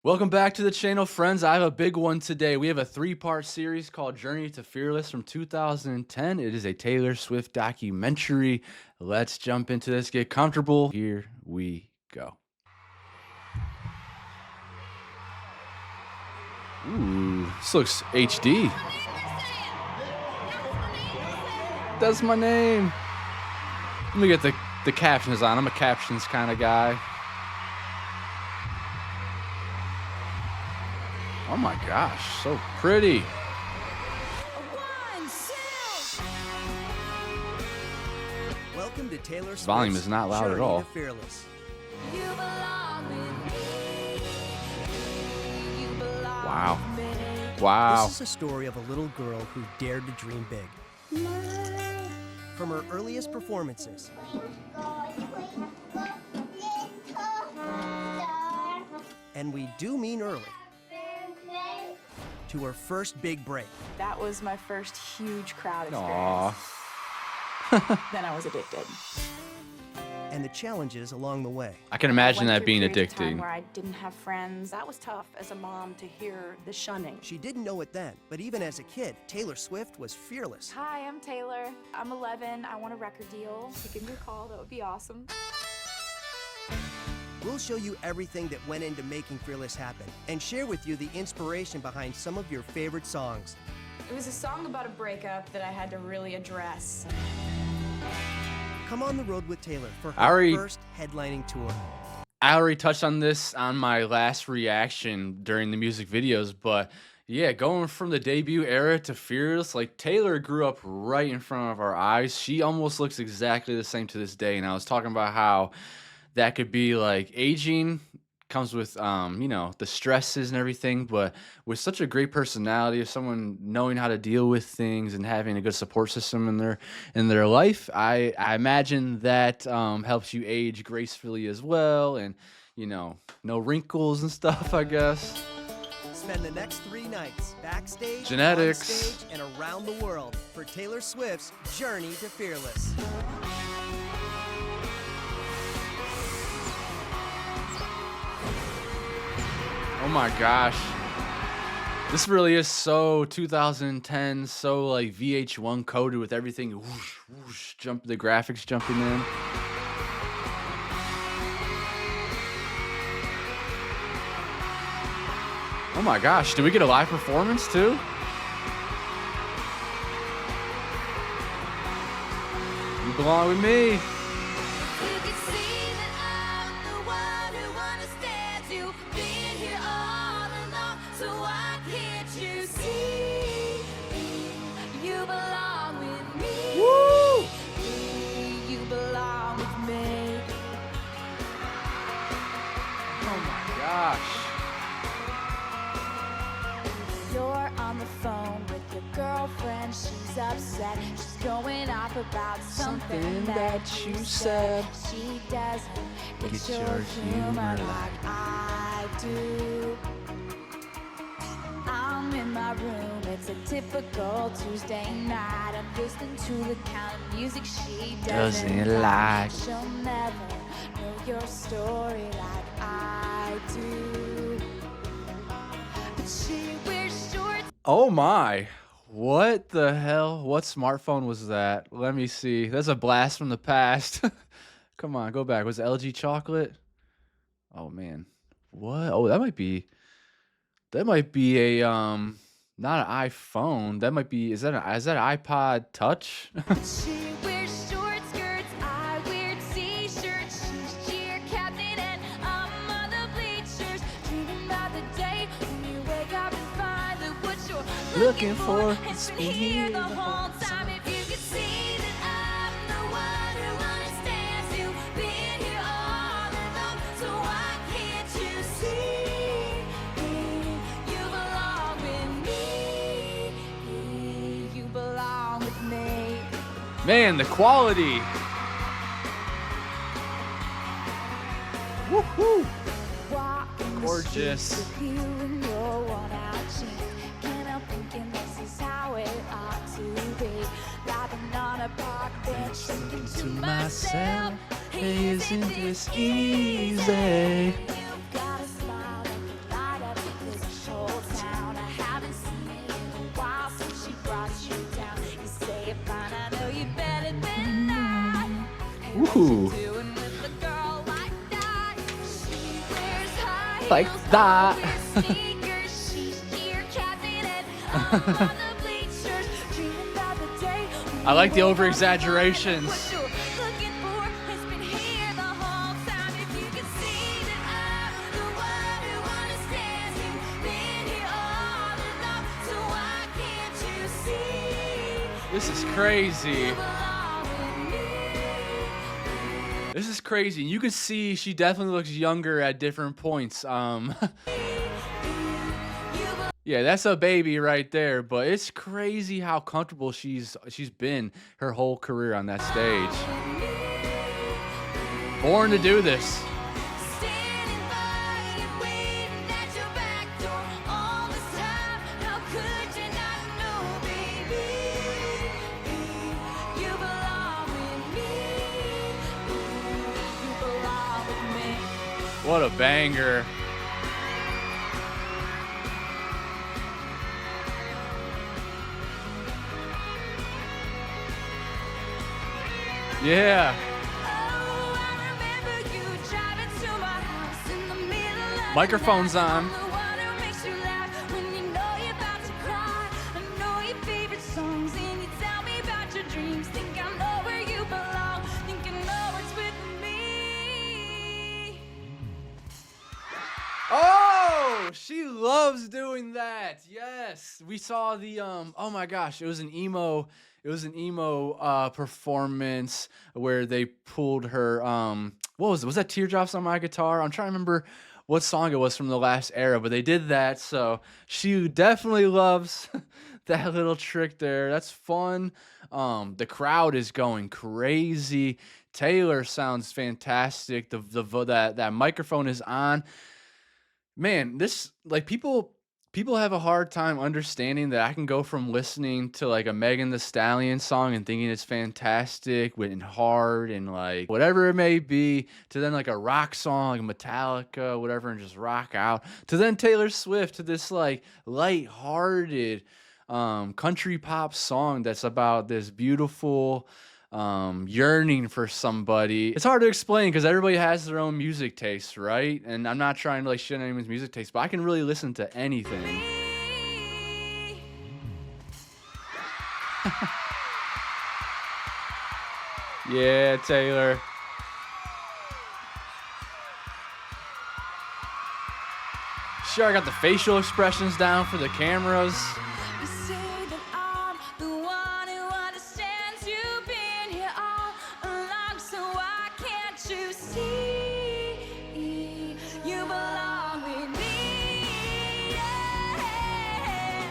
Welcome back to the channel, friends. I have a big one today. We have a three-part series called Journey to Fearless from 2010. It is a Taylor Swift documentary. Let's jump into this. Get comfortable. Here we go. Ooh, this looks HD. That's my name. Let me get the captions on. I'm a captions kind of guy. Oh my gosh, so pretty. Welcome to Taylor Swift's Volume is not loud at all. Journey to Fearless. Wow. Wow. This is a story of a little girl who dared to dream big. From her earliest performances and we do mean early, to her first big break. That was my first huge crowd Aww. experience. Then I was addicted. And the challenges along the way. I can imagine Went that through being periods of time addicting. where I didn't have friends. That was tough as a mom to hear the shunning. She didn't know it then, but even as a kid, Taylor Swift was fearless. Hi, I'm Taylor. I'm 11. I want a record deal. If you give me a call, that would be awesome. We'll show you everything that went into making Fearless happen and share with you the inspiration behind some of your favorite songs. It was a song about a breakup that I had to really address. Come on the road with Taylor for I her already- first headlining tour. I already touched on this on my last reaction during the music videos, but yeah, going from the debut era to Fearless, like Taylor grew up right in front of our eyes. She almost looks exactly the same to this day. And I was talking about how that could be like aging comes with you know, the stresses and everything, but with such a great personality of someone knowing how to deal with things and having a good support system in their life, I imagine that helps you age gracefully as well, and you know, no wrinkles and stuff, I guess. Spend the next 3 nights backstage, Genetics. on stage, and around the world for Taylor Swift's Journey to Fearless. Oh my gosh. This really is so 2010, so like VH1 coded with everything whoosh, whoosh, the graphics jumping in. Oh my gosh, did we get a live performance too? You belong with me. Woo! Oh my gosh. You're on the phone with your girlfriend, she's upset. She's going off about something that you said. She doesn't get your humor like I do. I'm in my room, it's a typical Tuesday night. I'm listening to the kind of music she doesn't like. She'll never know your story like I do. But she wears shorts. Oh my. What the hell? What smartphone was that? Let me see. That's a blast from the past. Come on, go back. Was it LG Chocolate? Oh man. What? Oh, that might be a not an iPhone. That might be is that an iPod Touch? She wears short skirts, I wear t-shirts. She's cheer captain and I'm on the bleachers. Dreaming about the day when you wake up and find that what you're Looking for has been here the whole time. If you could see that I'm the one who understands you, been here all along, so why can't you see? You belong with me. You belong with me. Man, the quality. Woohoo! Gorgeous. Thinking to myself, hey, isn't this easy? Ooh. Doing with a girl like that? She wears high Like heels, that. wears sneakers. She's cheer captain and I'm on the bleachers, dreaming about the day when I like the we will over-exaggerations. What you're looking for has been here the whole time. If you can see that I'm the one who understands you, been here all along, so why can't you see? This is crazy. You belong with me. This is crazy. You can see she definitely looks younger at different points. Yeah, that's a baby right there, but it's crazy how comfortable she's been her whole career on that stage. Born to do this. Standing by and waiting at your back door all this time. How could you not know, baby? You belong with me. You belong with me. What a banger. Yeah. Oh, I remember you driving to my house in the middle of Microphone's the night. on. I'm the one who makes you laugh when you know you're about to cry. I know your favorite songs and you tell me about your dreams. Think I know where you belong. Think I know it's with me. Oh, she loves doing that. Yes. We saw the oh my gosh, it was an emo performance where they pulled her what was it? Was that Teardrops on My Guitar? I'm trying to remember what song it was from the last era, but they did that. So she definitely loves that little trick there. That's fun. The crowd is going crazy. Taylor sounds fantastic. That microphone is on. Man, this like people have a hard time understanding that I can go from listening to like a Megan Thee Stallion song and thinking it's fantastic and hard and like whatever it may be, to then like a rock song like Metallica, whatever, and just rock out, to then Taylor Swift, to this like light-hearted country pop song that's about this beautiful yearning for somebody. It's hard to explain because everybody has their own music taste, right? And I'm not trying to like shit on anyone's music taste, but I can really listen to anything. Yeah, Taylor. Sure, I got the facial expressions down for the cameras. You say that I'm the one who understands. You've been here all along, so why can't you see? You belong with me. Yeah.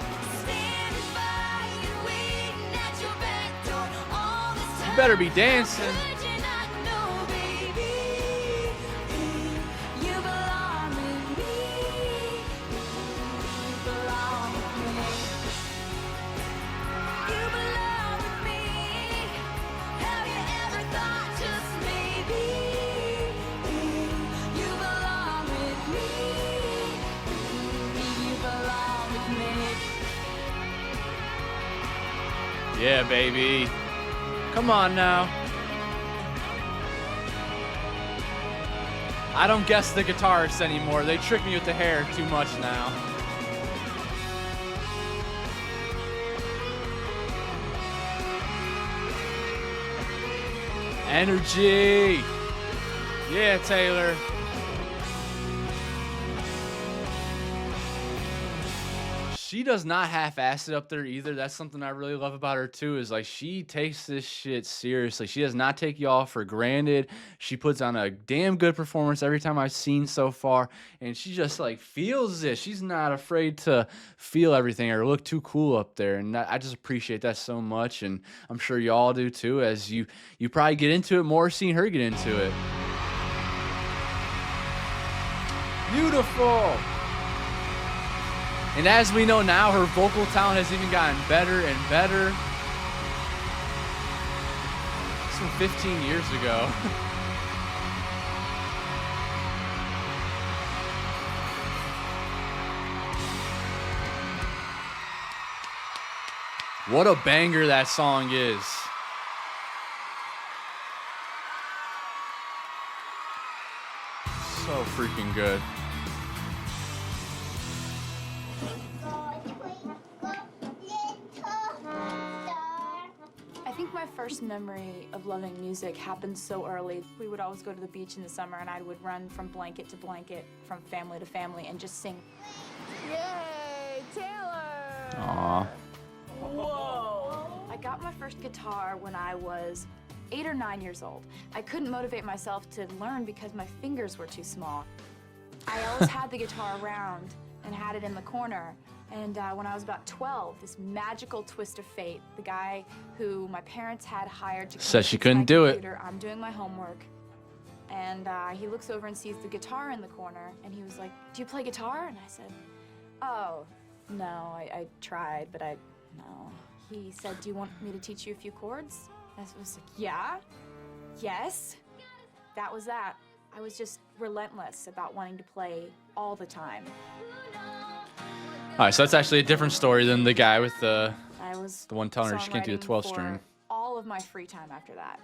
Standing by and waiting at your back door all this time. You better be dancing. Could you not know, baby? You belong with me. You belong with me. You belong with me. Have you ever thought just maybe? You belong with me. You belong with me. Yeah, baby. Come on now. I don't guess the guitarist anymore. They trick me with the hair too much now. Energy. Yeah, Taylor. She does not half-ass it up there either. That's something I really love about her too, is like she takes this shit seriously. She does not take y'all for granted. She puts on a damn good performance every time I've seen so far, and she just like feels it. She's not afraid to feel everything or look too cool up there, and I just appreciate that so much, and I'm sure y'all do too, as you probably get into it more seeing her get into it. Beautiful. And as we know now, her vocal talent has even gotten better and better. This from 15 years ago. What a banger that song is. freaking good. I think my first memory of loving music happened so early. We would always go to the beach in the summer, and I would run from blanket to blanket, from family to family, and just sing. Yay, Taylor! Aw. Whoa! I got my first guitar when I was 8 or 9 years old. I couldn't motivate myself to learn because my fingers were too small. I always had the guitar around and had it in the corner. And when I was about 12, this magical twist of fate, the guy who my parents had hired to come Said she fix my couldn't do it. computer, I'm doing my homework, and he looks over and sees the guitar in the corner, and he was like, "Do you play guitar?" And I said, "Oh, no, I tried, but no." He said, "Do you want me to teach you a few chords?" I was like, "Yeah, yes." That was that. I was just relentless about wanting to play all the time. All right, so that's actually a different story than the guy with the I was one telling her she can't do the songwriting 12 for string. all of my free time after that.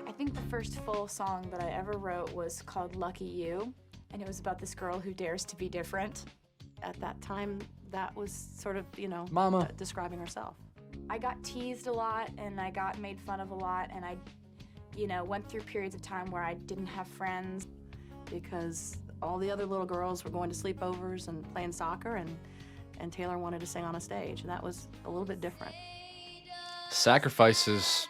I think the first full song that I ever wrote was called Lucky You, and it was about this girl who dares to be different. At that time, that was sort of, Mama. describing herself. I got teased a lot, and I got made fun of a lot, and I, went through periods of time where I didn't have friends. Because all the other little girls were going to sleepovers and playing soccer, and Taylor wanted to sing on a stage, and that was a little bit different. Sacrifices.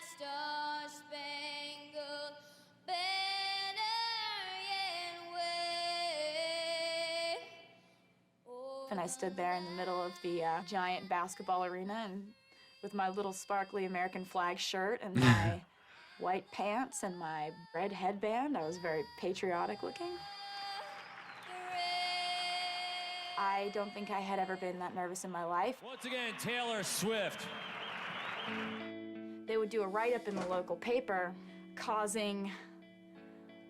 And I stood there in the middle of the giant basketball arena and with my little sparkly American flag shirt and my white pants and my red headband. I was very patriotic looking. I don't think I had ever been that nervous in my life. Once again, Taylor Swift. They would do a write-up in the local paper, causing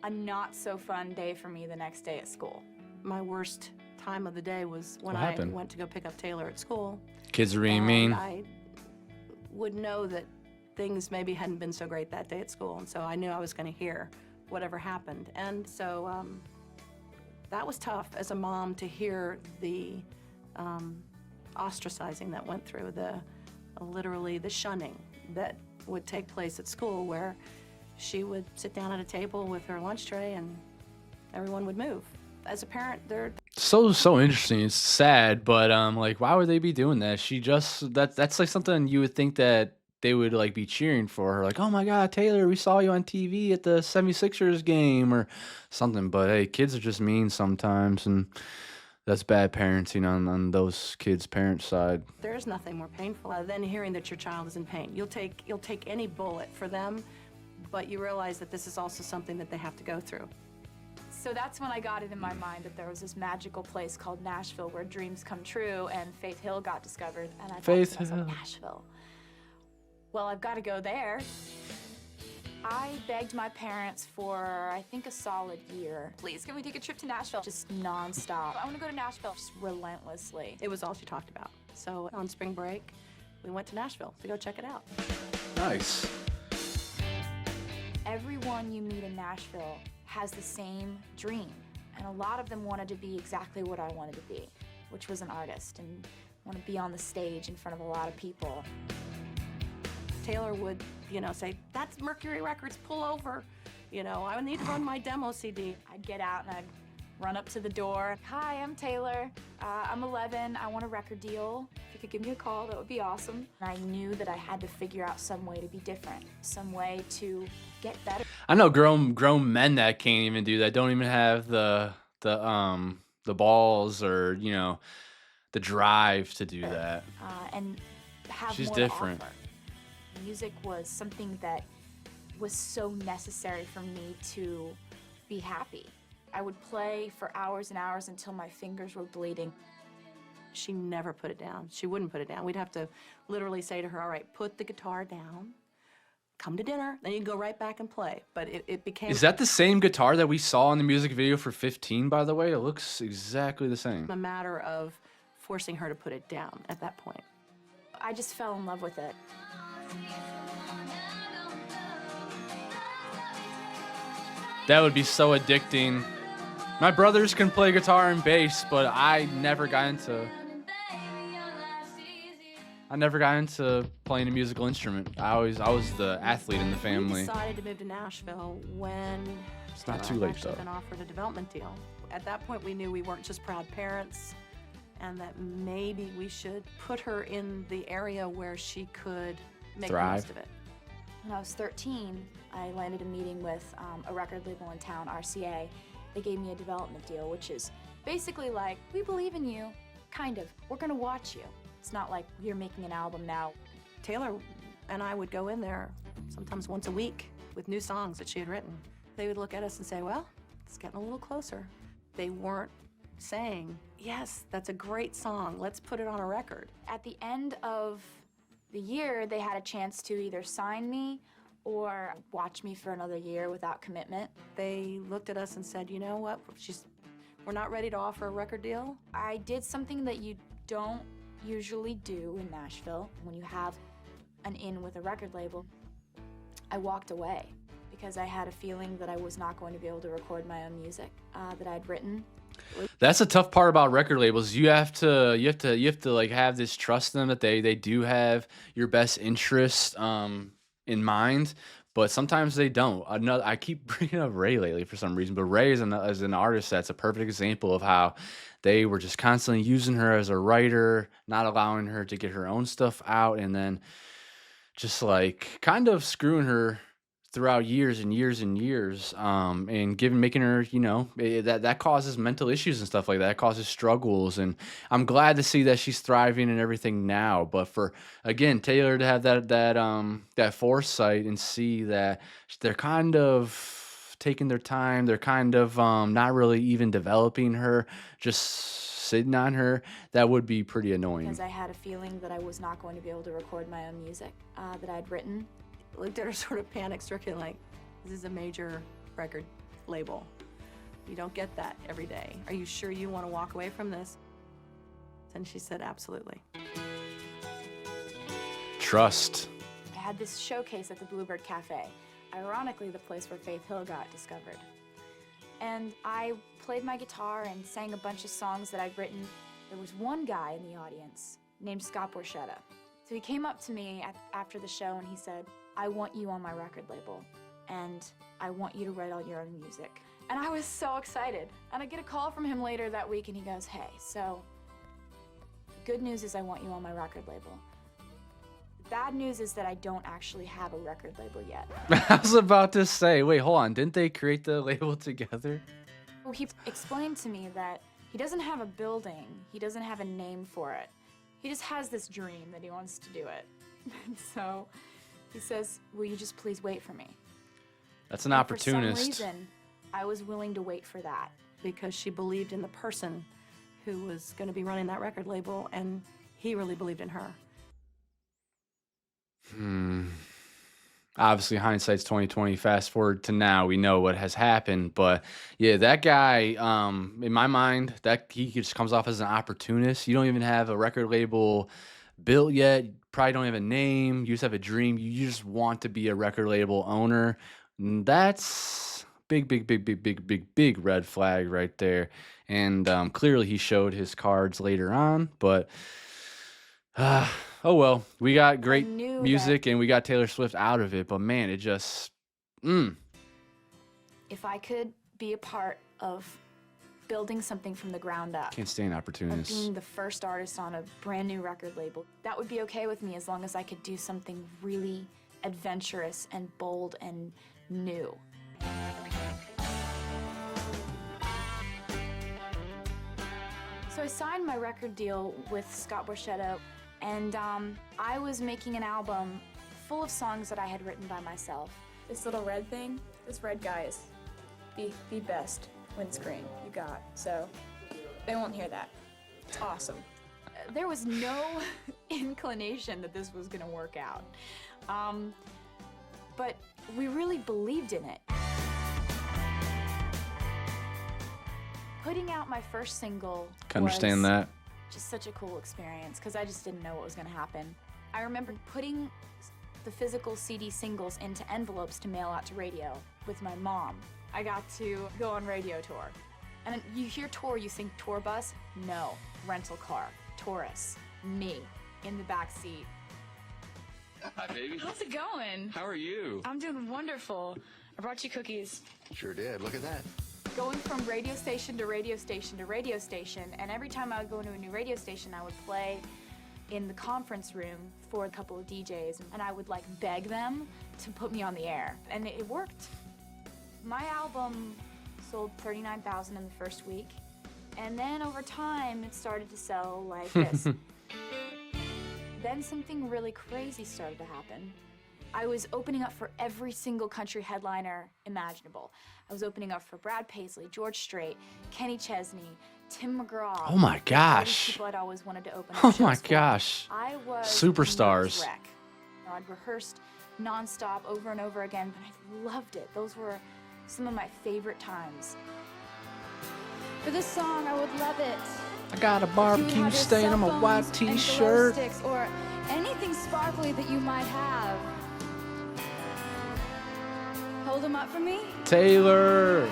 a not-so-fun day for me the next day at school. My worst time of the day was when What I happened? went to go pick up Taylor at school. Kids are being and mean. I would know that things maybe hadn't been so great that day at school, and so I knew I was going to hear whatever happened. And so that was tough as a mom to hear the ostracizing that went through, literally the shunning that would take place at school, where she would sit down at a table with her lunch tray and everyone would move. As a parent, they're So interesting. It's sad, but like, why would they be doing that? That's like something you would think that they would like be cheering for her, like, "Oh my God, Taylor, we saw you on TV at the 76ers game," or something. But hey, kids are just mean sometimes, and that's bad parenting on those kids' parents' side. There's nothing more painful than hearing that your child is in pain. You'll take any bullet for them, but you realize that this is also something that they have to go through. So that's when I got it in my mind that there was this magical place called Nashville where dreams come true, and Faith Hill got discovered, and I thought Faith to myself, Hill. Nashville. Well, I've got to go there. I begged my parents for, I think, a solid year. Please, can we take a trip to Nashville? Just nonstop. I want to go to Nashville, just relentlessly. It was all she talked about. So on spring break, we went to Nashville to go check it out. Nice. Everyone you meet in Nashville has the same dream, and a lot of them wanted to be exactly what I wanted to be, which was an artist and want to be on the stage in front of a lot of people. Taylor would, say, "That's Mercury Records, pull over. I need to run my demo CD." I'd get out and I'd run up to the door. "Hi, I'm Taylor. I'm 11. I want a record deal. If you could give me a call, that would be awesome." And I knew that I had to figure out some way to be different, some way to get better. I know grown men that can't even do that. Don't even have the balls or the drive to do that. And have She's more different. to offer. Music was something that was so necessary for me to be happy. I would play for hours and hours until my fingers were bleeding. She never put it down. She wouldn't put it down. We'd have to literally say to her, "All right, put the guitar down, come to dinner, then you can go right back and play." But it became Is that the same guitar that we saw in the music video for 15, by the way? It looks exactly the same. a matter of forcing her to put it down at that point. I just fell in love with it. That would be so addicting. My brothers can play guitar and bass, but I never got into playing a musical instrument. I was the athlete in the We family. decided to move to Nashville when It's not Taylor too had late, actually though. been offered a development deal. At that point, we knew we weren't just proud parents, and that maybe we should put her in the area where she could make the Thrive. most of it. When I was 13, I landed a meeting with a record label in town, RCA. They gave me a development deal, which is basically like, we believe in you, kind of. We're gonna watch you. It's not like you're making an album now. Taylor and I would go in there sometimes once a week with new songs that she had written. They would look at us and say, well, it's getting a little closer. They weren't saying, yes, that's a great song, let's put it on a record. At the end of the year, they had a chance to either sign me or watch me for another year without commitment. They looked at us and said, you know what, we're not ready to offer a record deal. I did something that you don't usually do in Nashville. When you have an in with a record label, I walked away because I had a feeling that I was not going to be able to record my own music that I'd written. That's the tough part about record labels. You have to like have this trust in them that they do have your best interest in mind, but sometimes they don't. I keep bringing up Ray lately for some reason, but Ray is an artist that's a perfect example of how they were just constantly using her as a writer, not allowing her to get her own stuff out, and then just like kind of screwing her throughout years and years and years, and making her, that causes mental issues and stuff like that. It causes struggles, and I'm glad to see that she's thriving and everything now. But for, again, Taylor to have that foresight and see that they're kind of taking their time, they're kind of not really even developing her, just sitting on her, that would be pretty annoying. Because I had a feeling that I was not going to be able to record my own music that I'd written. Looked at her sort of panic-stricken, like, this is a major record label. You don't get that every day. Are you sure you want to walk away from this? And she said, absolutely. Trust. I had this showcase at the Bluebird Cafe, ironically the place where Faith Hill got discovered. And I played my guitar and sang a bunch of songs that I'd written. There was one guy in the audience named Scott Borchetta. So he came up to me after the show and he said, I want you on my record label, and I want you to write all your own music. And I was so excited. And I get a call from him later that week and he goes, hey, so the good news is I want you on my record label. The bad news is that I don't actually have a record label yet. I was about to say, wait, hold on. Didn't they create the label together? Well, he explained to me that he doesn't have a building, he doesn't have a name for it. He just has this dream that he wants to do it. And so he says, will you just please wait for me? That's an And opportunist. For some reason, I was willing to wait for that. Because she believed in the person who was going to be running that record label, and he really believed in her. Obviously, hindsight's 2020. Fast forward to now, we know what has happened. But yeah, that guy, in my mind, that he just comes off as an opportunist. You don't even have a record label built yet. You probably don't have a name. You just have a dream. You just want to be a record label owner. That's big red flag right there. And clearly, he showed his cards later on. But oh well, we got great knew music and we got Taylor Swift out of it, but man, it just If I could be a part of building something from the ground up, can't stand of opportunists. being the first artist on a brand new record label, that would be okay with me as long as I could do something really adventurous and bold and new. So I signed my record deal with Scott Borchetta, and I was making an album full of songs that I had written by myself. This little red thing, this red guy is the best windscreen you got, so they won't hear that. It's awesome. There was no inclination that this was gonna work out, but we really believed in it. Putting out my first single Can understand was that. just such a cool experience because I just didn't know what was gonna happen. I remember putting the physical CD singles into envelopes to mail out to radio with my mom. I got to go on radio tour. And you hear tour, you think tour bus? No, rental car, Taurus, me, in the back seat. Hi, baby. How's it going? How are you? I'm doing wonderful. I brought you cookies. Sure did. Look at that. Going from radio station to radio station to radio station, and every time I would go into a new radio station, I would play in the conference room for a couple of DJs, and I would like beg them to put me on the air, and it worked. My album sold 39,000 in the first week, and then over time it started to sell like this. Then something really crazy started to happen. I was opening up for every single country headliner imaginable. I was opening up for Brad Paisley, George Strait, Kenny Chesney, Tim McGraw. Oh my All these gosh. people I'd always wanted to open up Oh shows my for. gosh. I was Superstars. a nervous wreck. You know, I'd rehearsed nonstop over and over again, but I loved it. Those were some of my favorite times. For this song, I would love it. I got a If you would barbecue have your stain cell on my white phones and glow t-shirt. sticks or anything sparkly that you might have. Hold them up for me. Taylor.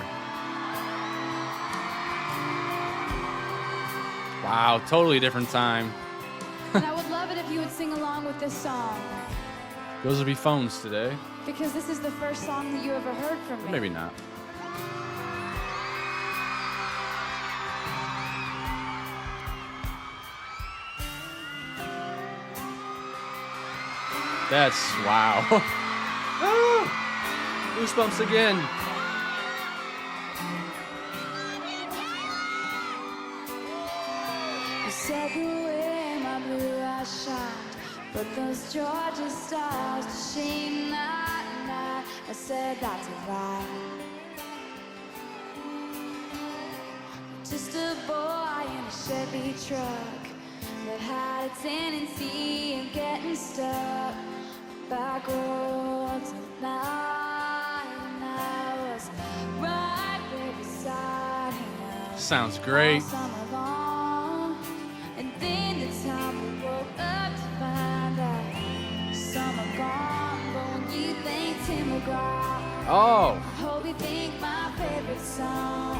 Wow, totally different time. And I would love it if you would sing along with this song. Those would be phones today. Because this is the first song that you ever heard from me. Maybe not. That's wow. Ah, goosebumps again. You said the way my blue eyes shined, but those Georgia stars to shine that night. I said that's a lie. Just a boy in a Chevy truck that had a tendency of getting stuck back roads at night, and I was right there beside him. Sounds great. All summer long. And then the time we woke up to find out summer gone. But when you think Tim McGraw, Oh, I hope you think my favorite song.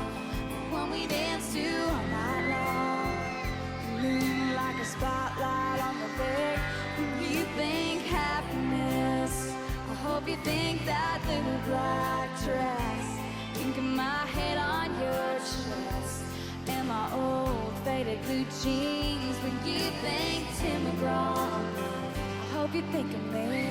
When we dance to all night long, moon like a spotlight on the bed. When you think happiness, I hope you think that little black dress. Think of my head on your chest and my old faded blue jeans. When you think Tim McGraw, I hope you think of me.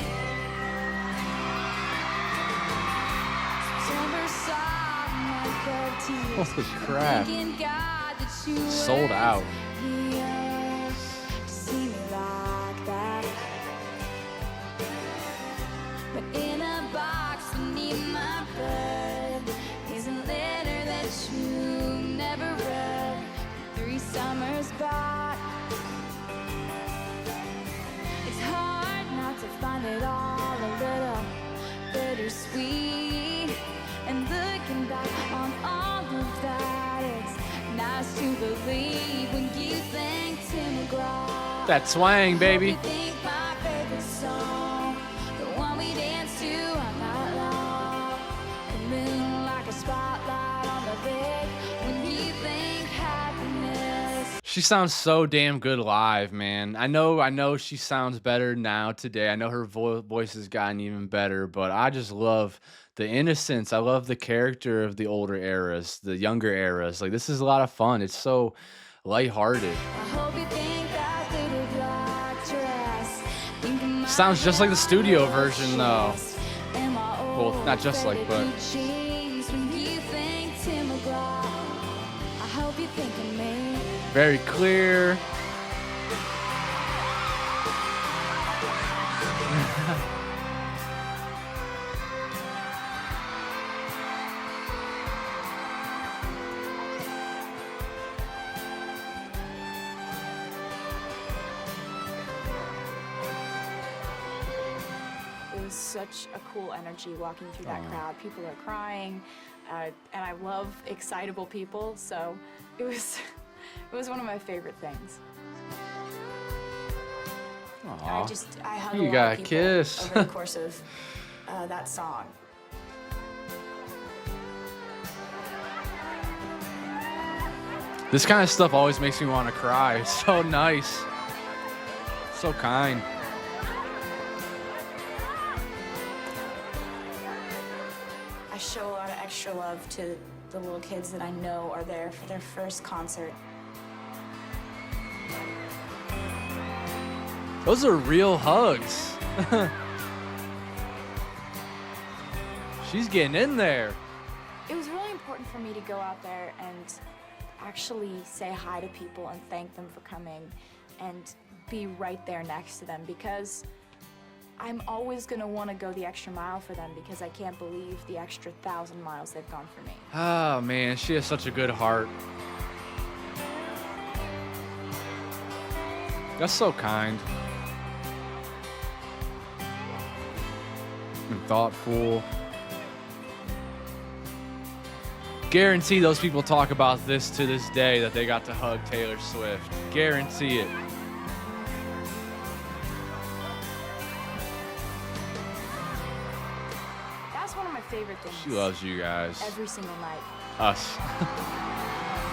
September soft like 13. holy crap. Thanking God that you Sold were out. here to see me like that. But in a box beneath my bed is a letter that you never read 3 summers back. It's hard not to find it all a little bittersweet. And looking back on all of that, it's nice to believe when you think Tim McGraw. That twang, baby. Hope you think my favorite song, the one we dance to all night long. The moon like a spotlight on the bed. When you think happiness. She sounds so damn good live, man. I know she sounds better now today. I know her voice has gotten even better, but I just love the innocence. I love the character of the older eras, the younger eras. Like, this is a lot of fun. It's so lighthearted. I hope you think that little black dress. Think of my Sounds just like the studio version, though. chest and my Well, not just like, old but- faded blue jeans. When you think Tim McGraw, I hope you think of me. Very clear. It was such a cool energy walking through that crowd. People are crying, and I love excitable people, so it was it was one of my favorite things. Aw. I hug You a lot got of a people kiss. over the course of that song. This kind of stuff always makes me want to cry. It's so nice. So kind. I show a lot of extra love to the little kids that I know are there for their first concert. Those are real hugs. She's getting in there. It was really important for me to go out there and actually say hi to people and thank them for coming and be right there next to them, because I'm always gonna want to go the extra mile for them, because I can't believe the extra 1,000 miles they've gone for me. Oh man, she has such a good heart. That's so kind. And thoughtful. Guarantee those people talk about this to this day, that they got to hug Taylor Swift. Guarantee it. That's one of my favorite things. She loves you guys. Every single night. Us.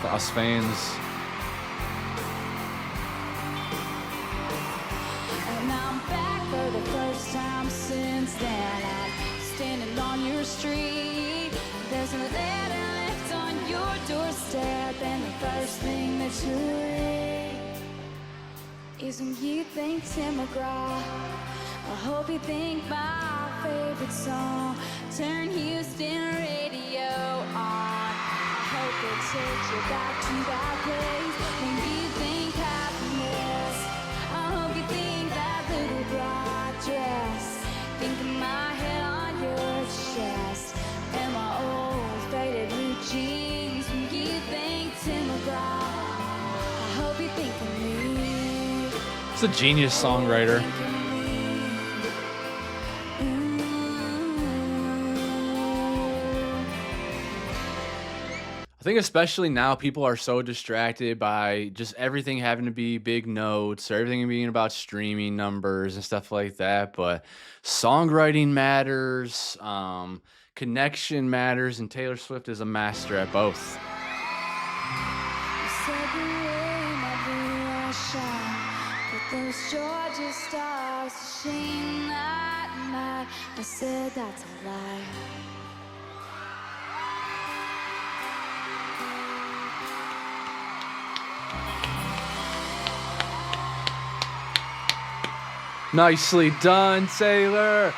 Us fans. And I'm back for the first time since then. I'm standing on your street. There's a letter left on your doorstep, and the first thing that you read is when you think Tim McGraw. I hope you think my favorite song. Turn Houston radio on. I hope it takes you back to that place when you think happiness. I hope you think that little black dress. Think of my head on your chest and my old faded blue jeans. When you think Tim McGraw, I hope you think of me. It's a genius songwriter. Think of me. I think especially now people are so distracted by just everything having to be big notes or everything being about streaming numbers and stuff like that. But songwriting matters, connection matters, and Taylor Swift is a master at both. You said the way my blue eyes shine, but those Georgia stars to shine that night. I said that's a lie. Nicely done, Taylor.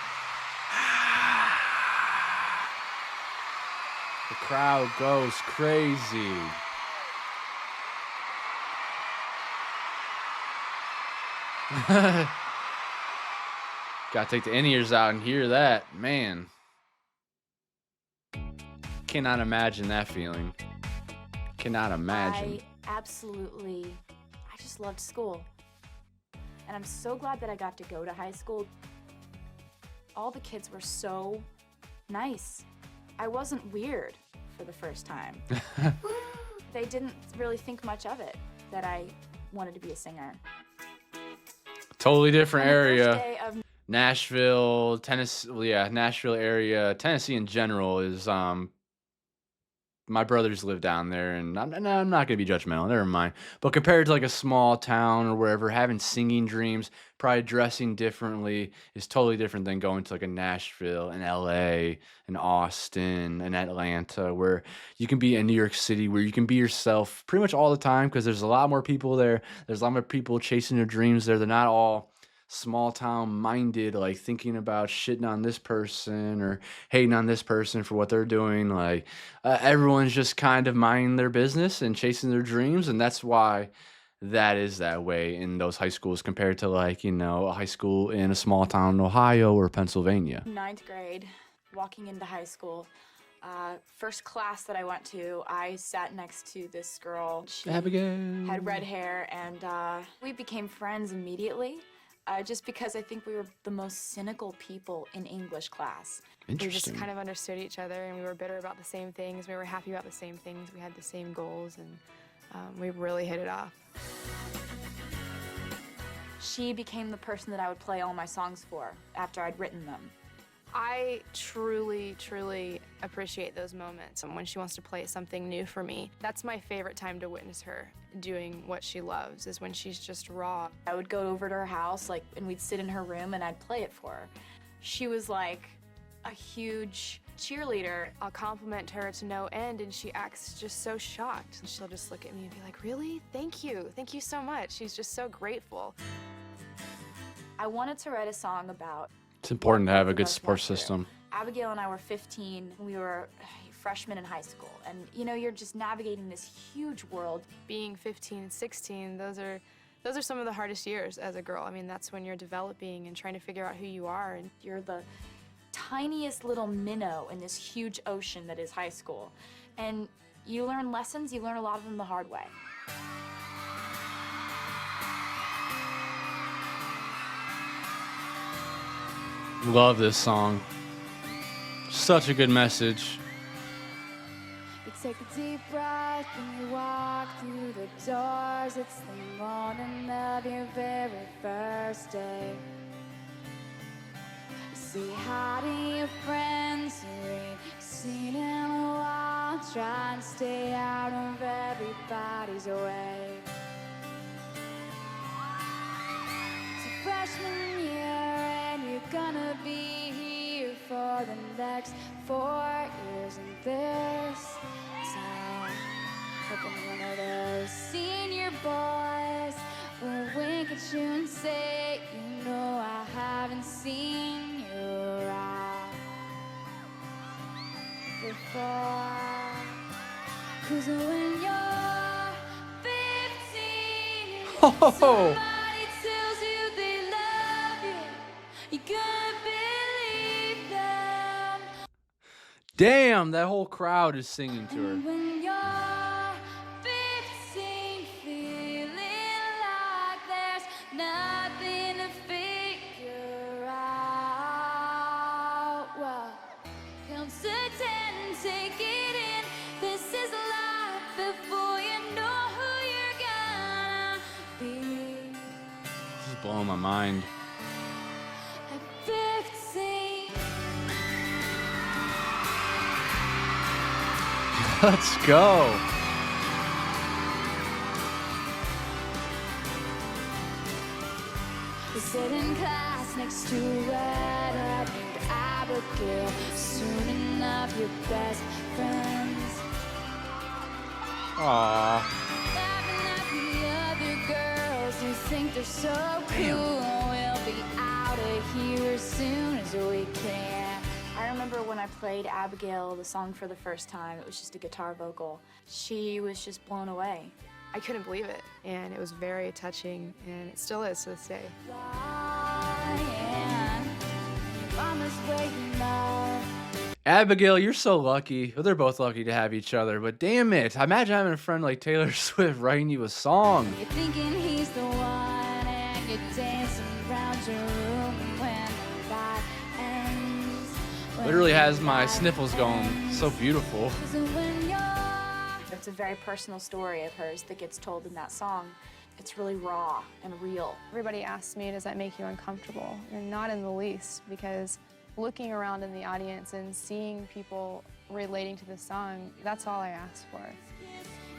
The crowd goes crazy. Gotta take the in-ears out and hear that. Man. Cannot imagine that feeling. Cannot imagine. I just loved school. And I'm so glad that I got to go to high school. All the kids were so nice. I wasn't weird for the first time. They didn't really think much of it, that I wanted to be a singer. Totally different On the first area. day of Nashville, Tennessee, well, yeah, Nashville area. Tennessee in general is, my brothers live down there, and I'm not gonna be judgmental, never mind. But compared to like a small town or wherever, having singing dreams, probably dressing differently is totally different than going to like a Nashville, an LA, an Austin, an Atlanta, where you can be in New York City, where you can be yourself pretty much all the time, because there's a lot more people there. There's a lot more people chasing their dreams there. They're not all small town minded, like thinking about shitting on this person or hating on this person for what they're doing. Like everyone's just kind of minding their business and chasing their dreams, and that's why that is that way in those high schools compared to like, you know, a high school in a small town in Ohio or Pennsylvania. 9th grade, walking into high school. First class that I went to, I sat next to this girl. She Abigail. had red hair, and we became friends immediately. Just because I think we were the most cynical people in English class. We just Interesting. kind of understood each other, and we were bitter about the same things. We were happy about the same things. We had the same goals, and we really hit it off. She became the person that I would play all my songs for after I'd written them. I truly, truly appreciate those moments. And when she wants to play something new for me, that's my favorite time to witness her doing what she loves, is when she's just raw. I would go over to her house, and we'd sit in her room and I'd play it for her. She was like a huge cheerleader. I'll compliment her to no end and she acts just so shocked. She'll just look at me and be like, really? Thank you so much. She's just so grateful. I wanted to write a song about It's important to have a both good of us support went through. system. Abigail and I were 15. We were freshmen in high school. And, you're just navigating this huge world. Being 15, 16, those are some of the hardest years as a girl. I mean, that's when you're developing and trying to figure out who you are. And You're the tiniest little minnow in this huge ocean that is high school. And you learn lessons, you learn a lot of them the hard way. Love this song. Such a good message. You take a deep breath and you walk through the doors. It's the morning of your very first day. You say hi to your friends you ain't seen in a while. Try and stay out of everybody's way. It's a freshman year and you're gonna be here for the next 4 years in this town. Hoping one of those senior boys will wink at you and say, you know I haven't seen you around before. 'Cause when you're 15, Oh. somebody tells you they love you, you gotta believe them. Damn, that whole crowd is singing to her. And when you're 15, feeling like there's nothing to figure out, well, count to 10, take it in. This is life before you know who you're gonna be. This is blowing my mind. At 15. Let's go. We sit in class next to a redhead named Abigail. Soon enough, your best friends. Aww. Laughing at the other girls who think they're so cool. We'll be out of here as soon as we can. I remember when I played Abigail the song for the first time, it was just a guitar vocal. She was just blown away. I couldn't believe it. And it was very touching, and it still is to this day. Flying from this way, you know. Abigail, you're so lucky. Well, they're both lucky to have each other, but damn it. Imagine having a friend like Taylor Swift writing you a song. You're thinking he's the one, and you're dancing around your room when the night ends. Literally has my sniffles going. So beautiful. It's a very personal story of hers that gets told in that song. It's really raw and real. Everybody asks me, does that make you uncomfortable? And not in the least, because looking around in the audience and seeing people relating to the song, that's all I ask for.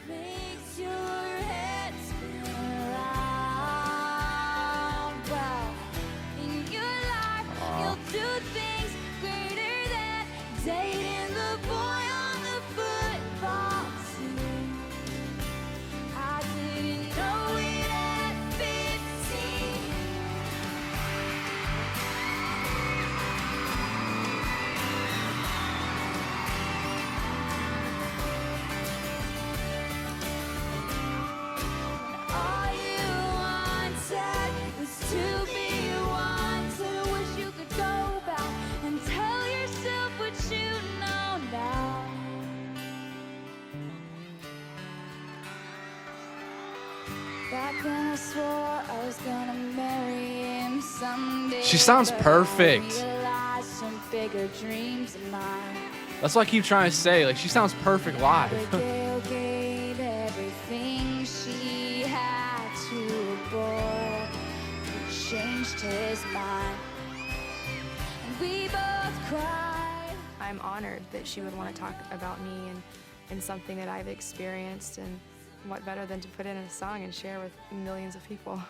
Makes your head spin around. Well, in your life, you'll do things greater than dating the boy on the football team. I didn't know it at 15. All you wanted was to be wanted. Wish you could go back and tell yourself what you know now. Back then I swore I was gonna marry him someday. She sounds but I perfect. realized some bigger dreams of mine. That's what I keep trying to say. Like, she sounds perfect live. Abigail gave everything she had to a boy who changed his mind. And we both I'm honored that she would want to talk about me and something that I've experienced, and what better than to put it in a song and share with millions of people.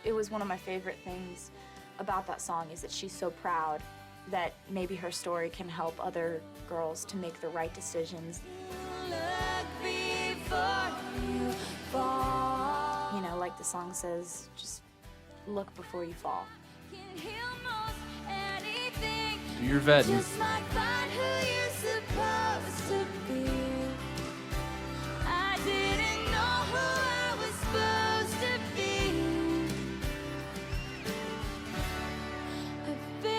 It was one of my favorite things about that song is that she's so proud that maybe her story can help other girls to make the right decisions. You know, like the song says, just look before you fall. Do your vetting. Just might find who you're supposed to be. I didn't know who I was supposed to be. At 15.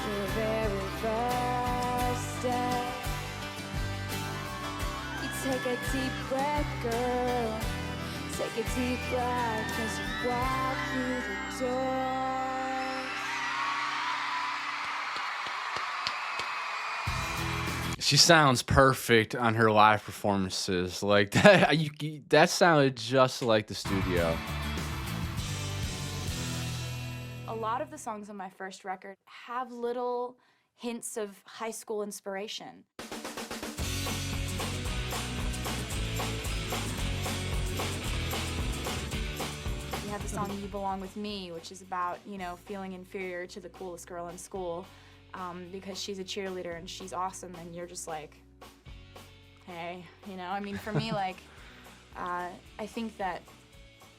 The very first day, you take a deep breath, girl. Take a deep breath as you walk through the door. She sounds perfect on her live performances. Like that, that sounded just like the studio. A lot of the songs on my first record have little hints of high school inspiration. You have the song You Belong With Me, which is about, you know, feeling inferior to the coolest girl in school because she's a cheerleader and she's awesome, and you're just like, hey, you know? I mean, for me, like, I think that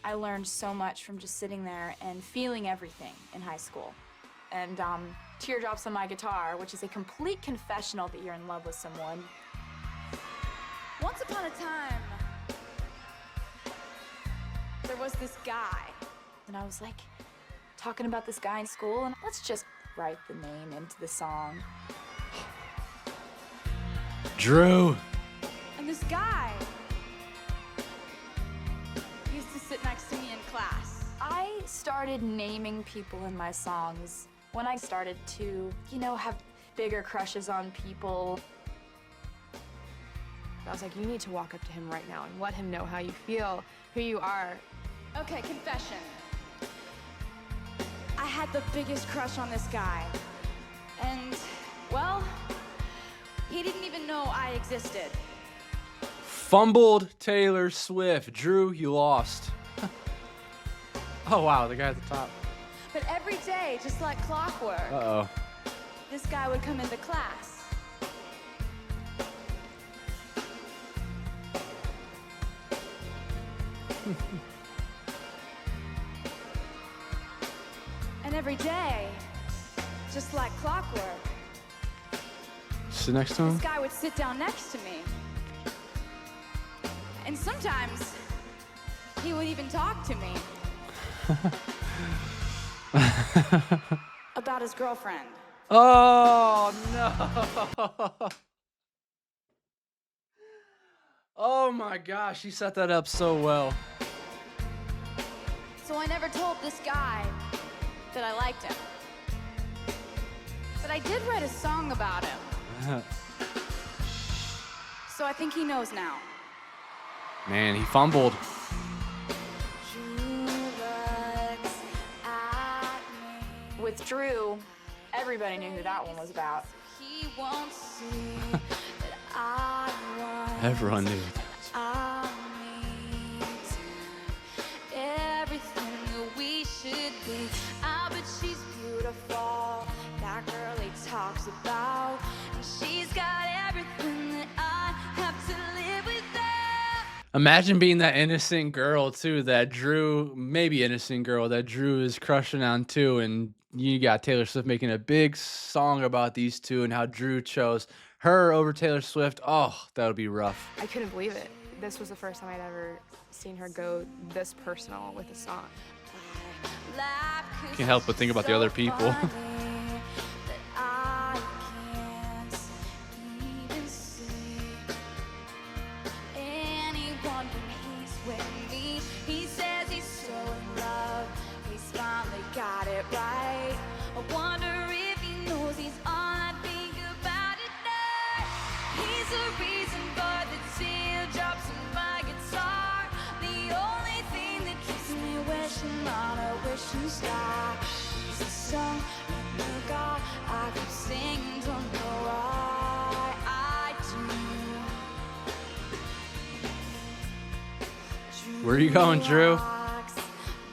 I learned so much from just sitting there and feeling everything in high school. And Teardrops on My Guitar, which is a complete confessional that you're in love with someone. Once upon a time, there was this guy. And I was like, talking about this guy in school, and let's just write the name into the song. Drew. And this guy used to sit next to me in class. I started naming people in my songs when I started to, you know, have bigger crushes on people. I was like, you need to walk up to him right now and let him know how you feel, who you are. Okay, confession. I had the biggest crush on this guy. And, well, he didn't even know I existed. Fumbled Taylor Swift. Drew, you lost. Oh, wow, the guy at the top. But every day, just like clockwork, Uh-oh. this guy would come into class. And every day, just like clockwork, Sit next to him? this guy would sit down next to me. And sometimes, he would even talk to me. About his girlfriend. Oh, no. Oh, my gosh, she set that up so well. So I never told this guy that I liked him. But I did write a song about him. So I think he knows now. Man, he fumbled. With Drew, everybody knew who that one was about. He won't see that I want Everyone knew. I need everything that we should be. I bet she's beautiful, that girl he talks about, and she's got everything that I have to live without. Imagine being that innocent girl, too, that Drew, maybe innocent girl, that Drew is crushing on, too, and you got Taylor Swift making a big song about these two and how Drew chose her over Taylor Swift. Oh, that would be rough. I couldn't believe it. This was the first time I'd ever seen her go this personal with a song. Can't help but think about the other people. He says he's so in love. He's wishing star. He's the sun and the God I keep singing, don't know why I do. Where you going, Drew? Walks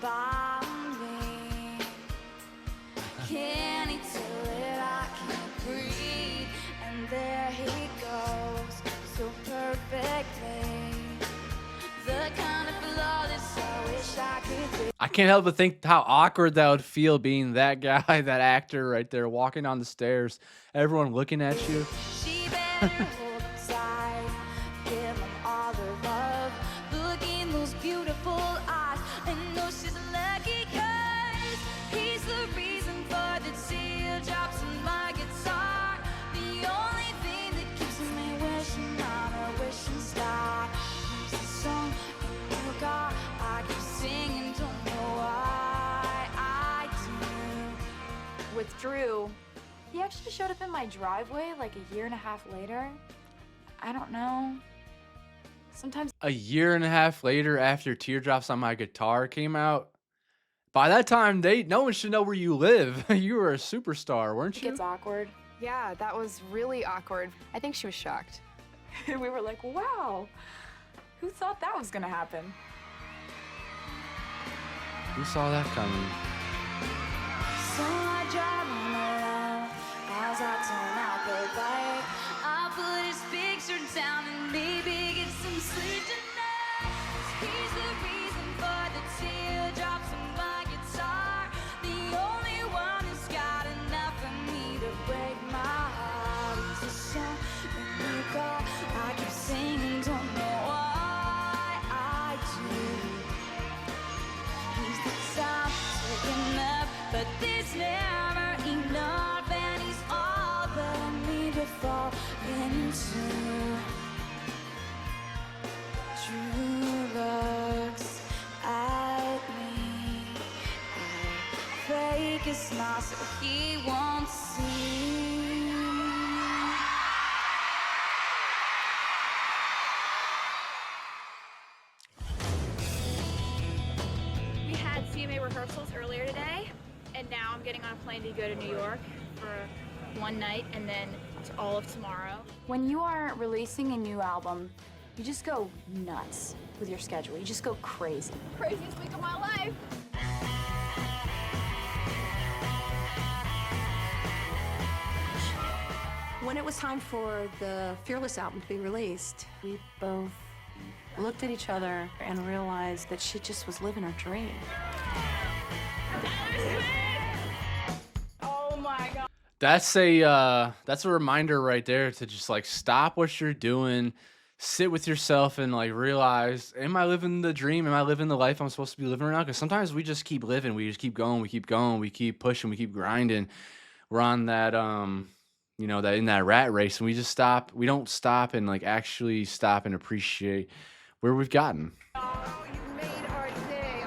by me. Can he tell it? I can't breathe. And there he goes, so perfectly. The kind of flawless I wish I could be. I can't help but think how awkward that would feel being that guy, that actor right there, walking down the stairs, everyone looking at you. She better hold him tight, give him all her love. Look in those beautiful eyes, and know she's lucky 'cause he's the reason for the teardrops in my guitar. The only thing that keeps me wishing on a wishing star. He's the song in the car I keep singing, don't know why I do. With Drew, he actually showed up in my driveway like a year and a half later. I don't know. Sometimes A year and a half later, after Teardrops on My Guitar came out, by that time, no one should know where you live. You were a superstar, weren't it you? gets awkward. Yeah, that was really awkward. I think she was shocked. We were like, wow, who thought that was gonna happen? Who saw that coming? So I drive him around as I turn out the light. I put his picture down and maybe get some sleep tonight. He's the reason for the teardrops in my guitar. The only one who's got enough for me to break my heart. He's the song in the car I keep singing, don't know why I do. He's the time taking up, but there's never enough, and he's all that I need to fall into. True looks at me. I fake a smile so he won't see. We had CMA rehearsals earlier today, and now I'm getting on a plane to go to New York for one night and then to all of tomorrow. When you are releasing a new album, you just go nuts with your schedule. You just go crazy. Craziest week of my life. When it was time for the Fearless album to be released, we both looked at each other and realized that she just was living her dream. Oh my God. That's a reminder right there to just like stop what you're doing, sit with yourself and like realize, am I living the dream? Am I living the life I'm supposed to be living right now? Because sometimes we just keep living, we just keep going, we keep going, we keep pushing, we keep grinding. We're on that that in that rat race, and we just stop. We don't stop and like actually stop and appreciate where we've gotten. Oh, you made our day.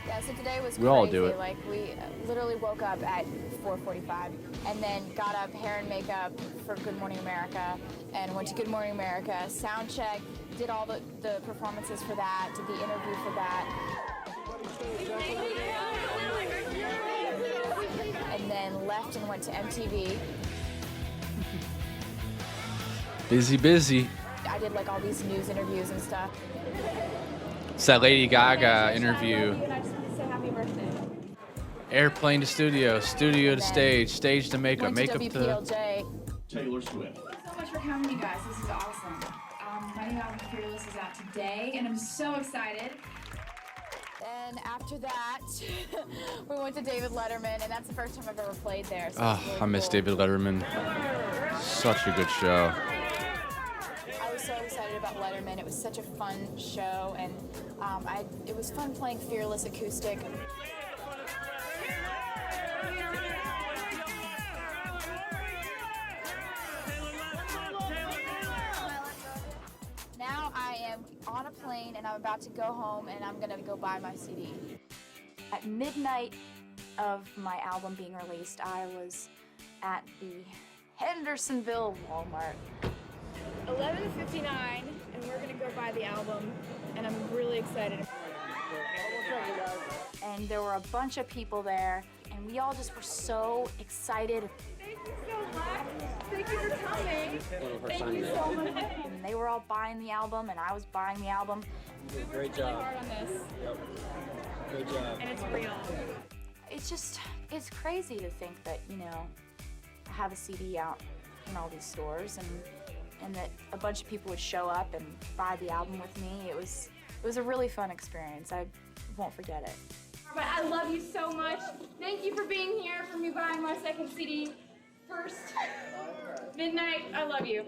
Yeah, so today was We all do it. Like we literally woke up at 4:45 and then got up, hair and makeup for Good Morning America, and went to Good Morning America, sound check, did all the performances for that, did the interview for that. And then left and went to MTV. Busy. I did like all these news interviews and stuff. It's that Lady Gaga interview. And I just want to say happy birthday. Airplane to studio, studio to stage, stage to makeup, Went to makeup to. WPLJ. Taylor Swift. Thank you so much for coming, you guys. This is awesome. My new album, Fearless, is out today, and I'm so excited. And after that, we went to David Letterman, and that's the first time I've ever played there. So Oh, it's really I miss cool. David Letterman. Such a good show. I was so excited about Letterman. It was such a fun show, and it was fun playing Fearless acoustic. Now I am on a plane, and I'm about to go home, and I'm gonna go buy my CD. At midnight of my album being released, I was at the Hendersonville Walmart. 11:59, and we're gonna go buy the album, and I'm really excited. And there were a bunch of people there, and we all just were so excited. Thank you so much. Thank you for coming. Thank you so much. And they were all buying the album, and I was buying the album. We worked really hard on this. Yep. Good job. And it's real. It's crazy to think that, you know, I have a CD out in all these stores, and that a bunch of people would show up and buy the album with me. It was a really fun experience. I won't forget it. But I love you so much. Thank you for being here, for me buying my second CD. First midnight, I love you.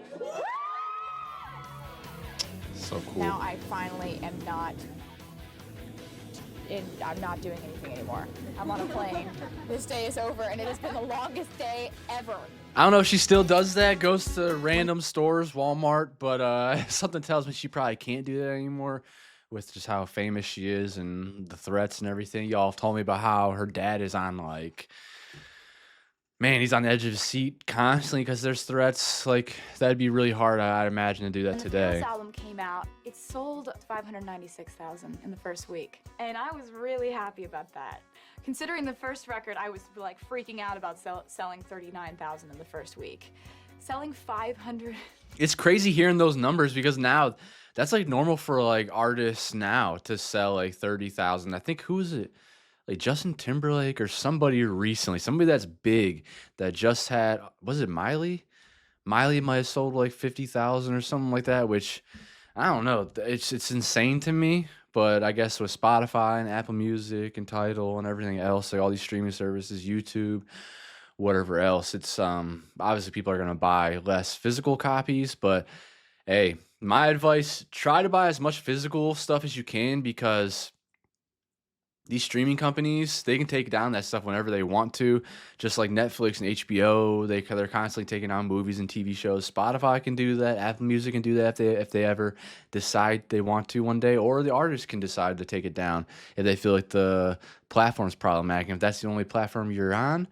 So cool. Now I finally am I'm not doing anything anymore. I'm on a plane. This day is over, and it has been the longest day ever. I don't know if she still does that, goes to random stores, Walmart, but something tells me she probably can't do that anymore with just how famous she is and the threats and everything. Y'all have told me about how her dad is on, like, man, he's on the edge of his seat constantly because there's threats. Like, that'd be really hard, I'd imagine, to do that When today. the first album came out, it sold 596,000 in the first week, and I was really happy about that. Considering the first record, I was like freaking out about selling 39,000 in the first week. Selling 500. It's crazy hearing those numbers because now that's like normal for like artists now to sell like 30,000. I think who is it? Like Justin Timberlake or somebody recently, somebody that's big that just had, was it Miley? Miley might have sold like 50,000 or something like that, which I don't know. It's insane to me, but I guess with Spotify and Apple Music and Tidal and everything else, like all these streaming services, YouTube, whatever else, it's obviously people are going to buy less physical copies, but hey, my advice, try to buy as much physical stuff as you can because these streaming companies, they can take down that stuff whenever they want to. Just like Netflix and HBO, they're constantly taking down movies and TV shows. Spotify can do that. Apple Music can do that if they ever decide they want to one day. Or the artist can decide to take it down if they feel like the platform's problematic. And if that's the only platform you're on,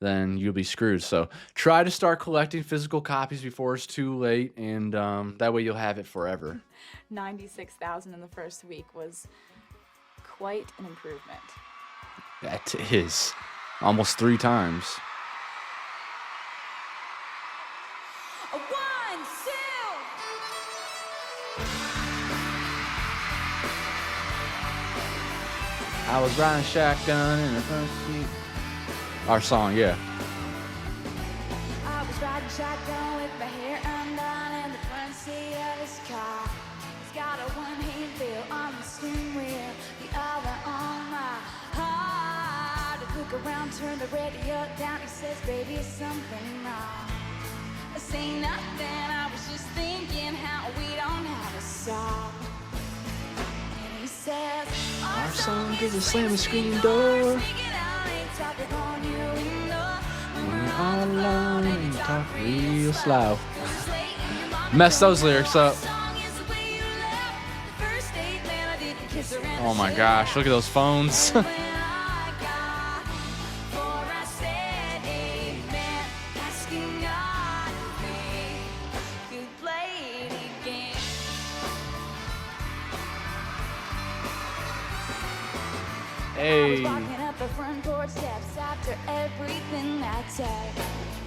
then you'll be screwed. So try to start collecting physical copies before it's too late, and that way you'll have it forever. 96,000 in the first week was quite an improvement. That is almost 3 times. A 1, 2. I was riding shotgun in the front seat. Our song, yeah. I was riding shotgun with my hair undone in the front seat of his car. He's got a one-hand feel on the steering wheel, the other on my heart. I look around, turn the radio down. He says, "Baby, is something wrong?" I say nothing. I was just thinking how we don't have a song. And he says, "Our song is a slamming screen door. All alone and talk real slow." Mess those lyrics up. Oh my gosh, look at those phones. Hey. Walking up the front porch steps after everything I said.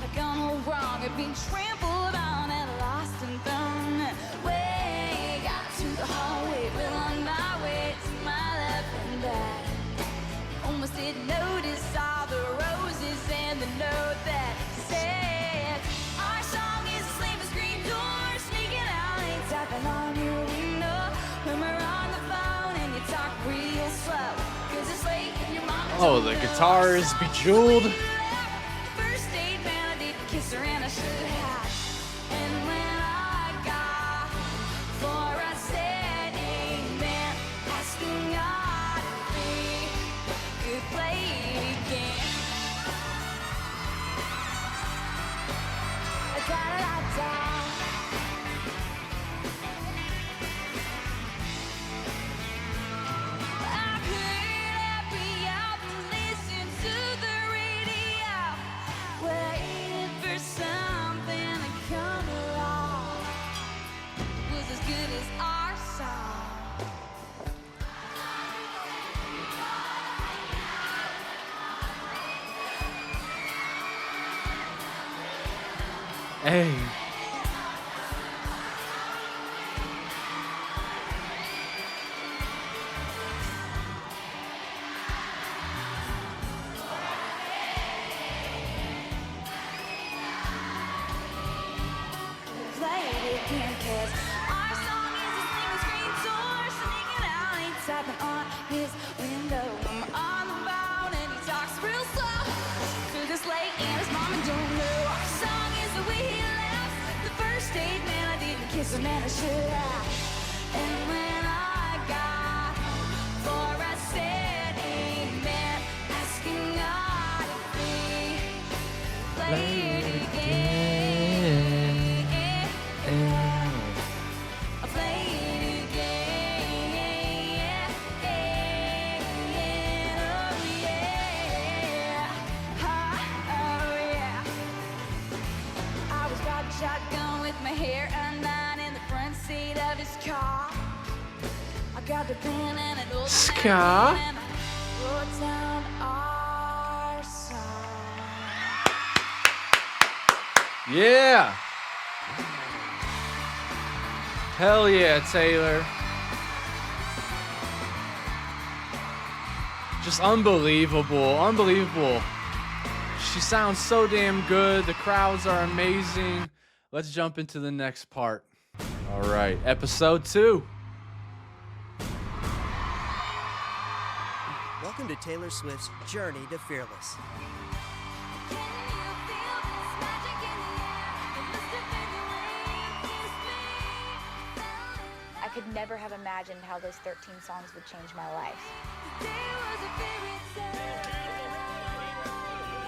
I've gone all wrong, I've been trampled on and lost and thrown away. Got to the hallway, well on my way to my left and back. Almost didn't notice all the roses and the note that said, "Our song is a slamming screen door, sneaking out and tapping on your window. When we're on the phone and you talk real slow. Oh, the guitar is bejeweled. First date, man, I didn't kiss her and I should have. And when I got for I said amen, asking God if we could play it again. Da-da-da-da. Hey. Play it again, 'cause our song is a single screen door sneaking out. He's tapping on his window. I'm on the phone and he talks real slow. Through this late and his mama don't know. Our song is the way he laughs. The first date, man, I didn't kiss him and I should have. And when I got home for I said amen, asking God if we play it again. I'll play it again. Oh yeah. Oh yeah. I was riding shotgun with my hair undone in the front seat of his car. I got the pen and an old Ska. and I wrote down our song. Yeah. Hell yeah, Taylor. Just unbelievable. Unbelievable. She sounds so damn good. The crowds are amazing. Let's jump into the next part. All right, episode 2. Welcome to Taylor Swift's Journey to Fearless. Can you feel this magic in the air? It must have been the way you kissed me. I could never have imagined how those 13 songs would change my life. There was a fairy tale.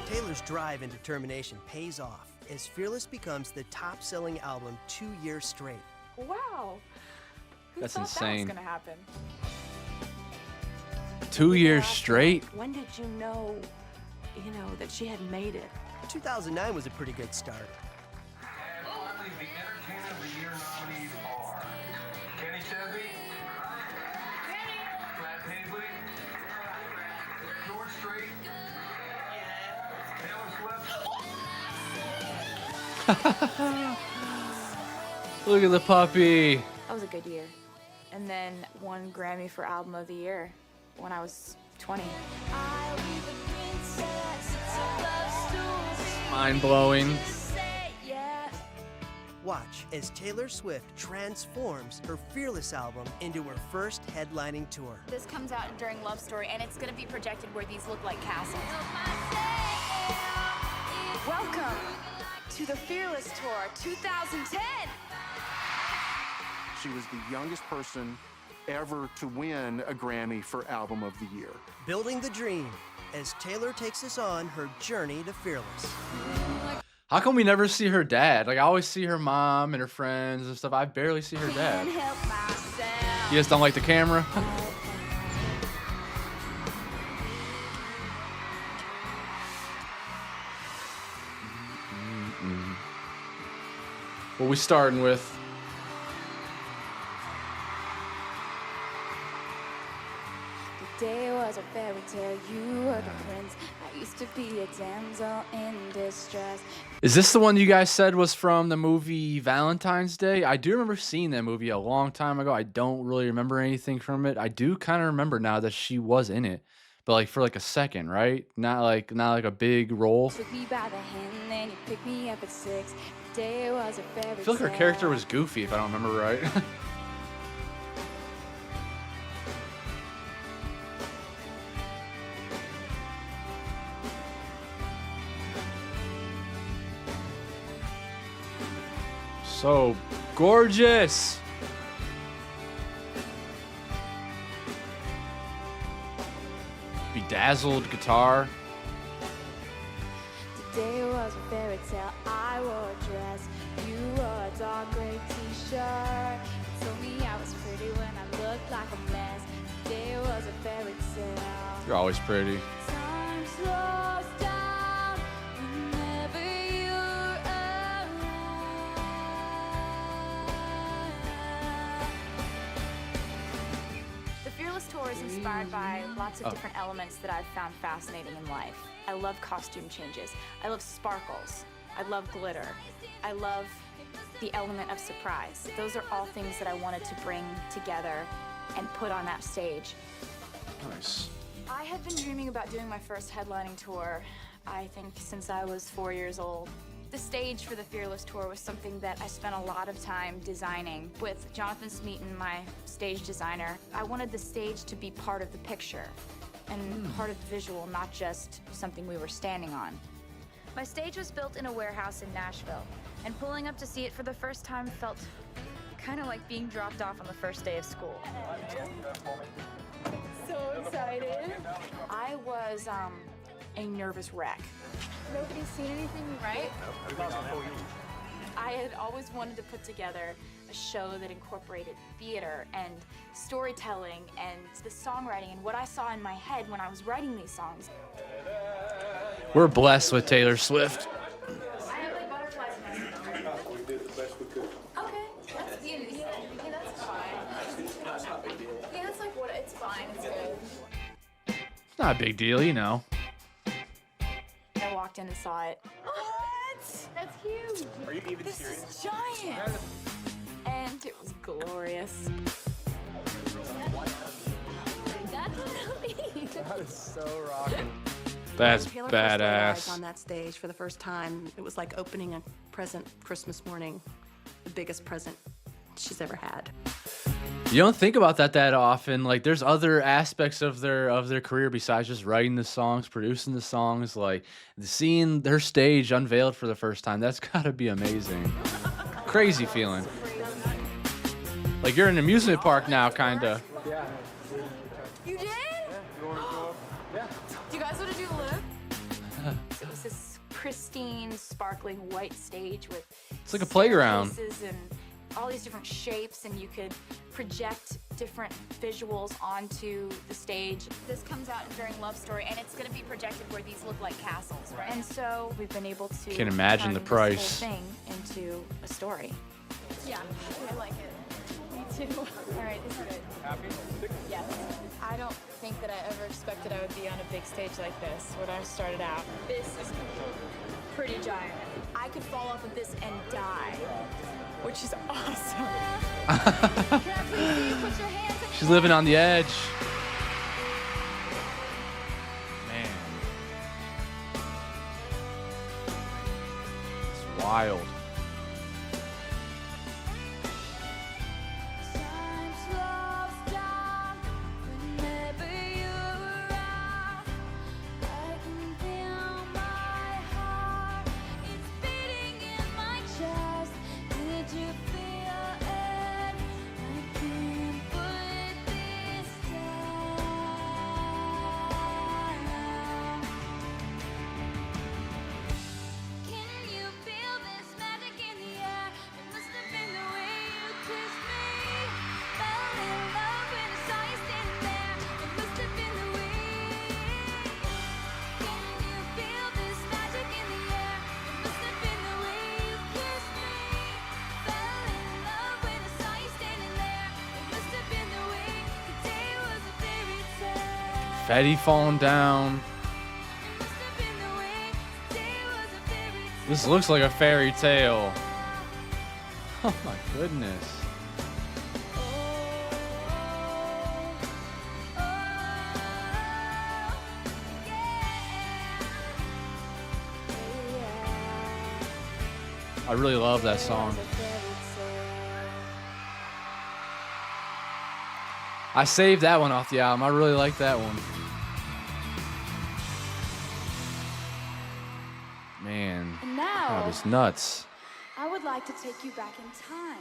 Taylor's drive and determination pays off as Fearless becomes the top-selling album 2 years straight. Wow. Who That's thought insane. that was gonna happen? 2 years straight. When did you know, that she had made it? 2009 was a pretty good start. And finally, the Entertainer of the Year nominees are Kenny Chesney, Matt Paisley, George Strait, Taylor Swift. Look at the puppy. That was a good year. And then won Grammy for Album of the Year when I was 20. I'll be the princess. It's a love story. Mind blowing. Say yes. Watch as Taylor Swift transforms her Fearless album into her first headlining tour. This comes out during Love Story, and it's gonna be projected where these look like castles. Welcome to the Fearless Tour 2010. She was the youngest person ever to win a Grammy for Album of the Year. Building the dream as Taylor takes us on her journey to Fearless. How come we never see her dad? Like, I always see her mom and her friends and stuff. I barely see her dad. Can't help myself. You guys don't like the camera? What we starting with? The day was a fairy tale. You were the prince. I used to be a damsel in distress. Is this the one you guys said was from the movie Valentine's Day? I do remember seeing that movie a long time ago. I don't really remember anything from it. I do kind of remember now that she was in it, but like for like a second, right? Not like a big role. Took me by the hand, then you picked me up at 6. The day was a fairy I feel like her character was goofy, if I don't remember right. So gorgeous. Bedazzled guitar. Today was a fairy tale. I wore a dress. You wore a dark gray t-shirt. You told me I was pretty when I looked like a mess. Today was a fairy tale. You're always pretty. Time slows down whenever you're around. The Fearless Tour is inspired by lots of different elements that I've found fascinating in life. I love costume changes. I love sparkles. I love glitter. I love the element of surprise. Those are all things that I wanted to bring together and put on that stage. Nice. I had been dreaming about doing my first headlining tour, I think, since I was 4 years old. The stage for the Fearless Tour was something that I spent a lot of time designing with Jonathan Smeaton, my stage designer. I wanted the stage to be part of the picture and part of the visual, not just something we were standing on. My stage was built in a warehouse in Nashville, and pulling up to see it for the first time felt kind of like being dropped off on the first day of school. So excited. I was a nervous wreck. Nobody's seen anything, right? I had always wanted to put together a show that incorporated theater and storytelling and the songwriting and what I saw in my head when I was writing these songs. We're blessed with Taylor Swift. I have like butterflies in my stomach. We did the best we could. Okay, that's yeah, that's fine. Yeah, that's like what it's fine. It's good. It's not a big deal, you know. I walked in and saw it. What? That's huge. Are you even This serious? is giant. And it was glorious. That's what it means. That is so rocking. That's Taylor first laid eyes badass. on that stage for the first time. It was like opening a present Christmas morning, the biggest present she's ever had. You don't think about that often. Like, there's other aspects of their career besides just writing the songs, producing the songs. Like, seeing their stage unveiled for the first time, that's gotta be amazing. Crazy feeling. Like you're in an amusement park now, kinda. Yeah. You did? You want to go up? Yeah. Do you guys want to do the loop? It was this pristine, sparkling white stage with It's like a playground. staircases and all these different shapes, and you could project different visuals onto the stage. This comes out during Love Story, and it's going to be projected where these look like castles. Right? And so we've been able to Can't imagine turn the this price. whole thing into a story. Yeah, I like it. Me too. All right, this is good. Happy? Yes. I don't think that I ever expected I would be on a big stage like this when I started out. This is pretty giant. I could fall off of this and die, which is awesome. She's living on the edge. Man. It's wild. Confetti falling down. This looks like a fairy tale. Oh my goodness. I really love that song. I saved that one off the album. I really like that one. Man, And now, that was nuts. I would like to take you back in time.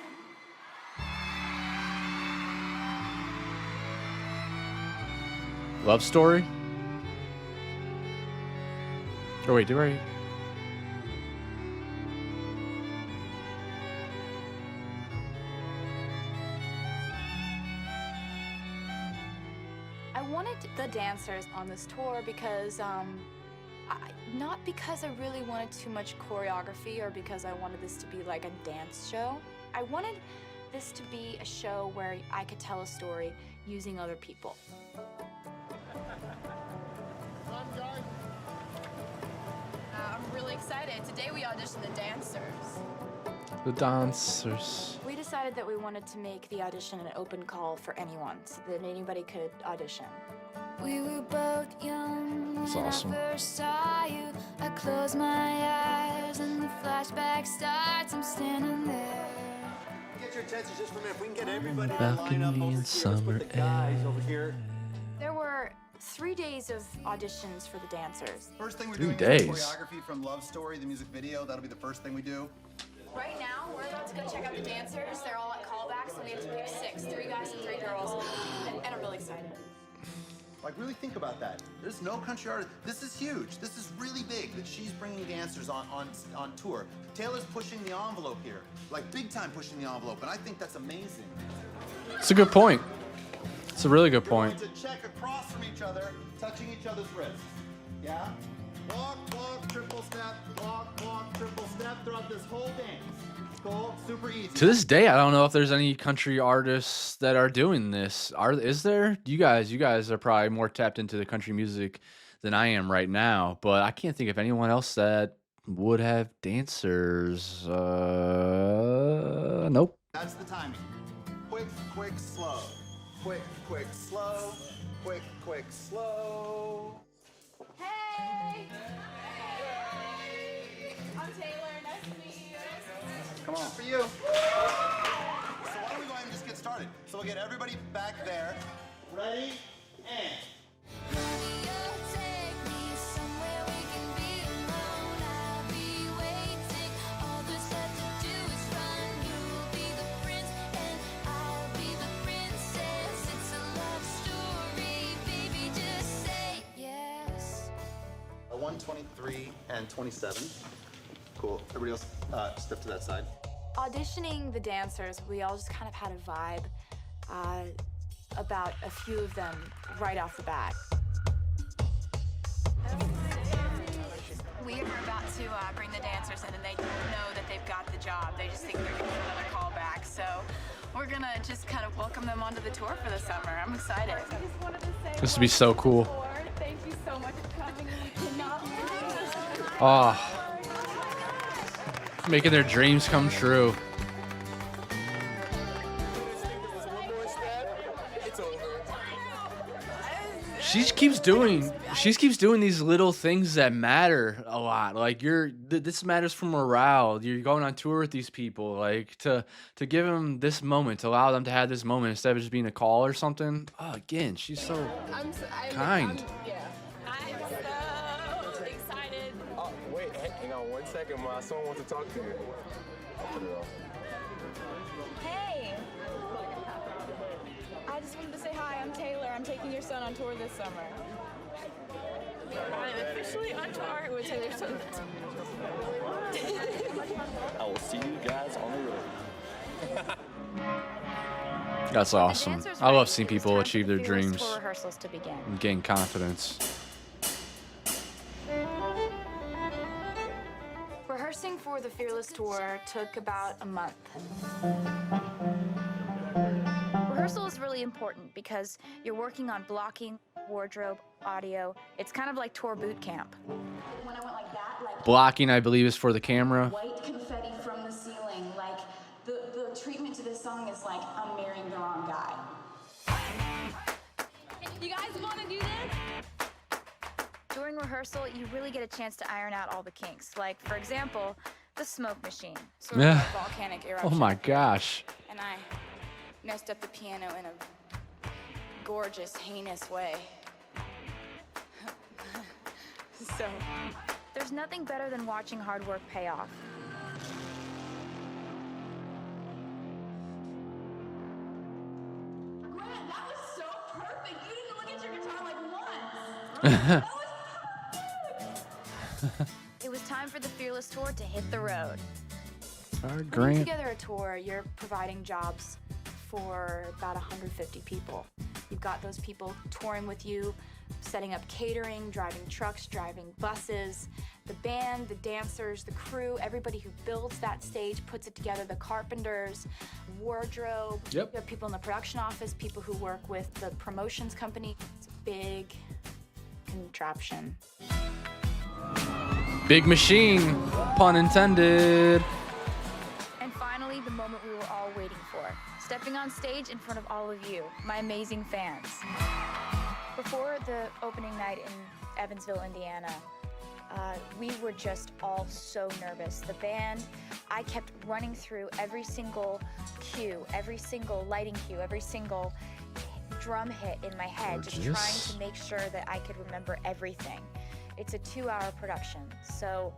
Love Story? Oh wait, do I? I wanted the dancers on this tour because, not because I really wanted too much choreography or because I wanted this to be like a dance show. I wanted this to be a show where I could tell a story using other people. I'm really excited. Okay, today we auditioned the dancers. The dancers. We decided that we wanted to make the audition an open call for anyone, so that anybody could audition. We were both young That's when awesome. I first saw you. I close my eyes and the flashback starts. I'm standing there. Get your attention just for a minute. If we can get everybody to Balcony line up over in here. Let's summer put the guys over here. There were 3 days of auditions for the dancers. First thing we're 3 doing days. is choreography from Love Story, the music video. That'll be the first thing we do. Right now, we're about to go check out the dancers. They're all at callbacks, and we have to pick 6, 3 guys and 3 girls, and I'm really excited. Like, really think about that. There's no country artist. This is huge. This is really big that she's bringing dancers on tour. Taylor's pushing the envelope here, like big time pushing the envelope, and I think that's amazing. It's a good point. It's a really good point. We're going to check across from each other, touching each other's wrists. Yeah? Walk, walk, triple step, walk, triple step throughout this whole dance. Cool, super easy. To this day, I don't know if there's any country artists that are doing this. Is there? You guys are probably more tapped into the country music than I am right now, but I can't think of anyone else that would have dancers. Nope. That's the timing. Quick, quick, slow. Quick, quick, slow. Quick, quick, slow. Hey! I'm Taylor. Nice to meet you. Come on, for you. So why don't we go ahead and just get started? So we'll get everybody back there. Ready, and. Take me somewhere we can be alone. I'll be waiting. All there's left to do is run. You'll be the prince and I'll be the princess. It's a love story, baby. Just say yes. 123 and 27. Cool. Everybody else, step to that side. Auditioning the dancers, we all just kind of had a vibe about a few of them right off the bat. We are about to bring the dancers in, and they know that they've got the job. They just think they're going to get another call back. So we're going to just kind of welcome them onto the tour for the summer. I'm excited. I just wanted to say This would be so cool. thank you so much for coming. We cannot Oh, making their dreams come true. She keeps doing these little things that matter a lot. Like this matters for morale. You're going on tour with these people, like to give them this moment, to allow them to have this moment instead of just being a call or something. Oh, again, she's so kind. I'm so excited. Oh, wait, hang on 1 second. My son wants to talk to you. I'll put it off. Hey! I just wanted to say hi, I'm Taylor. I'm taking your son on tour this summer. I'm officially on tour with Taylor's son. I will see you guys on the road. That's awesome. I love seeing people achieve their dreams For rehearsals to begin. and gain confidence. Rehearsing for the Fearless tour took about a month. Rehearsal is really important because you're working on blocking, wardrobe, audio. It's kind of like tour boot camp. When I went like that, like Blocking, I believe, is for the camera. white confetti from the ceiling, like the treatment to this song is like I'm marrying the wrong guy. You guys want to do this? During rehearsal, you really get a chance to iron out all the kinks. Like, for example, the smoke machine. Sort of Yeah. like volcanic eruption. Oh my gosh. And I messed up the piano in a gorgeous, heinous way. So, there's nothing better than watching hard work pay off. Grant, that was so perfect. You didn't look at your guitar like once. It was time for the Fearless tour to hit the road. All right, Putting Grant. together a tour, you're providing jobs for about 150 people. You've got those people touring with you, setting up catering, driving trucks, driving buses, the band, the dancers, the crew, everybody who builds that stage, puts it together, the carpenters, wardrobe. Yep. You have people in the production office, people who work with the promotions company. It's a big contraption. Big machine. pun intended. And finally, the moment we were all waiting for. Stepping on stage in front of all of you, my amazing fans. Before the opening night in Evansville, Indiana, we were just all so nervous. The band, I kept running through every single cue, every single lighting cue, every single drum hit in my head, just trying to make sure that I could remember everything. It's a 2-hour production, so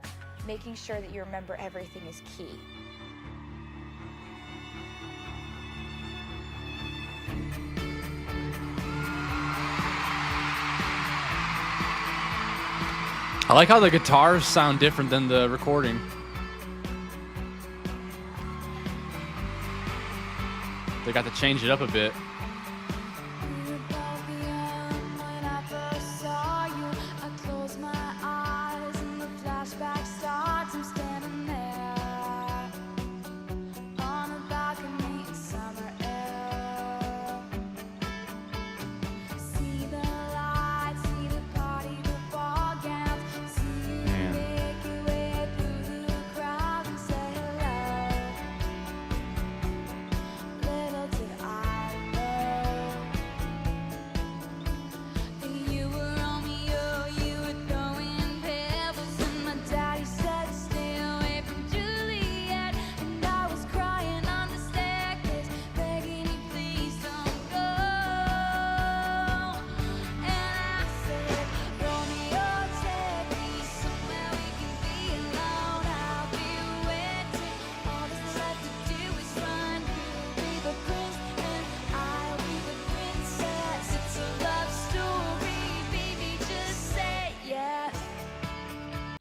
making sure that you remember everything is key. I like how the guitars sound different than the recording. They got to change it up a bit.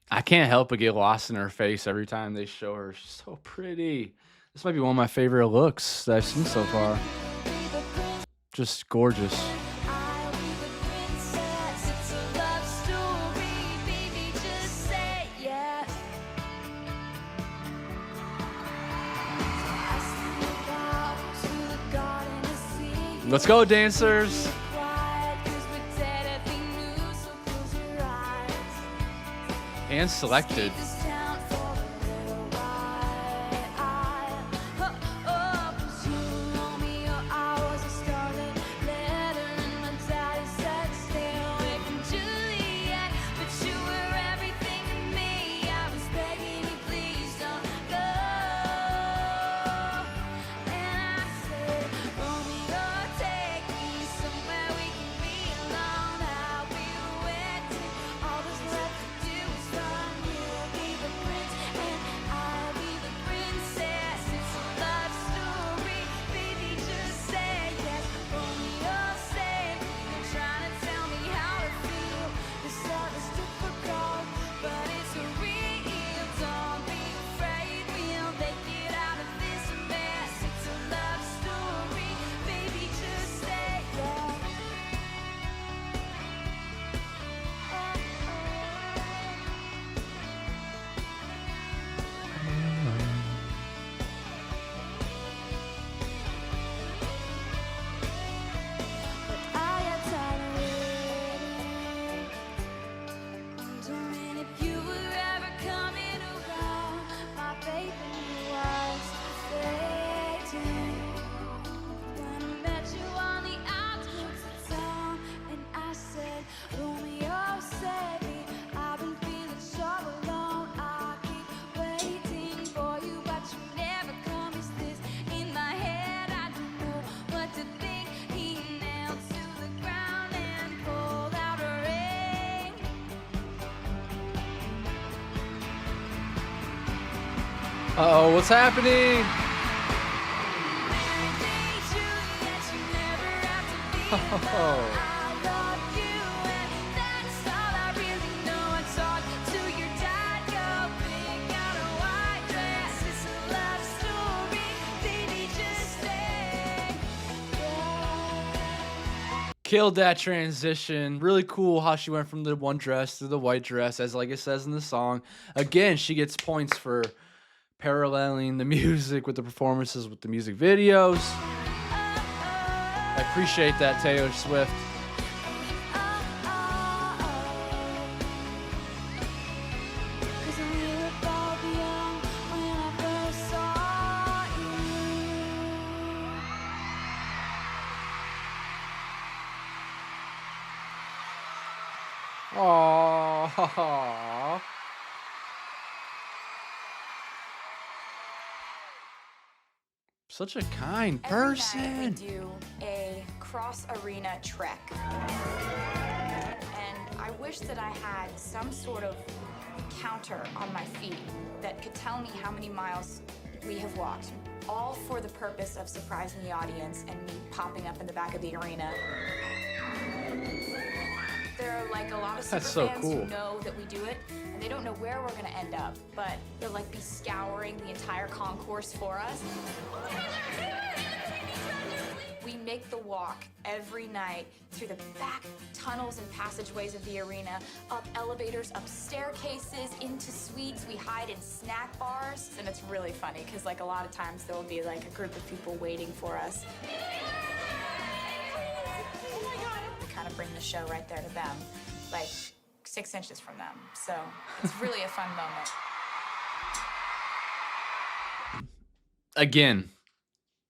I can't help but get lost in her face every time they show her. She's so pretty. This might be one of my favorite looks that I've seen so far. Just gorgeous. Let's go, dancers. And selected. Uh-oh, what's happening? Oh. Killed that transition. Really cool how she went from the one dress to the white dress, as like it says in the song. Again, she gets points for paralleling the music with the performances with the music videos. I appreciate that, Taylor Swift. Aww. Such a kind Every night person. we do a cross-arena trek. And I wish that I had some sort of counter on my feet that could tell me how many miles we have walked, all for the purpose of surprising the audience and me popping up in the back of the arena. There are like a lot of super That's so fans cool. who know that we do it, and they don't know where we're gonna end up, but they'll like be scouring the entire concourse for us. We make the walk every night through the back tunnels and passageways of the arena, up elevators, up staircases, into suites. We hide in snack bars, and it's really funny because like a lot of times there will be like a group of people waiting for us. We kind of bring the show right there to them, like 6 inches from them. So it's really a fun moment. Again,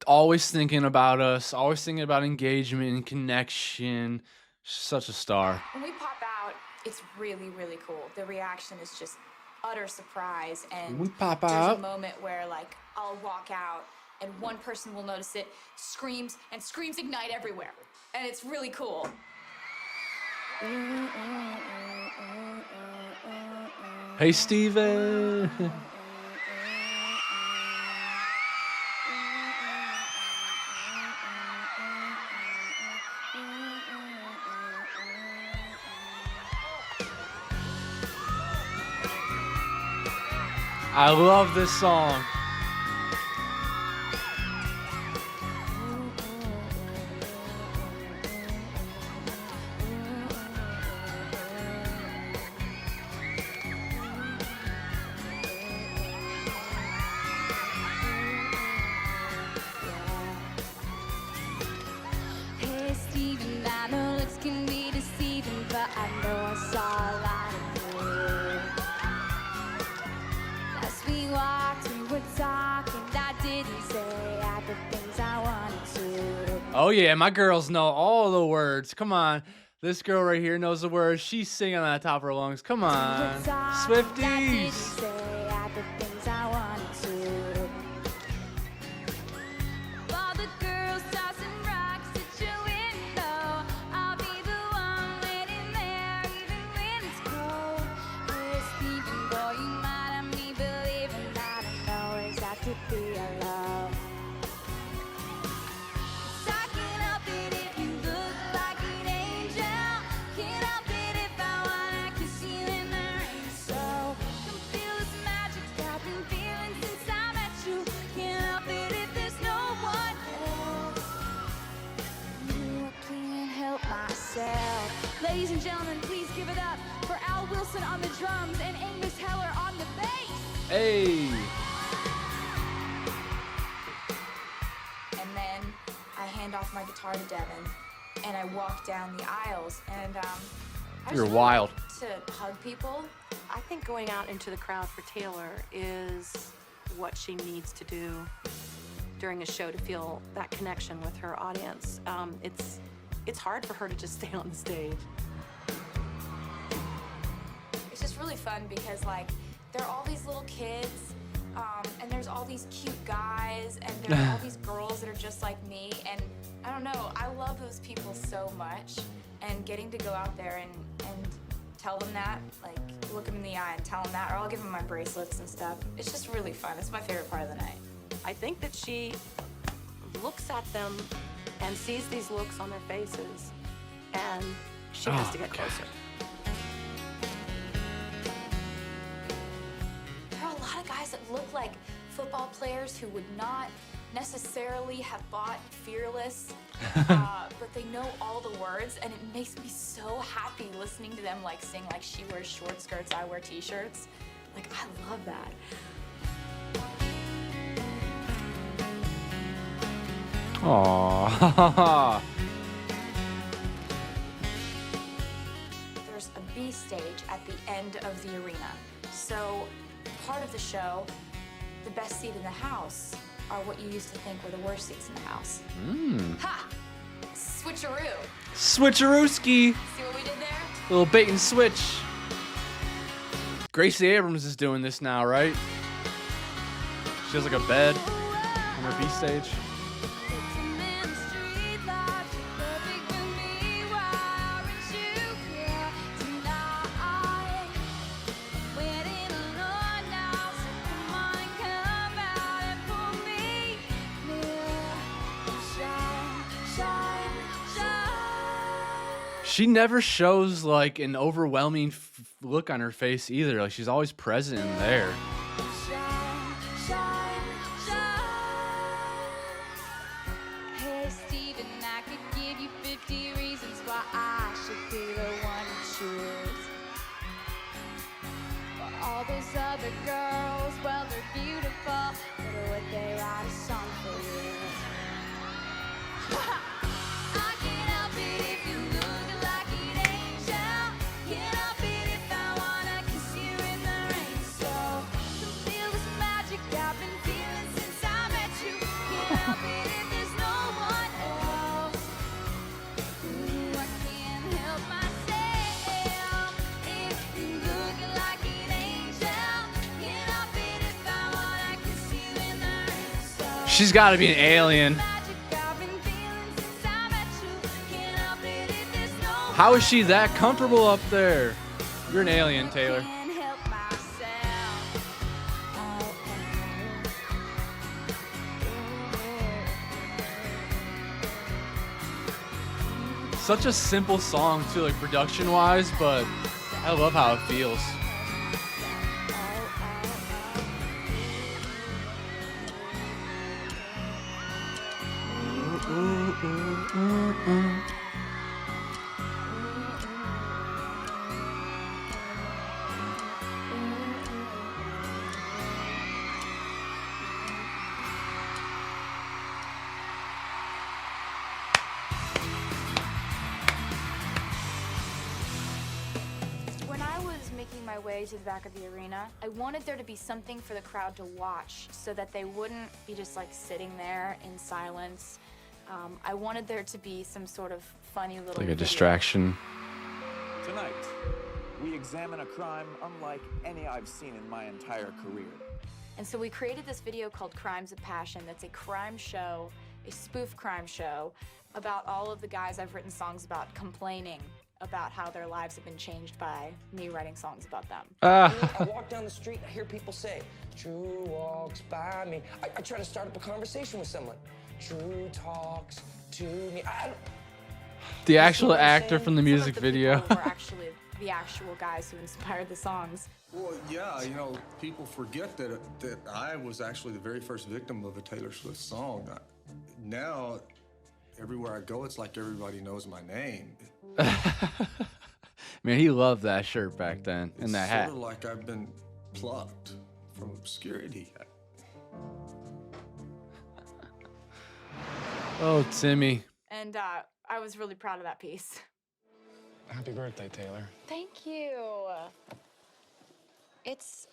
always thinking about us, always thinking about engagement and connection. Such a star. When we pop out, it's really, really cool. The reaction is just utter surprise. And We pop there's out. a moment where like I'll walk out and one person will notice it, screams, and screams ignite everywhere. And it's really cool. Hey, Steven. I love this song. Hey Steven, I know looks can be deceiving, but I know I saw a lot of you. As we walked, we were talking, I didn't say half the things I wanted to. Oh yeah, my girls know all the words. Come on. This girl right here knows the words. She's singing on the top of her lungs. Come on. I didn't Swifties. say half the things I wanted to. While the girls tossing rocks at your window, I'll be the one waiting there even when it's cold. Hey Steven, boy, you might have me believing that I know it's got to be a love. So I can't help it if you look like an angel. Can't help it if I wanna kiss you in the rain. So come feel this magic I've been feeling since I met you. Can't help it if there's no one else. You, I can't help myself. Ladies and gentlemen, please give it up for Al Wilson on the drums and Amos Heller on the bass. Hey. And then I hand off my guitar to Devin, and I walk down the aisles, and I You're just wild. like to hug people. I think going out into the crowd for Taylor is what she needs to do during a show to feel that connection with her audience. It's hard for her to just stay on the stage. It's just really fun because like there are all these little kids, and there's all these cute guys, and there are all these girls that are just like me, and I don't know, I love those people so much, and getting to go out there and tell them that, like look them in the eye and tell them that, or I'll give them my bracelets and stuff. It's just really fun. It's my favorite part of the night. I think that she looks at them and sees these looks on their faces, and she has to get closer. There are a lot of guys that look like football players who would not necessarily have bought Fearless, but they know all the words, and it makes me so happy listening to them like sing like she wears short skirts, I wear t-shirts. Like, I love that. Aww. There's a B stage at the end of the arena. So part of the show, the best seat in the house are what you used to think were the worst seats in the house. Ha! Switcheroo. Switcherooski. See what we did there? Little bait and switch. Gracie Abrams is doing this now, right? She has like a bed on her B stage. She never shows like an overwhelming look on her face either. Like she's always present in there. Hey Steven, I could give you 50 reasons why I should be the one to choose. For all those other girls, well, they're beautiful, but would they write a song for you? I can't help it if you look like an angel. Can't help it if I wanna kiss you in the rain. So to feel this magic I've been feeling since I met you. Can't help it if there's no one else. Ooh, I can't help myself. If you look like an angel, can't help it if I wanna kiss you in the rain. So She's got to be an alien. How is she that comfortable up there? You're an alien, Taylor. Such a simple song too, like production-wise, but I love how it feels. When I was making my way to the back of the arena, I wanted there to be something for the crowd to watch so that they wouldn't be just like sitting there in silence. I wanted there to be some sort of funny little Like a video. distraction. Tonight, we examine a crime unlike any I've seen in my entire career. And so we created this video called Crimes of Passion that's a crime show, a spoof crime show, about all of the guys I've written songs about complaining about how their lives have been changed by me writing songs about them. I walk down the street, I hear people say, Drew walks by me. I try to start up a conversation with someone. Drew talks to me. The actual actor from the music video. Were actually the actual guys who inspired the songs. Well, yeah, you know, people forget that I was actually the very first victim of a Taylor Swift song. Now, everywhere I go, it's like everybody knows my name. Man, he loved that shirt back then and that hat. It's sort of like I've been plucked from obscurity. Oh, Timmy. And I was really proud of that piece. Happy birthday, Taylor. Thank you. It's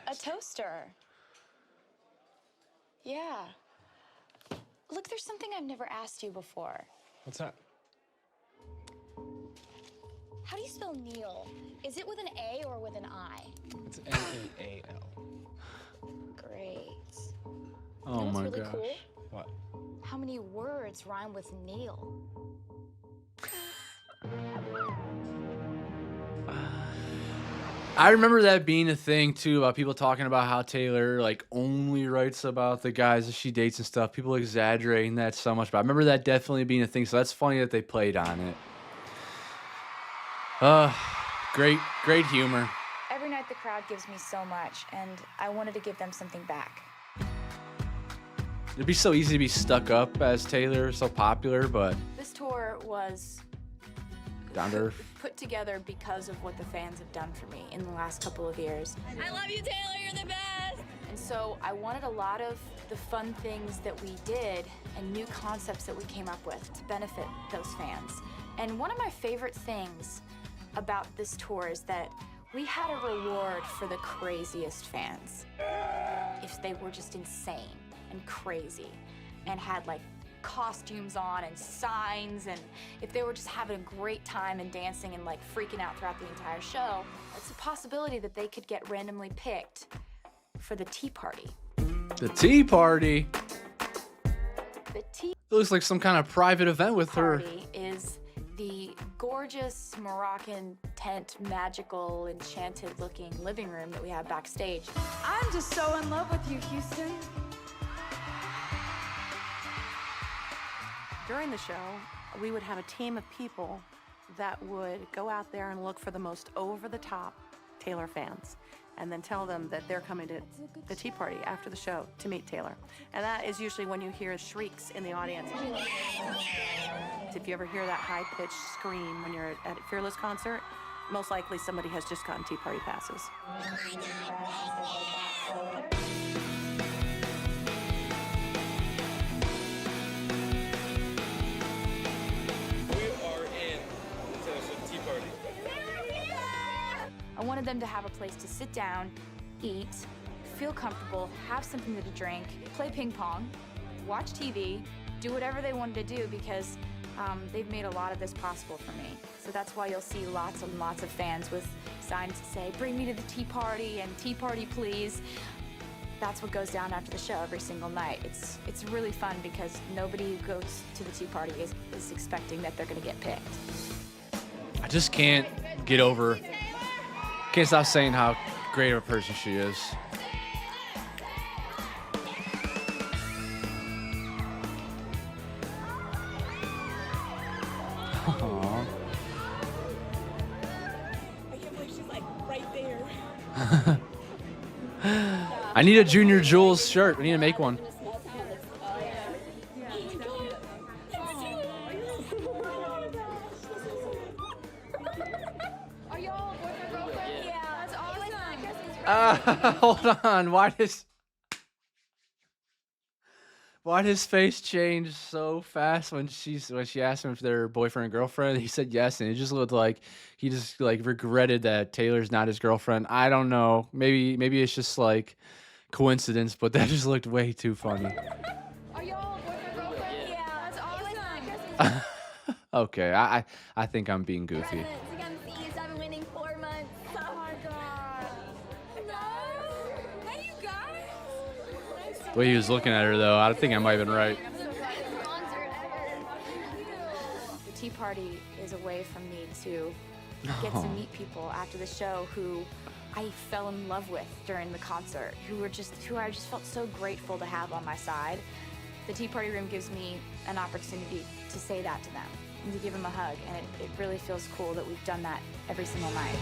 a toaster. Yeah. Look, there's something I've never asked you before. What's that? How do you spell Neil? Is it with an A or with an I? It's N-E-A-L. Great. Oh You know what's my really gosh. cool? What? How many words rhyme with Neil? I remember that being a thing too, about people talking about how Taylor like only writes about the guys that she dates and stuff. People exaggerating that so much, but I remember that definitely being a thing. So that's funny that they played on it. Great humor. Every night the crowd gives me so much, and I wanted to give them something back. It'd be so easy to be stuck up as Taylor, so popular, but This tour was down to earth. put together because of what the fans have done for me in the last couple of years. I love you, Taylor. You're the best. And so I wanted a lot of the fun things that we did and new concepts that we came up with to benefit those fans. And one of my favorite things about this tour is that we had a reward for the craziest fans. If they were just insane and crazy and had like costumes on and signs, and if they were just having a great time and dancing and like freaking out throughout the entire show, it's a possibility that they could get randomly picked for the tea party. The tea party. The tea It looks like some kind of private event with her. party is the gorgeous Moroccan tent, magical, enchanted looking living room that we have backstage. I'm just so in love with you, Houston. During the show, we would have a team of people that would go out there and look for the most over-the-top Taylor fans, and then tell them that they're coming to the tea party after the show to meet Taylor. And that is usually when you hear shrieks in the audience. If you ever hear that high-pitched scream when you're at a Fearless concert, most likely somebody has just gotten tea party passes. I wanted them to have a place to sit down, eat, feel comfortable, have something to drink, play ping pong, watch TV, do whatever they wanted to do because they've made a lot of this possible for me. So that's why you'll see lots and lots of fans with signs to say, "Bring me to the tea party" and "Tea party, please." That's what goes down after the show every single night. It's really fun because nobody who goes to the tea party is expecting that they're gonna get picked. I just can't get over. Can't stop saying how great of a person she is. Aww. I can't believe she's like right there. I need a Junior Jules shirt. We need to make one. Are y'all boyfriend, girlfriend? Yeah, that's awesome. Hold on. Why did his face change so fast when she asked him if they're boyfriend and girlfriend? He said yes, and it just looked like he just like regretted that Taylor's not his girlfriend. I don't know. Maybe it's just like coincidence, but that just looked way too funny. Are y'all boyfriend, girlfriend? Yeah, that's awesome. Okay, I think I'm being goofy. I've been waiting 4 months. Oh my god. No? Hey, you guys. The way he was looking at her, though, I think I might have been right. The tea party is a way for me to get to meet people after the show who I fell in love with during the concert, who I just felt so grateful to have on my side. The tea party room gives me an opportunity to say that to them and to give them a hug, and it really feels cool that we've done that every single night.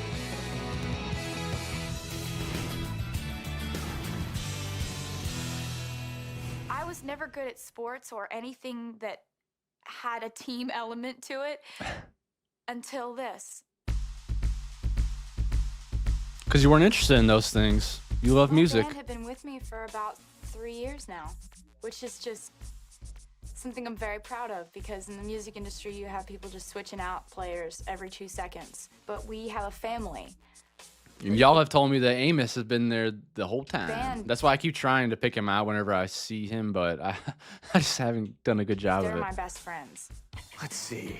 I was never good at sports or anything that had a team element to it until this. Because you weren't interested in those things. You love music. My band had been with me for about 3 years now, which is just something I'm very proud of, because in the music industry you have people just switching out players every 2 seconds. But we have a family. And y'all have told me that Amos has been there the whole time. Band. That's why I keep trying to pick him out whenever I see him, but I just haven't done a good job They're of it. my best friends. Let's see.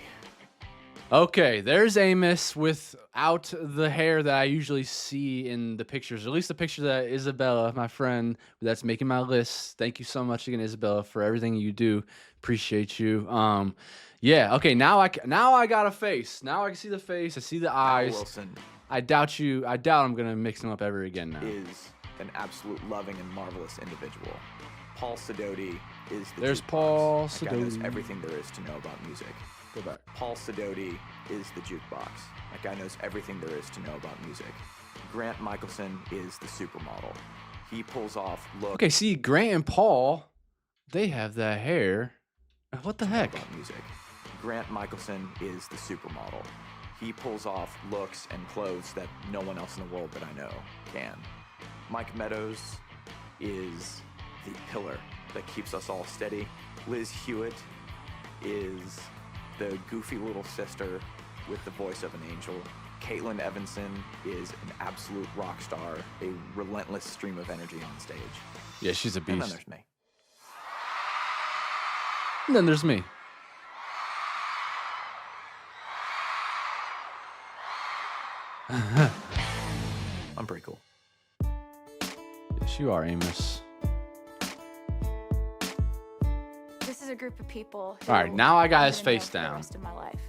Okay, there's Amos without the hair that I usually see in the pictures, or at least the picture that Isabella, my friend, that's making my list. Thank you so much again, Isabella, for everything you do. Appreciate you. Yeah. Okay. Now I got a face. Now I can see the face. I see the eyes. Wilson I doubt I'm gonna mix them up ever again now. is an absolute loving and marvelous individual. Paul Sidoti is the There's jukebox. Paul That guy knows Sidoti. everything there is to know about music. Go back. Paul Sidoti is the jukebox. That guy knows everything there is to know about music. Grant Michelson is the supermodel. He pulls off looks Okay. See, Grant and Paul, they have that hair. What the heck? about music. Grant Michelson is the supermodel. He pulls off looks and clothes that no one else in the world that I know can. Mike Meadows is the pillar that keeps us all steady. Liz Hewitt is the goofy little sister with the voice of an angel. Caitlin Evanson is an absolute rock star, a relentless stream of energy on stage. Yeah, she's a And then beast. there's me. And then there's me. I'm pretty cool. Yes, you are, Amos. This is a group of people who All right, now I got I'm his gonna know face for the down. rest of my life.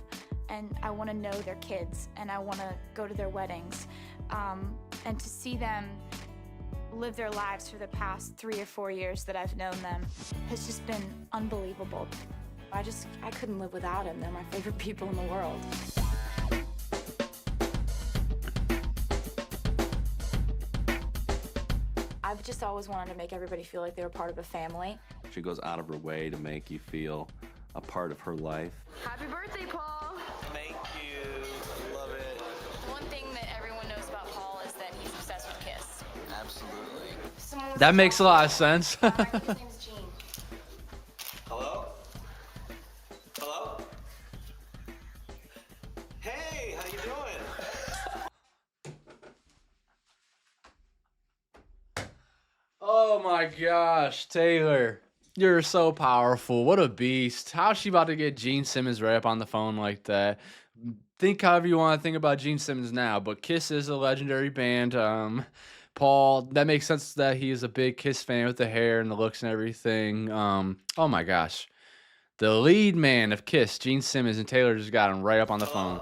And I want to know their kids, and I want to go to their weddings, and to see them live their lives for the past 3 or 4 years that I've known them has just been unbelievable. I couldn't live without them. They're my favorite people in the world. I've just always wanted to make everybody feel like they were part of a family. She goes out of her way to make you feel a part of her life. Happy birthday, Paul. Thank you. Love it. One thing that everyone knows about Paul is that he's obsessed with Kiss. Absolutely. That makes a lot of sense. His name's Gene. Hello? Hello? Hey, how you doing? Oh my gosh, Taylor. You're so powerful. What a beast. How's she about to get Gene Simmons right up on the phone like that? Think however you want to think about Gene Simmons now, but Kiss is a legendary band. Paul, that makes sense that he is a big Kiss fan with the hair and the looks and everything. Oh my gosh. The lead man of Kiss, Gene Simmons, and Taylor just got him right up on the phone.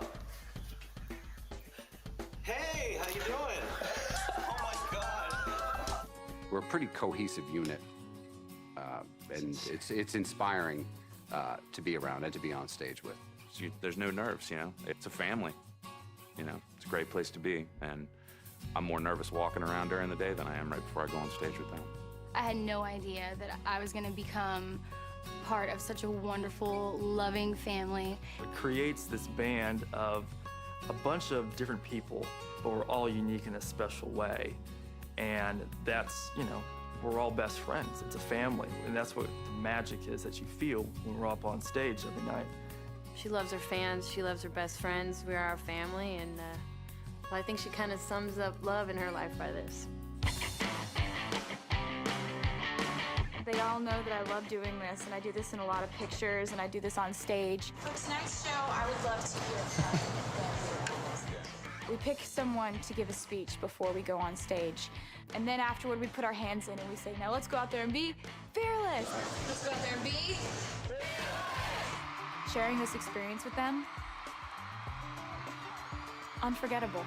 Hey, how you doing? Oh my God. We're a pretty cohesive unit, and it's inspiring to be around and to be on stage with. There's no nerves, you know. It's a family, you know. It's a great place to be, and I'm more nervous walking around during the day than I am right before I go on stage with them. I had no idea that I was going to become part of such a wonderful, loving family. It creates this band of a bunch of different people, but we're all unique in a special way. And that's, you know, we're all best friends. It's a family. And that's what the magic is that you feel when we're up on stage every night. She loves her fans. She loves her best friends. We're our family. And well, I think she kind of sums up love in her life by this. They all know that I love doing this, and I do this in a lot of pictures, and I do this on stage. For tonight's show, I would love to hear from We pick someone to give a speech before we go on stage. And then afterward, we put our hands in and we say, now let's go out there and be fearless. Let's go out there and be. Sharing this experience with them, unforgettable.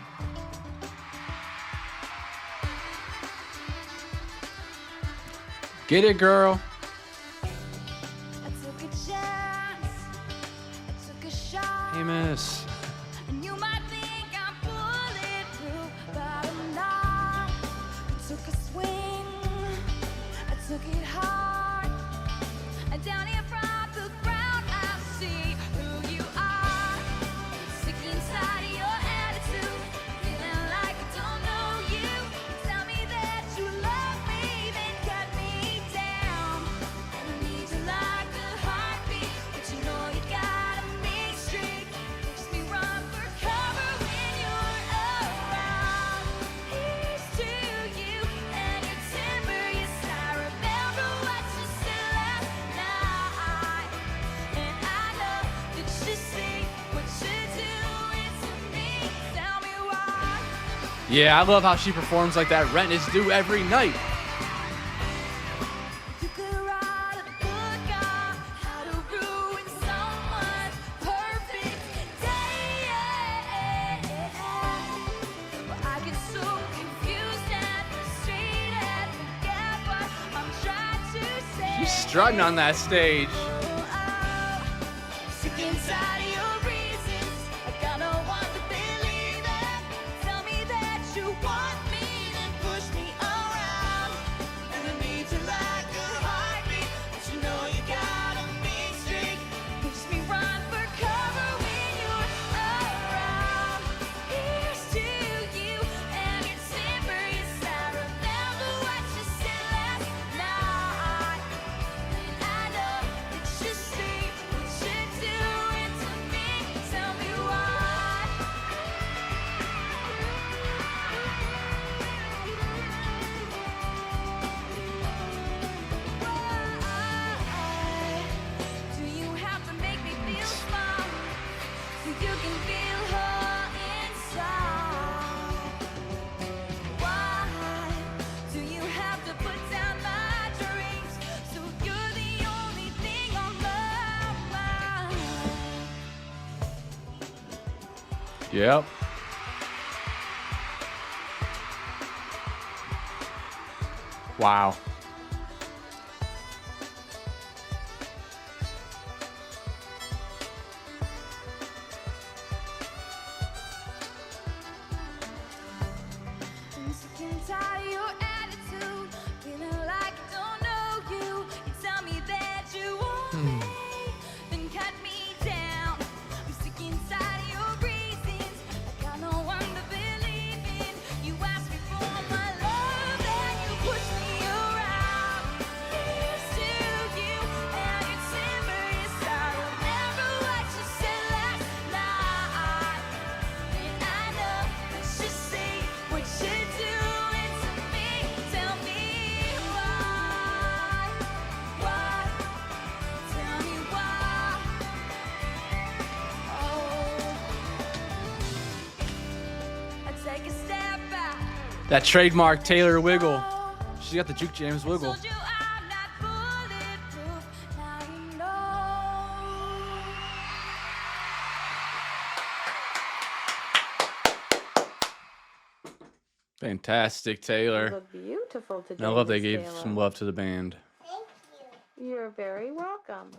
Get it, girl. I took a chance. I took a shot. Amos. And you might think I'm bulletproof, but I'm not. I took a swing. I took it hard. And down here from the ground, I see who you are. Sick inside of your attitude, feeling like I don't know you. Tell me that you love me, then cut me down. And I need you like a heartbeat, but you know you got a mean streak. Makes me run for cover when you're around. Here's to you and your timber. Yes, I remember what you said last night. And I know that you see what you're doing to me. Tell me why. Yeah, I love how she performs like that. Rent is due every night. You could write a book on how to ruin someone's perfect day. Well, I get so confused and frustrated. Forget what I'm trying to say. She's strutting on that stage. Sick inside of your reasons. I kinda want to believe it. Tell me that you want me, then push me around. And I need you like a heartbeat, but you know you got a mean streak. Makes me run for cover when you're around. Here's to you and your temper. Yes, I remember what you said last night. And I know that Yep. Wow. I'm sick and tired of your attitude, feeling like I don't know you. You tell me that you want me, then cut me down. I'm sick and tired of your reasons, I got no one to believe in. You ask me for my love, then you push me around. Here's to you and your timber, yes, I remember what you said last night. And I know that you see what you're doing to me. Tell me why? Tell me why? Oh, I take a step back. That trademark Taylor wiggle. She got the Juke James wiggle. Told you I'm not bulletproof. Now you know. Fantastic, You Taylor. look beautiful today. I love they Miss gave Taylor. some love to the band. You're very welcome.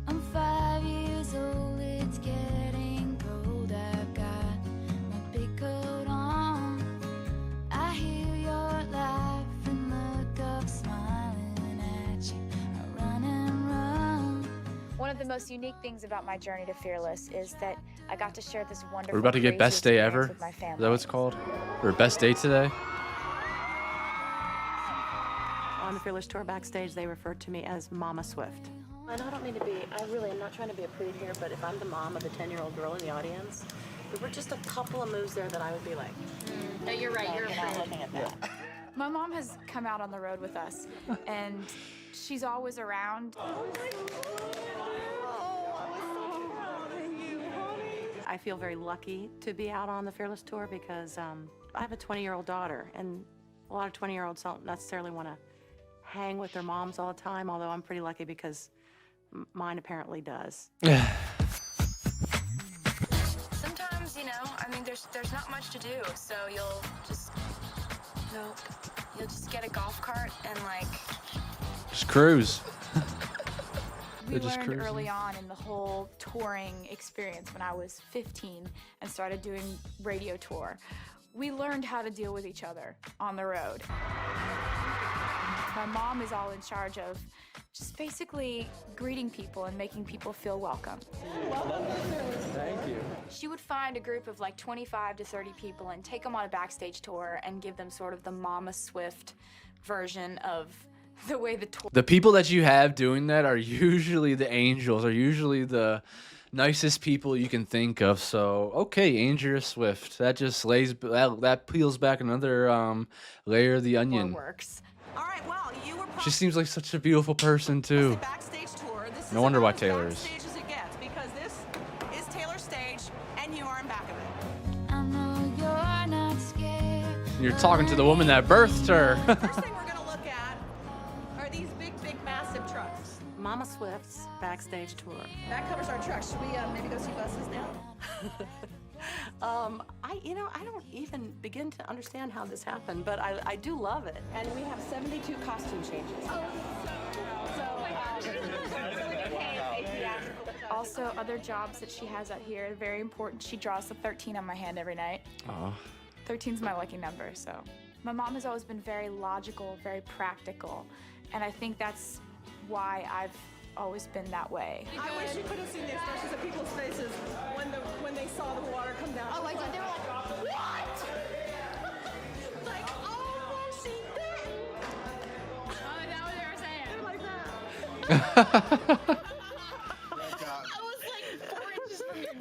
I'm 5 years old, it's getting cold. I've got my big coat on. I hear your laugh and look up, smiling at you. I run and run. One of the most unique things about my journey to Fearless is that I got to share this wonderful, We're about to get crazy best day experience ever. with my Is family. that what it's called? Or best day today? On the Fearless Tour backstage, they referred to me as Mama Swift. And I don't mean to be, I really am not trying to be a prude here, but if I'm the mom of the 10-year-old girl in the audience, there were just a couple of moves there that I would be like, No, you're right. You're not looking at that. My mom has come out on the road with us, and she's always around. I feel very lucky to be out on the Fearless Tour because I have a 20-year-old daughter, and a lot of 20-year-olds don't necessarily want to hang with their moms all the time, although I'm pretty lucky because mine apparently does. Sometimes, you know, I mean, there's not much to do, so you'll just get a golf cart and like. Just cruise. We They're just learned cruising. early on in the whole touring experience when I was 15 and started doing radio tour. We learned how to deal with each other on the road. My mom is all in charge of just basically greeting people and making people feel welcome. Thank you. She would find a group of like 25 to 30 people and take them on a backstage tour and give them sort of the Mama Swift version of the way the tour. The people that you have doing that are usually the angels, are usually the nicest people you can think of. So, okay, Andrea Swift. That just that peels back another layer of the onion. Works. All right, well, you were She seems like such a beautiful person too. backstage tour. This No is wonder about why as Taylor is. backstage as it gets because this is Taylor's stage and you are in back of it. I know you're not scared. You're talking to the woman that birthed her. First thing we're gonna look at are these big, massive trucks. Mama Swift's backstage tour. That covers our trucks. Should we maybe go see buses now? I don't even begin to understand how this happened, but I do love it. And we have 72 costume changes. Also, other jobs that she has out here are very important. She draws the 13 on my hand every night. Aw. 13's my lucky number, so. My mom has always been very logical, very practical, and I think that's why I've always been that way. I wish you could have seen the expressions of people's faces when they saw the water come down. Oh, like they were like, what? Like, oh, she did. Oh, is that what they were saying? They're like that.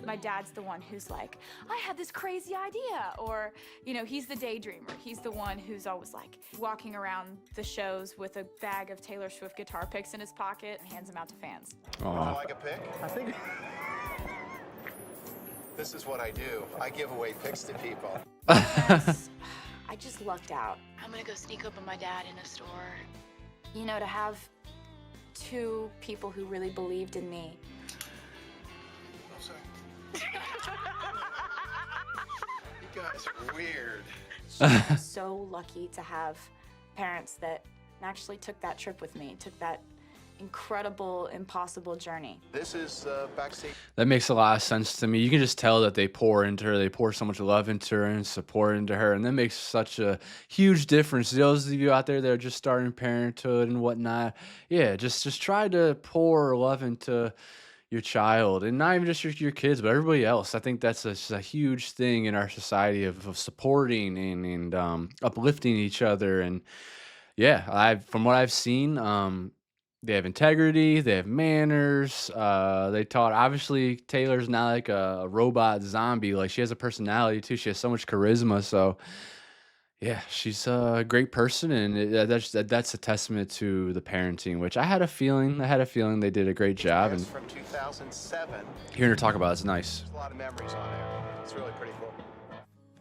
My dad's the one who's like, I had this crazy idea, or, you know, he's the daydreamer. He's the one who's always like walking around the shows with a bag of Taylor Swift guitar picks in his pocket and hands them out to fans. Aw. Like a pick? I think. This is what I do. I give away picks to people. I just lucked out. I'm gonna go sneak up on my dad in a store. You know, to have two people who really believed in me. You guys are weird. I'm so lucky to have parents that actually took that trip with me, took that incredible, impossible journey. This is backstage. That makes a lot of sense to me. You can just tell that they pour into her. They pour so much love into her and support into her, and that makes such a huge difference. Those of you out there that are just starting parenthood and whatnot, yeah, just try to pour love into your child, and not even just your kids, but everybody else. I think that's just a huge thing in our society of supporting and uplifting each other. And yeah, from what I've seen, they have integrity, they have manners. They taught obviously Taylor's not like a robot zombie. Like she has a personality too. She has so much charisma. So yeah, she's a great person, and that's a testament to the parenting. Which I had a feeling they did a great job, and From 2007. hearing her talk about it's nice. There's a lot of memories on there. It's really pretty cool.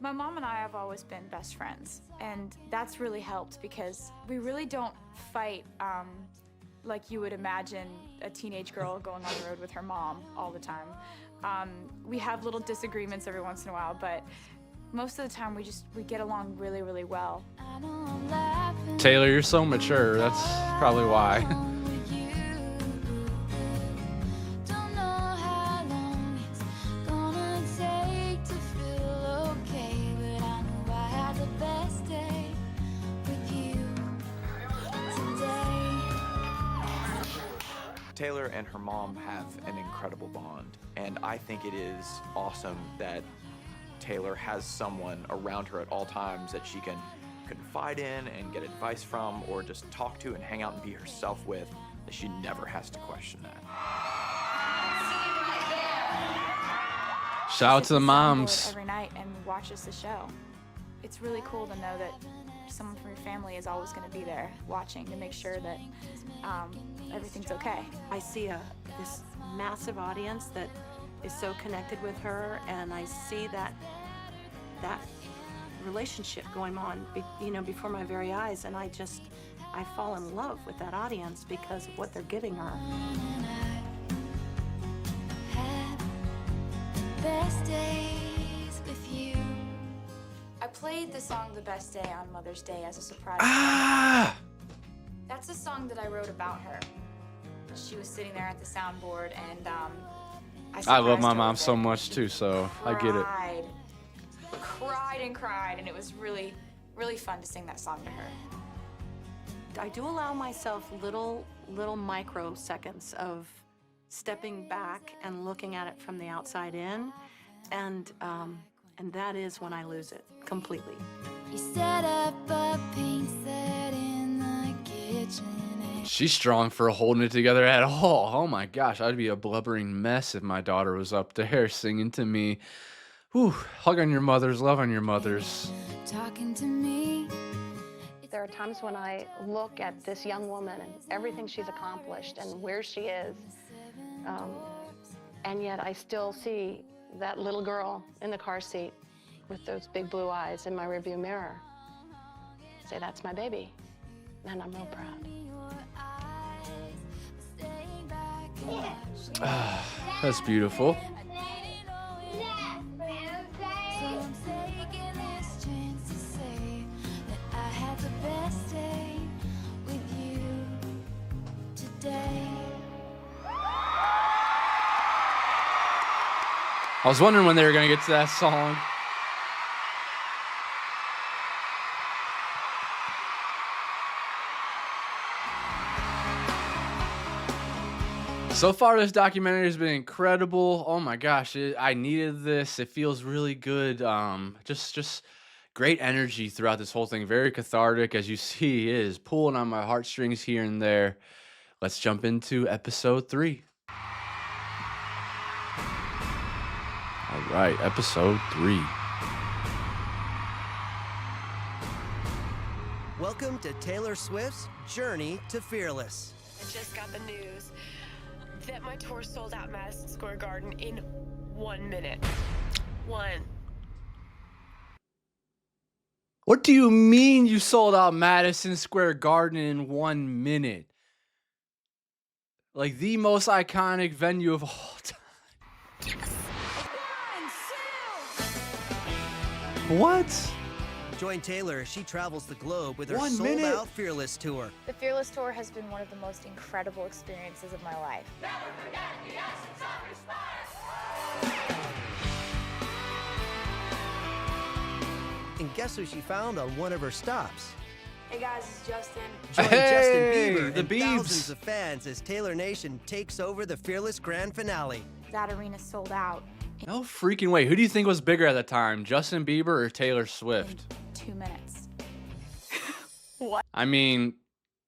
My mom and I have always been best friends, and that's really helped because we really don't fight like you would imagine a teenage girl going on the road with her mom all the time. We have little disagreements every once in a while, but most of the time we get along really, really well. Taylor, you're so mature. That's probably why. Don't know how long it's gonna take to feel okay, but I know I had the best day with you today. Taylor and her mom have an incredible bond, and I think it is awesome that Taylor has someone around her at all times that she can confide in and get advice from, or just talk to and hang out and be herself with, that she never has to question that. Shout out to the moms. Every night and watches the show. It's really cool to know that someone from your family is always going to be there watching to make sure that everything's okay. I see this massive audience that is so connected with her, and I see that relationship going on, before my very eyes, and I fall in love with that audience because of what they're giving her. Best days with you. I played the song "The Best Day" on Mother's Day as a surprise. That's a song that I wrote about her. She was sitting there at the soundboard, and I love my mom so much too, so I get it. Cried, and it was really, really fun to sing that song to her. I do allow myself little microseconds of stepping back and looking at it from the outside in, and that is when I lose it completely. You set up a paint set in the kitchen. She's strong for holding it together at all. Oh my gosh, I'd be a blubbering mess if my daughter was up there singing to me. Whew, hug on your mothers, love on your mothers. Talking to me. There are times when I look at this young woman and everything she's accomplished and where she is, and yet I still see that little girl in the car seat with those big blue eyes in my rearview mirror. Say, that's my baby, and I'm real proud. That's beautiful. I was wondering when they were going to get to that song. So far, this documentary has been incredible. Oh my gosh, I needed this. It feels really good. Just great energy throughout this whole thing. Very cathartic, as you see. It is pulling on my heartstrings here and there. Let's jump into episode 3. All right, episode 3. Welcome to Taylor Swift's Journey to Fearless. I just got the news that my tour sold out Madison Square Garden in 1 minute. 1. What do you mean you sold out Madison Square Garden in 1 minute? Like the most iconic venue of all time. What? Join Taylor as she travels the globe with her 1 minute? sold-out Fearless tour. The Fearless Tour has been one of the most incredible experiences of my life. And guess who she found on one of her stops? Hey guys, it's Justin. Join Hey, Justin Bieber the and Biebs. thousands of fans as Taylor Nation takes over the Fearless Grand Finale. That arena sold out No freaking way. Who do you think was bigger at the time, Justin Bieber or Taylor Swift? in 2 minutes. I mean,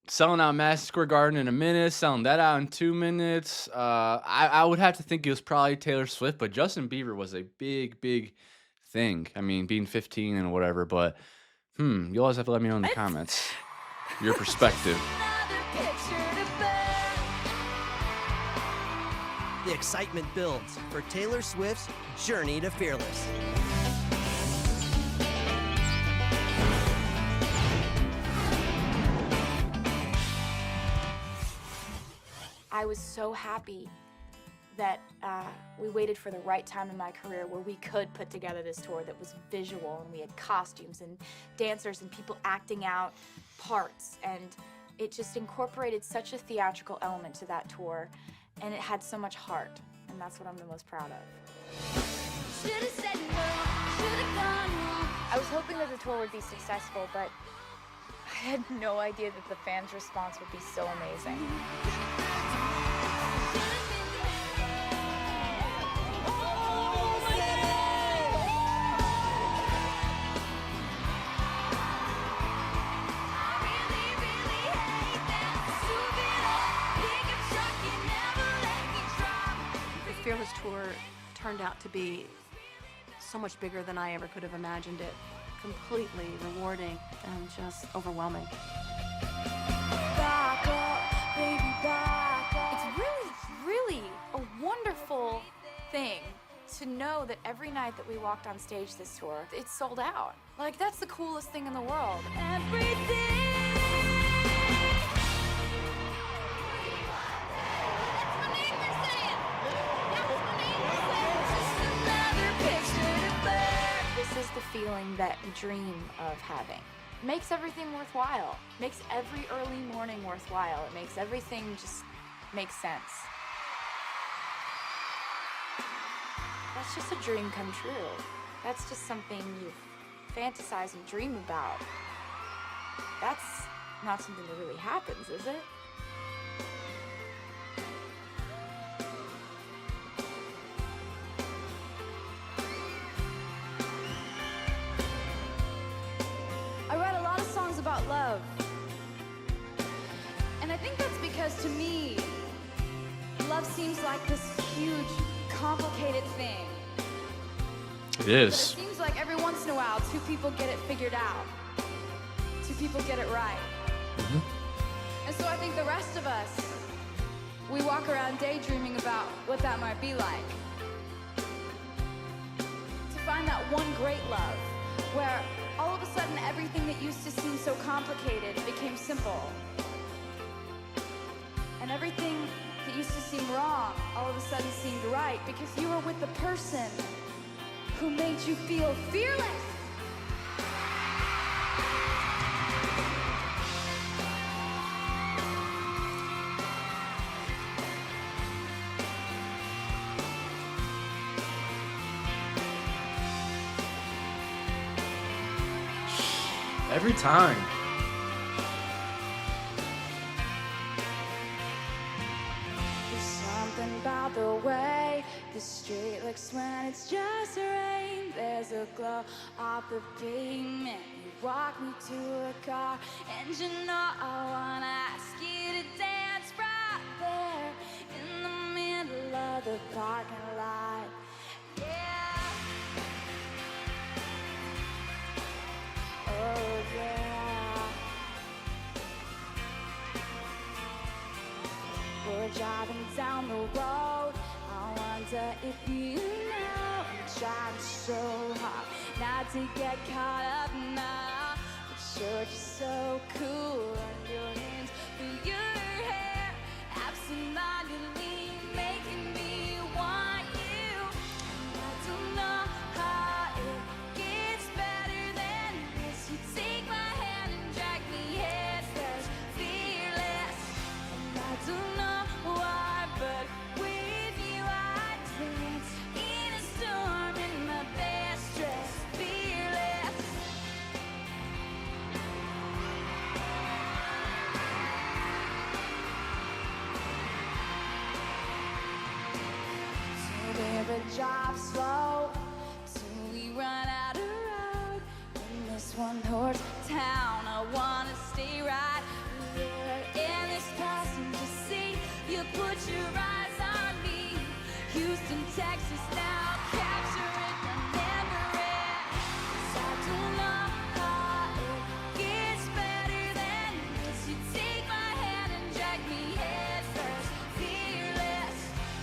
selling out Madison Square Garden in a minute, selling that out in 2 minutes. I would have to think it was probably Taylor Swift, but Justin Bieber was a big thing. I mean, being 15 and whatever, but you always have to let me know in the comments your perspective. The excitement builds for Taylor Swift's journey to Fearless. I was so happy that we waited for the right time in my career where we could put together this tour that was visual, and we had costumes and dancers and people acting out parts, and it just incorporated such a theatrical element to that tour, and it had so much heart, and that's what I'm the most proud of. I was hoping that the tour would be successful, but I had no idea that the fans' response would be so amazing. The Fearless Tour turned out to be so much bigger than I ever could have imagined it. Completely rewarding and just overwhelming. It's really a wonderful thing to know that every night that we walked on stage this tour, it's sold out. Like, that's the coolest thing in the world. This is the feeling that we dream of having. Makes everything worthwhile. Makes every early morning worthwhile. It makes everything just make sense. That's just a dream come true. That's just something you fantasize and dream about. That's not something that really happens, is it? I write a lot of songs about love. And I think that's because to me, love seems like this huge, complicated thing. It But is. it seems like every once in a while, two people get it figured out. Two people get it right. And so I think the rest of us, we walk around daydreaming about what that might be like. To find that one great love, where all of a sudden everything that used to seem so complicated became simple. And everything that used to seem wrong all of a sudden seemed right because you were with the person who made you feel fearless. Every time. There's something about the way the street looks when it's just rain. There's a glow off the pavement. You walk me to a car, and you know I wanna ask you to dance right there in the middle of the parking lot. Yeah. Oh yeah. We're driving down the road. I wonder if you know I'm trying so hard not to get caught up now. But you're just so cool, and your hands through your hair, absent-minded. drop slow till we run out of road. In this one horse town, I wanna stay right there in this passenger seat. You put your eyes on me, Houston, Texas now, capture it, remember it. 'Cause I don't know how it gets better than this. You take my hand and drag me head first, fearless.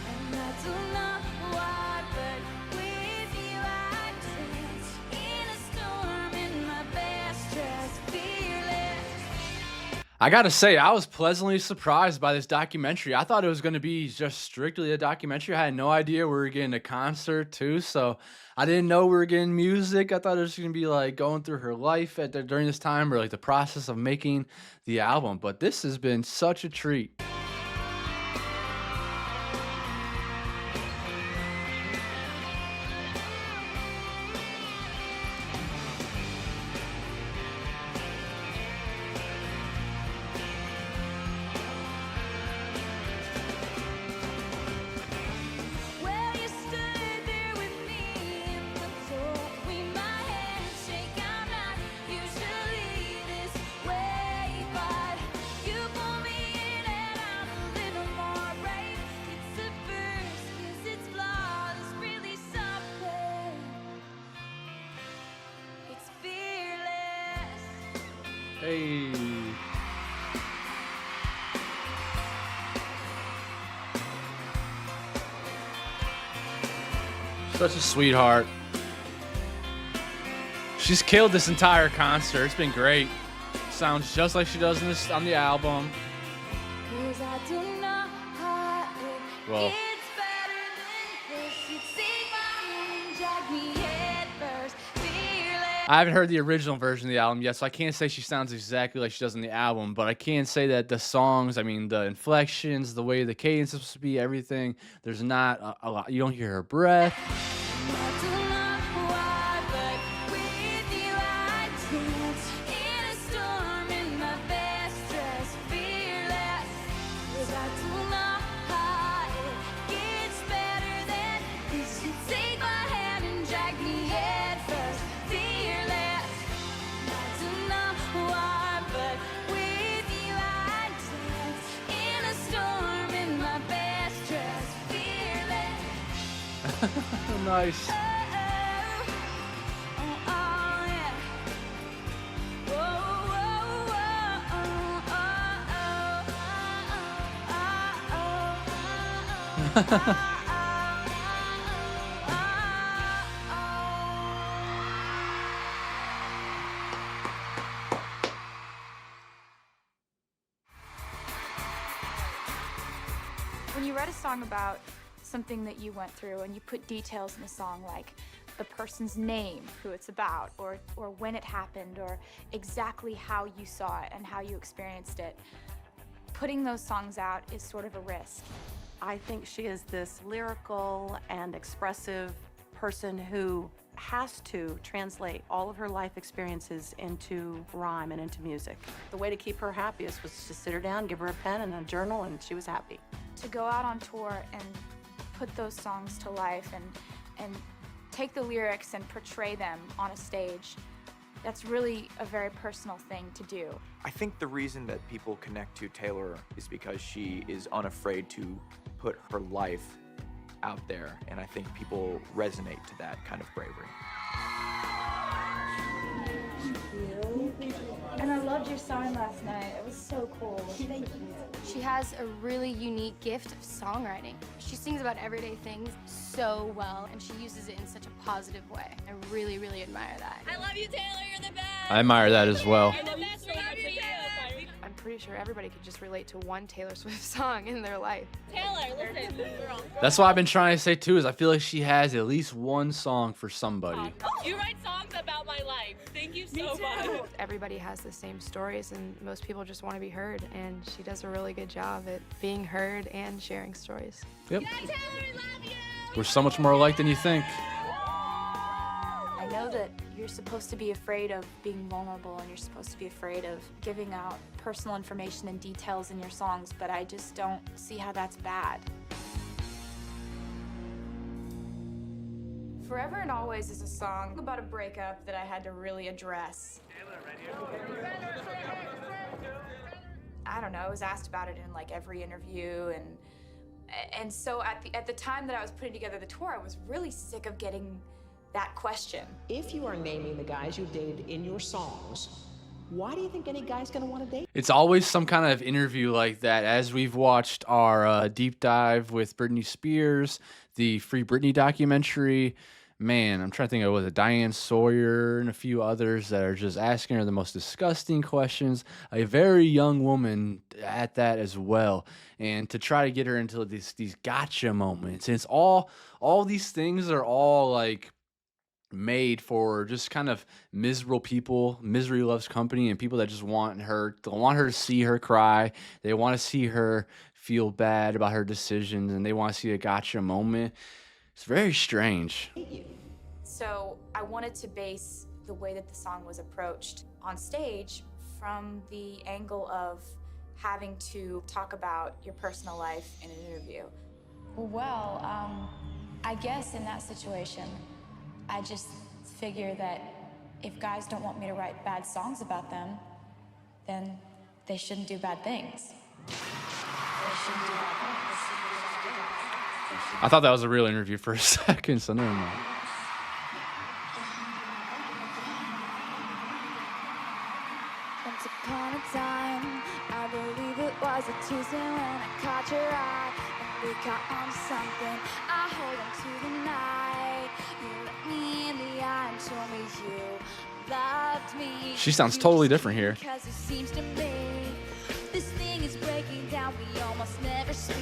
And I don't know why, but with you I dance in a storm in my best dress, fearless. I gotta say, I was pleasantly surprised by this documentary. I thought it was gonna be just strictly a documentary. I had no idea we were getting a concert too, so I didn't know we were getting music. I thought it was gonna be like going through her life during this time, or like the process of making the album. But this has been such a treat. Well, you stood there with me in the doorway, my handshake. I'm not usually this way, but you pull me in and I'm a little more brave. It's a first 'cause it's flawed, it's really something. It's fearless. Hey. Such a sweetheart. She's killed this entire concert. It's been great. Sounds just like she does in this on the album. 'Cause I don't know how it Well, gets better than this. You take my hand and drag me head first, fearless. I haven't heard the original version of the album yet, so I can't say she sounds exactly like she does in the album, but I can say that the songs, I mean, the inflections, the way the cadence is supposed to be, everything, there's not a lot. You don't hear her breath. I don't know why, but with you I dance in a storm in my best dress, fearless. 'Cause I don't know how it gets better than this. You take my hand and drag me head first, fearless. I don't know why, but with you I dance in a storm in my best dress, fearless. Nice. When you write a song about something that you went through and you put details in a song like the person's name, who it's about, or when it happened, or exactly how you saw it and how you experienced it, putting those songs out is sort of a risk. I think she is this lyrical and expressive person who has to translate all of her life experiences into rhyme and into music. The way to keep her happiest was to sit her down, give her a pen and a journal, and she was happy. To go out on tour and put those songs to life and take the lyrics and portray them on a stage, that's really a very personal thing to do. I think the reason that people connect to Taylor is because she is unafraid to put her life out there, and I think people resonate to that kind of bravery. And I loved your song last night. It was so cool. Thank you. She has a really unique gift of songwriting. She sings about everyday things so well, and she uses it in such a positive way. I really, really admire that. I love you, Taylor. You're the best. I admire that as well. You're the best. We love you, Taylor. I'm pretty sure everybody could just relate to one Taylor Swift song in their life. Taylor, listen, girl. That's what I've been trying to say too, is I feel like she has at least one song for somebody. You write songs about my life. Thank you so much. Everybody has the same stories, and most people just want to be heard, and she does a really good job at being heard and sharing stories. Yep. Yeah, Taylor, we love you. We're so much more alike than you think. I know that you're supposed to be afraid of being vulnerable and you're supposed to be afraid of giving out personal information and details in your songs, but I just don't see how that's bad. Forever and Always is a song about a breakup that I had to really address. I don't know, I was asked about it in like every interview, and so at the time that I was putting together the tour, I was really sick of getting that question. If you are naming the guys you dated in your songs, why do you think any guy's gonna want to date? It's always some kind of interview like that. As we've watched our deep dive with Britney Spears, the Free Britney documentary, man, I'm trying to think of, was it Diane Sawyer and a few others that are just asking her the most disgusting questions. A very young woman at that as well. And to try to get her into these gotcha moments. And it's all these things are all like made for just kind of miserable people. Misery loves company, and people that just want her to see her cry. They want to see her feel bad about her decisions, and they want to see a gotcha moment. It's very strange. So I wanted to base the way that the song was approached on stage from the angle of having to talk about your personal life in an interview. Well, I guess in that situation, I just figure that if guys don't want me to write bad songs about them, then they shouldn't do bad things. I thought that was a real interview for a second, so never mind. Once upon a time, I believe it was a Tuesday when I caught your eye. And we caught on to something. I hold on to the night. You looked me in the eye and told me you loved me. She sounds totally different here. Because it seems to me this thing is breaking down. We almost never speak.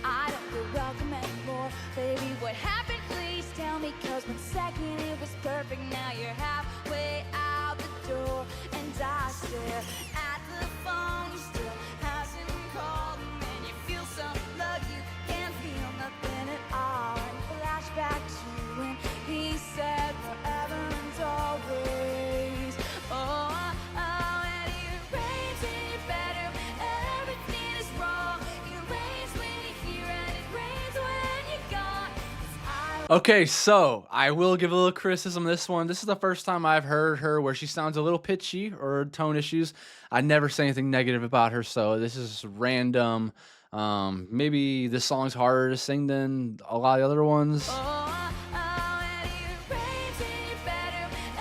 I don't feel welcome anymore. Baby, what happened? Please tell me. Cause 1 second it was perfect. Now you're halfway out the door. And I stare at the phone. You still hasn't called. And you feel some love. You can't feel nothing at all. And flashback to when he said forever and always. Oh, and it rains in your bedroom. Everything is wrong. It rains when you're here and it rains when you're gone. Okay, so I will give a little criticism of this one. This is the first time I've heard her where she sounds a little pitchy or tone issues. I never say anything negative about her, so this is random. Maybe this song's harder to sing than a lot of the other ones.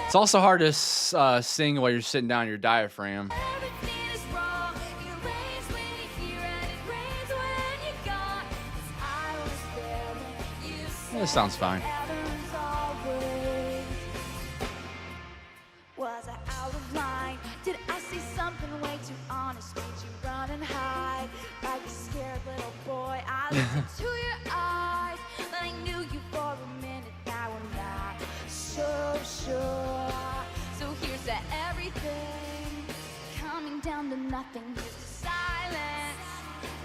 It's also hard to sing while you're sitting down your diaphragm. This sounds fine. Was I out of line? Did I say something way too honest? Made you run and hide like a scared little boy? I listened to your eyes, but I knew you for a minute. Now I'm not so sure. So here's to everything coming down to nothing. Here's to silence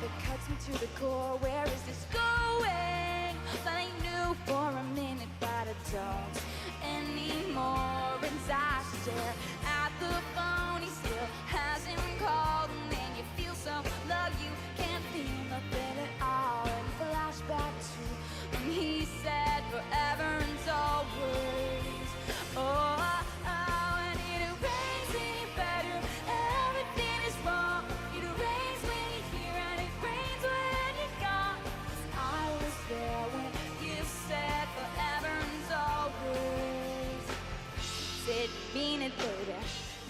that cuts me to the core. Where is this going? But I knew for a minute, but I don't anymore. And I stare at the phone, he still hasn't called. And then you feel some love, you can't feel nothing at all. And flashback to when he said forever and always. Oh, and it rains in your bedroom. Everything is wrong. It rains when you're here and it rains when you're gone. 'Cause I was there when you said forever and always. Said mean it, baby.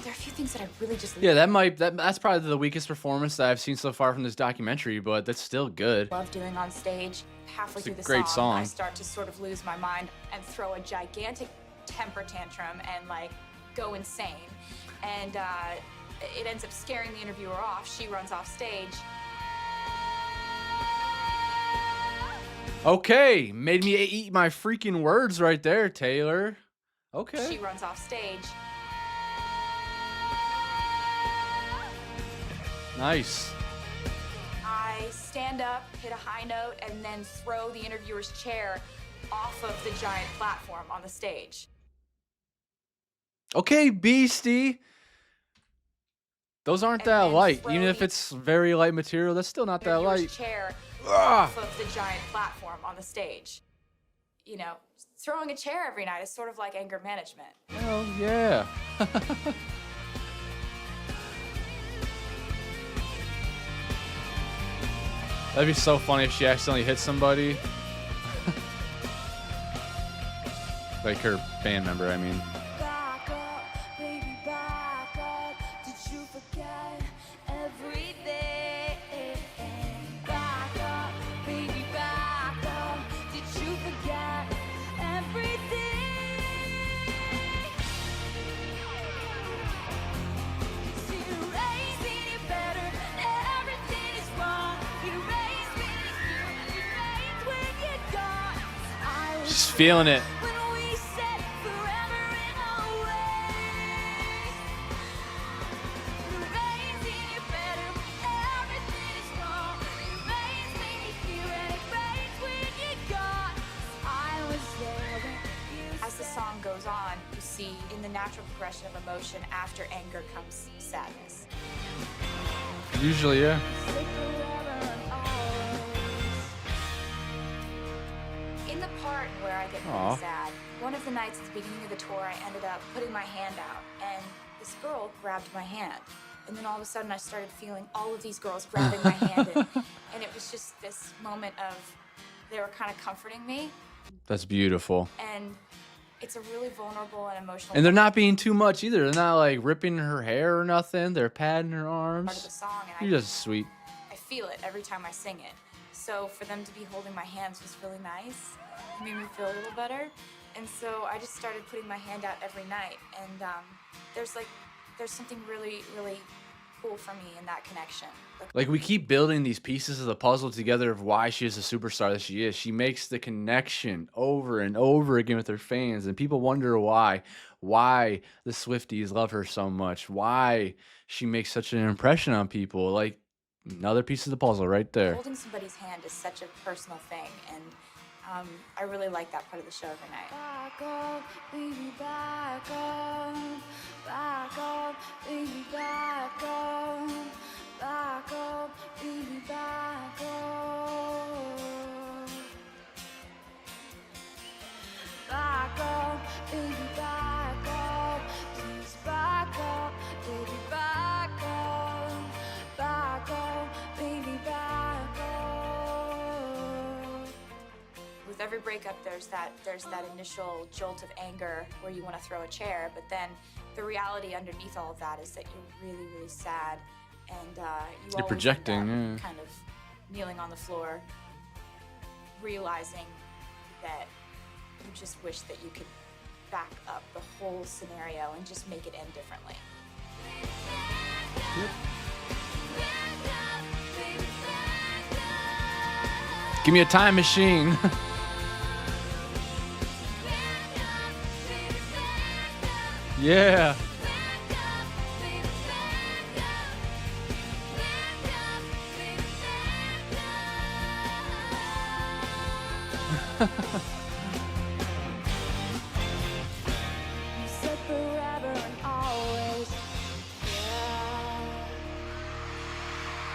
There are a few things that I really just Yeah, that's probably the weakest performance that I've seen so far from this documentary, but that's still good. love doing on stage. Halfway It's a through the great song. I start to sort of lose my mind and throw a gigantic temper tantrum and like go insane. And it ends up scaring the interviewer off. She runs off stage. Okay, made me eat my freaking words right there, Taylor. Okay. She runs off stage. Nice. I stand up, hit a high note, and then throw the interviewer's chair off of the giant platform on the stage. Okay, Beastie. Those aren't that light. Even if it's very light material, that's still not that light. Chair Ah. off of the giant platform on the stage. You know, throwing a chair every night is sort of like anger management. Oh, yeah. That'd be so funny if she accidentally hit somebody. Like her band member, I mean. Back up, baby, back up. Did you forget everything? Back up, baby, back up. Did you forget everything? See, you raised me, you better. Everything is wrong. You raised me, you raised when you gone. I was She's feeling it. when we said forever in our ways. You raised me, you better. Everything is wrong. You raised me here and it raised when you gone. I was there when you As the song goes on, you see in the natural progression of emotion, after anger comes sadness. Usually, yeah. In the part where I get Aw. really sad, one of the nights at the beginning of the tour, I ended up putting my hand out, and this girl grabbed my hand. And then all of a sudden, I started feeling all of these girls grabbing my hand, and it was just this moment of they were kind of comforting me, That's beautiful. and it's a really vulnerable and emotional And they're not being too much either. They're not like ripping her hair or nothing. They're patting her part of the arms. song, and You're just sweet. I feel it every time I sing it. So for them to be holding my hands was really nice. It made me feel a little better. And so I just started putting my hand out every night. And there's something really, really cool for me in that connection. Like we keep building these pieces of the puzzle together of why she is the superstar that she is. She makes the connection over and over again with her fans, and people wonder why the Swifties love her so much, why she makes such an impression on people. Like another piece of the puzzle right there. Holding somebody's hand is such a personal thing, and I really like that part of the show every night. back up, baby, back up. Back up, baby, back up. Back up, baby, back up. Back up, baby, back up. Please back up, baby, back up. Back up, baby, back up. With every breakup, there's that initial jolt of anger where you want to throw a chair, but then the reality underneath all of that is that you're really, really sad, and you You're always projecting, end up yeah. kind of kneeling on the floor, realizing that you just wish that you could back up the whole scenario and just make it end differently. Give me a time machine. Yeah. You said forever and always.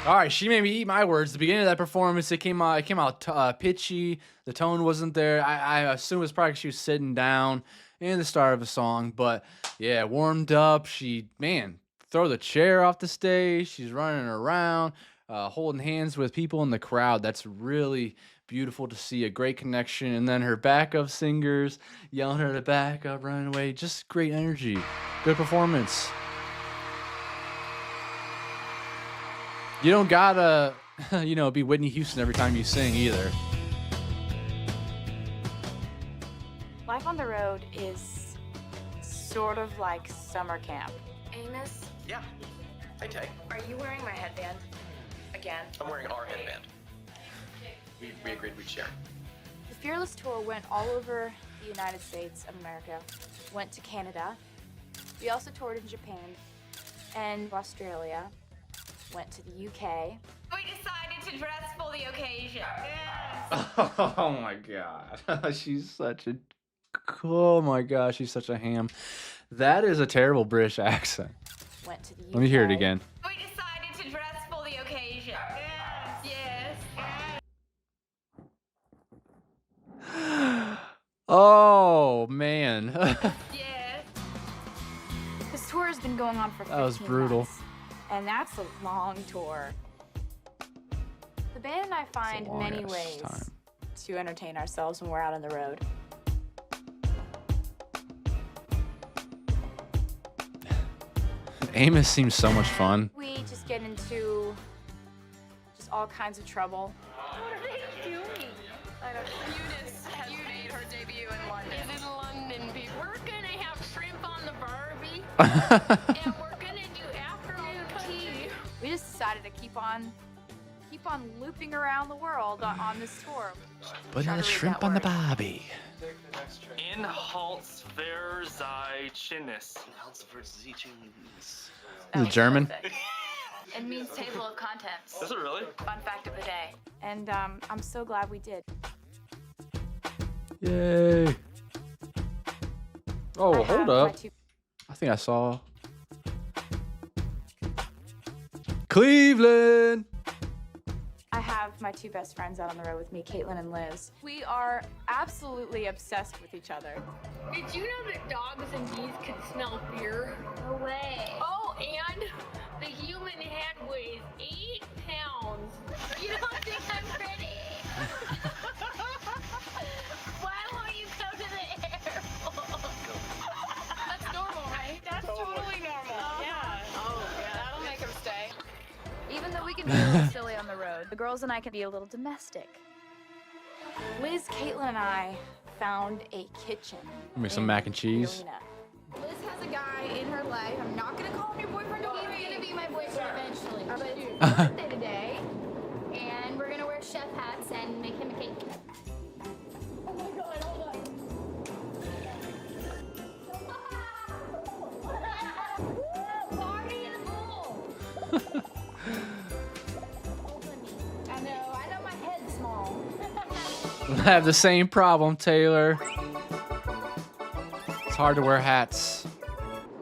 All right, she made me eat my words. The beginning of that performance, it came out pitchy. The tone wasn't there. I assume it was probably 'cause she was sitting down in the start of the song. But yeah, warmed up. Throw the chair off the stage. She's running around, holding hands with people in the crowd. That's really beautiful to see. A great connection. And then her backup singers yelling her to back up, running away. Just great energy. Good performance. You don't gotta, be Whitney Houston every time you sing either. Life on the road is sort of like summer camp. Amos, Yeah. Hey, Tay. are you wearing my headband again? I'm wearing our headband. We agreed we'd share. The Fearless Tour went all over the United States of America, went to Canada. We also toured in Japan and Australia, went to the UK. We decided to dress for the occasion. Oh my god. She's such a ham. That is a terrible British accent. Went to the UK. Let me hear it again. We decided to dress for the occasion. Yes. Oh man. Yeah. This tour has been going on for 15 That was brutal. months, and that's a long tour. The band and I find many long-ass ways time. to entertain ourselves when we're out on the road. Amos seems so much fun. We just get into just all kinds of trouble. What are they doing? I don't know. Eunice has made her debut in London. In London, people. We're gonna have shrimp on the Barbie. And we're gonna do afternoon tea. We just decided to keep on looping around the world on this tour. Put Try another to read shrimp that on the word. Barbie. Inhaltsverzeichnis. Is it German? It means table of contents. Is it really? Fun fact of the day. And I'm so glad we did. Yay. Oh, I hold have my up. two- I think I saw Cleveland. I have my two best friends out on the road with me, Caitlin and Liz. We are absolutely obsessed with each other. Did you know that dogs and bees can smell beer? No way. Oh, and the human head weighs 8 pounds. You don't think I'm pretty? Why won't you come to the airport? That's normal, right? That's totally normal. Yeah. Oh, yeah. That'll make him stay. Even though we can be a little silly on the road, the girls and I can be a little domestic. Liz, Caitlin, and I found a kitchen. Make some in mac and cheese. Galena. Liz has a guy in her life. I'm not gonna call him your boyfriend. He's gonna be my boyfriend eventually. But it's his birthday today, and we're gonna wear chef hats and make him a cake. Oh my god, hold on. Woo, party in the pool. I know my head's small. I have the same problem, Taylor. It's hard to wear hats.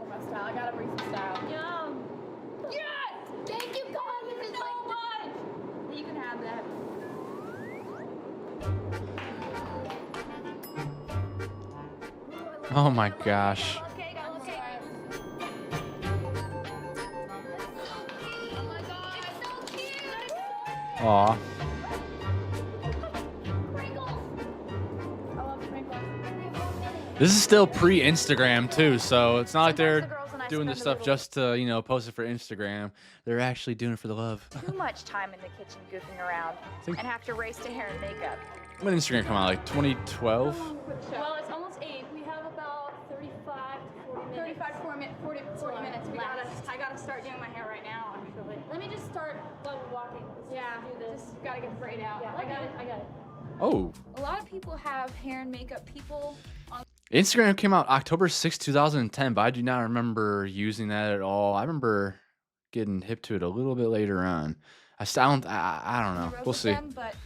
My style. I gotta bring some style. Yum. Yes! Thank you, God. This is so much. You can have that. Oh my gosh. Okay, I love cake. Oh my God, it's so cute. Aw. This is still pre-Instagram too, so it's not like they're doing this stuff just to, you know, post it for Instagram. They're actually doing it for the love. Too much time in the kitchen goofing around think- and have to race to hair and makeup. When did Instagram come out? Like 2012? Well, it's almost 8. We have about 35 to 40 minutes. 35 to 40 minutes. I gotta start doing my hair right now, actually. Let me just start walking. Yeah, do this. Just gotta get sprayed out. Yeah, I got it. Oh. A lot of people have hair and makeup people on. Instagram came out October 6, 2010, but I do not remember using that at all. I remember getting hip to it a little bit later on. I don't know. We'll see. But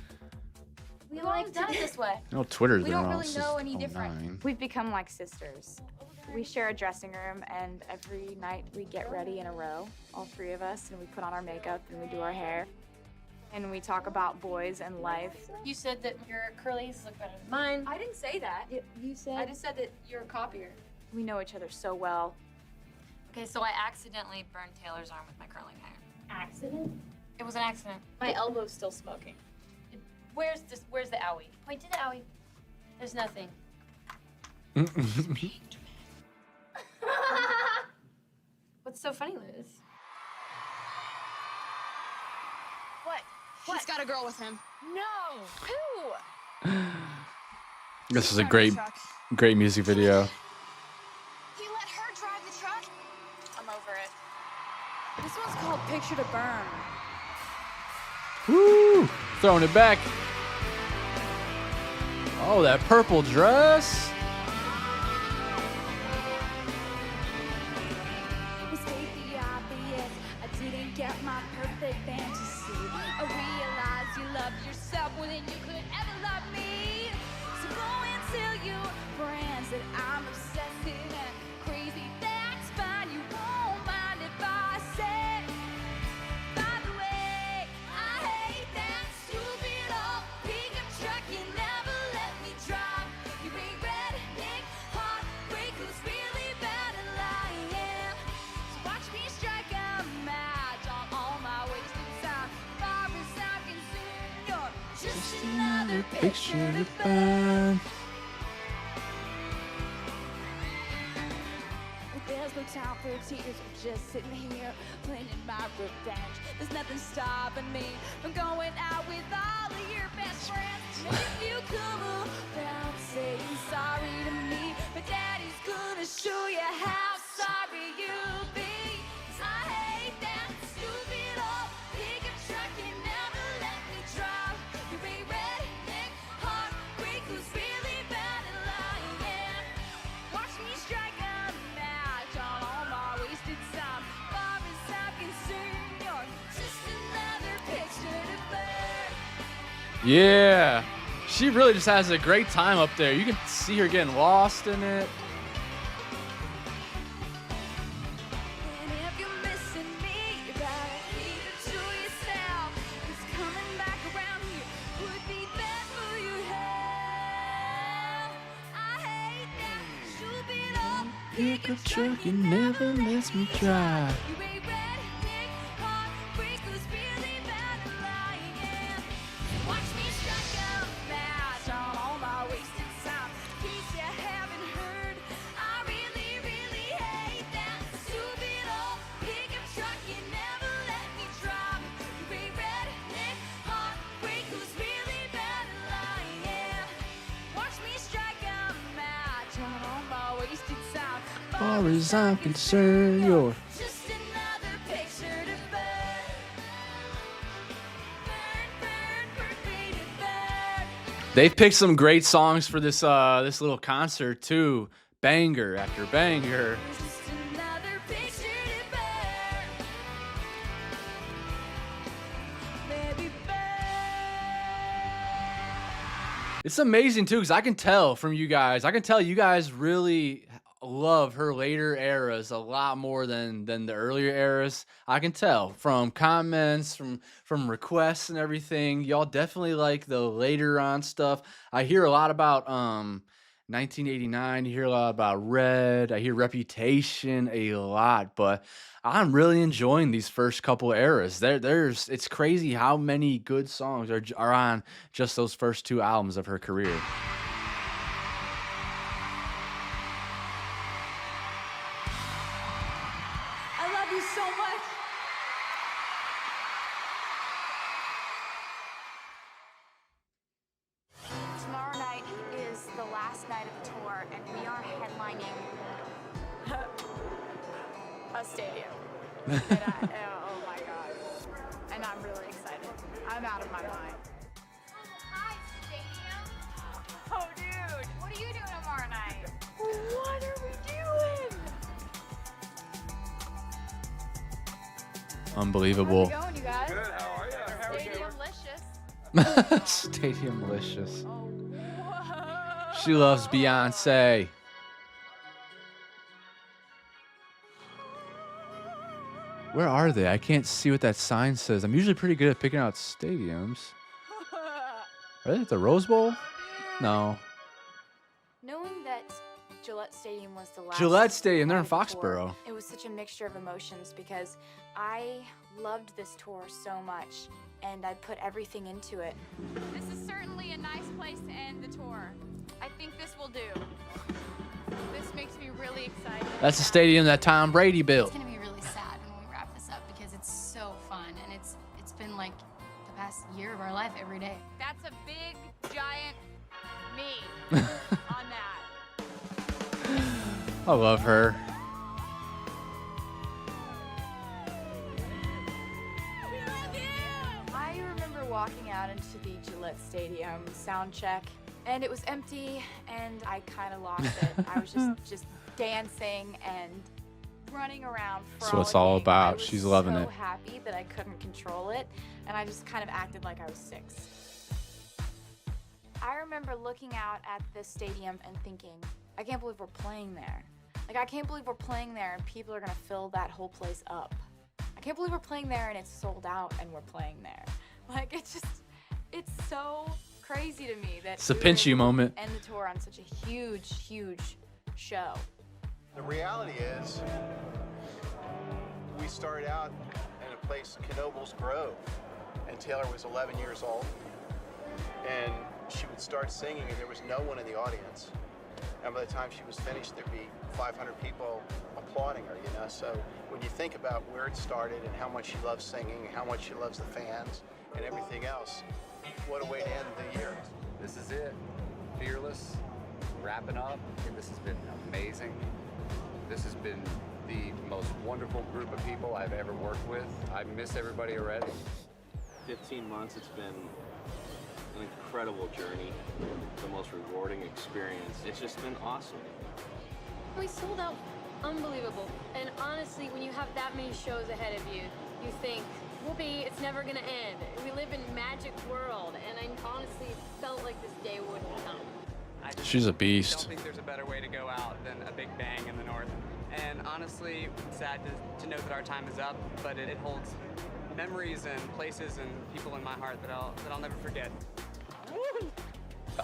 we like done it this way. I know Twitter's We been don't around really since know any different. 09. We've become like sisters. We share a dressing room, and every night we get ready in a row, all three of us, and we put on our makeup and we do our hair. And we talk about boys and life. You said that your curlies look better than mine. I didn't say that. You said. I just said that you're a copier. We know each other so well. Okay, so I accidentally burned Taylor's arm with my curling iron. Accident? It was an accident. My elbow's still smoking. Where's the owie? Point to the owie. There's nothing. What's so funny, Liz? What? He's got a girl with him. No. Who? This is a great music video. He let her drive the truck? I'm over it. This one's called Picture to Burn. Woo! Throwing it back. Oh, that purple dress. We state the obvious. I didn't get my perfect fantasy. I realized you loved yourself more than you could ever love me. So go and tell your friends that I'm obsessive and crazy. That's fine. You won't mind if I say. By the way, I hate that stupid old pickup truck. You never let me drive. You ain't ready. another picture to burn. There's no time for tears, I'm just sitting here planning my revenge. There's nothing stopping me from going out with all of your best friends. And if you come around saying sorry to me, but daddy's gonna show you how sorry you'll be. 'Cause I hate that stupid old pickup truck, you never let me drive. You ain't redneck, heartbreak who's really bad at lying. Watch me strike a match on all my wasted time. Far as I'm concerned, you're just another picture to burn. Yeah. She really just has a great time up there. You can see her getting lost in it. And if you're missing me, you better keep it to yourself. 'Cause coming back around here would be bad for your health. I hate that stupid old Pickup truck, you never lets me drive. you ain't redneck, heartbreak who's really bad at lying. Watch me strike a match on all my wasted time. In case you haven't heard, I really, really hate that stupid old pickup truck. You never let me drive. You ain't redneck, heartbreak who's really bad at lying. Watch me strike a match on all my wasted time. Far as I'm concerned, you're Just another picture to burn. Burn, burn, burn, baby, burn. They've picked some great songs for this this little concert too. Banger after banger. Just another picture to burn. Baby, It's amazing too, because I can tell from you guys. I can tell you guys really love her later eras a lot more than the earlier eras. I can tell from comments, from requests and everything. Y'all definitely like the later on stuff. I hear a lot about 1989. You hear a lot about Red. I hear Reputation a lot, but I'm really enjoying these first couple eras. It's crazy how many good songs are on just those first two albums of her career. I love you so much. Tomorrow night is the last night of the tour, and we are headlining a stadium. Oh my god. And I'm really excited. I'm out of my mind. Hi, stadium. Oh, dude. What are you doing tomorrow night? What are we doing? Unbelievable. How's it going, you guys? Good, how are you? Stadium-licious. Stadium-licious. She loves Beyonce. Where are they? I can't see what that sign says. I'm usually pretty good at picking out stadiums. Are they at the Rose Bowl? No. Knowing that Gillette Stadium was the last Gillette Stadium, they're in night of the tour, Foxborough. It was such a mixture of emotions because I loved this tour so much and I put everything into it. This is certainly a nice place to end the tour. I think this will do. This makes me really excited. That's the stadium that Tom Brady built. It's gonna be really sad when we wrap this up because it's so fun and it's been like the past year of our life every day. That's a big, giant me on that. I love her. I remember walking out into the Gillette Stadium sound check and it was empty and I kind of lost it. I was just dancing and running around, That's what it's all about. She's loving it. it. I was so happy that I couldn't control it and I just kind of acted like I was 6. I remember looking out at this stadium and thinking, I can't believe we're playing there. Like, I can't believe we're playing there and people are gonna fill that whole place up. I can't believe we're playing there and it's sold out and we're playing there. Like, it's so crazy to me that It's a we were pinch you able to moment. end the tour on such a huge, huge show. The reality is, we started out in a place, Knoebels Grove, and Taylor was 11 years old, and she would start singing and there was no one in the audience. And by the time she was finished, there'd be 500 people applauding her, you know? So when you think about where it started and how much she loves singing, how much she loves the fans and everything else, what a way to end the year. This is it. Fearless, wrapping up, and this has been amazing. This has been the most wonderful group of people I've ever worked with. I miss everybody already. 15 months, it's been an incredible journey, the most rewarding experience. It's just been awesome. We sold out unbelievable. And honestly, when you have that many shows ahead of you, you think, whoopee, it's never gonna end. We live in magic world, and I honestly felt like this day wouldn't come. She's a I beast. don't think there's a better way to go out than a big bang in the North. And honestly, it's sad to know that our time is up, but it holds memories and places and people in my heart that I'll never forget.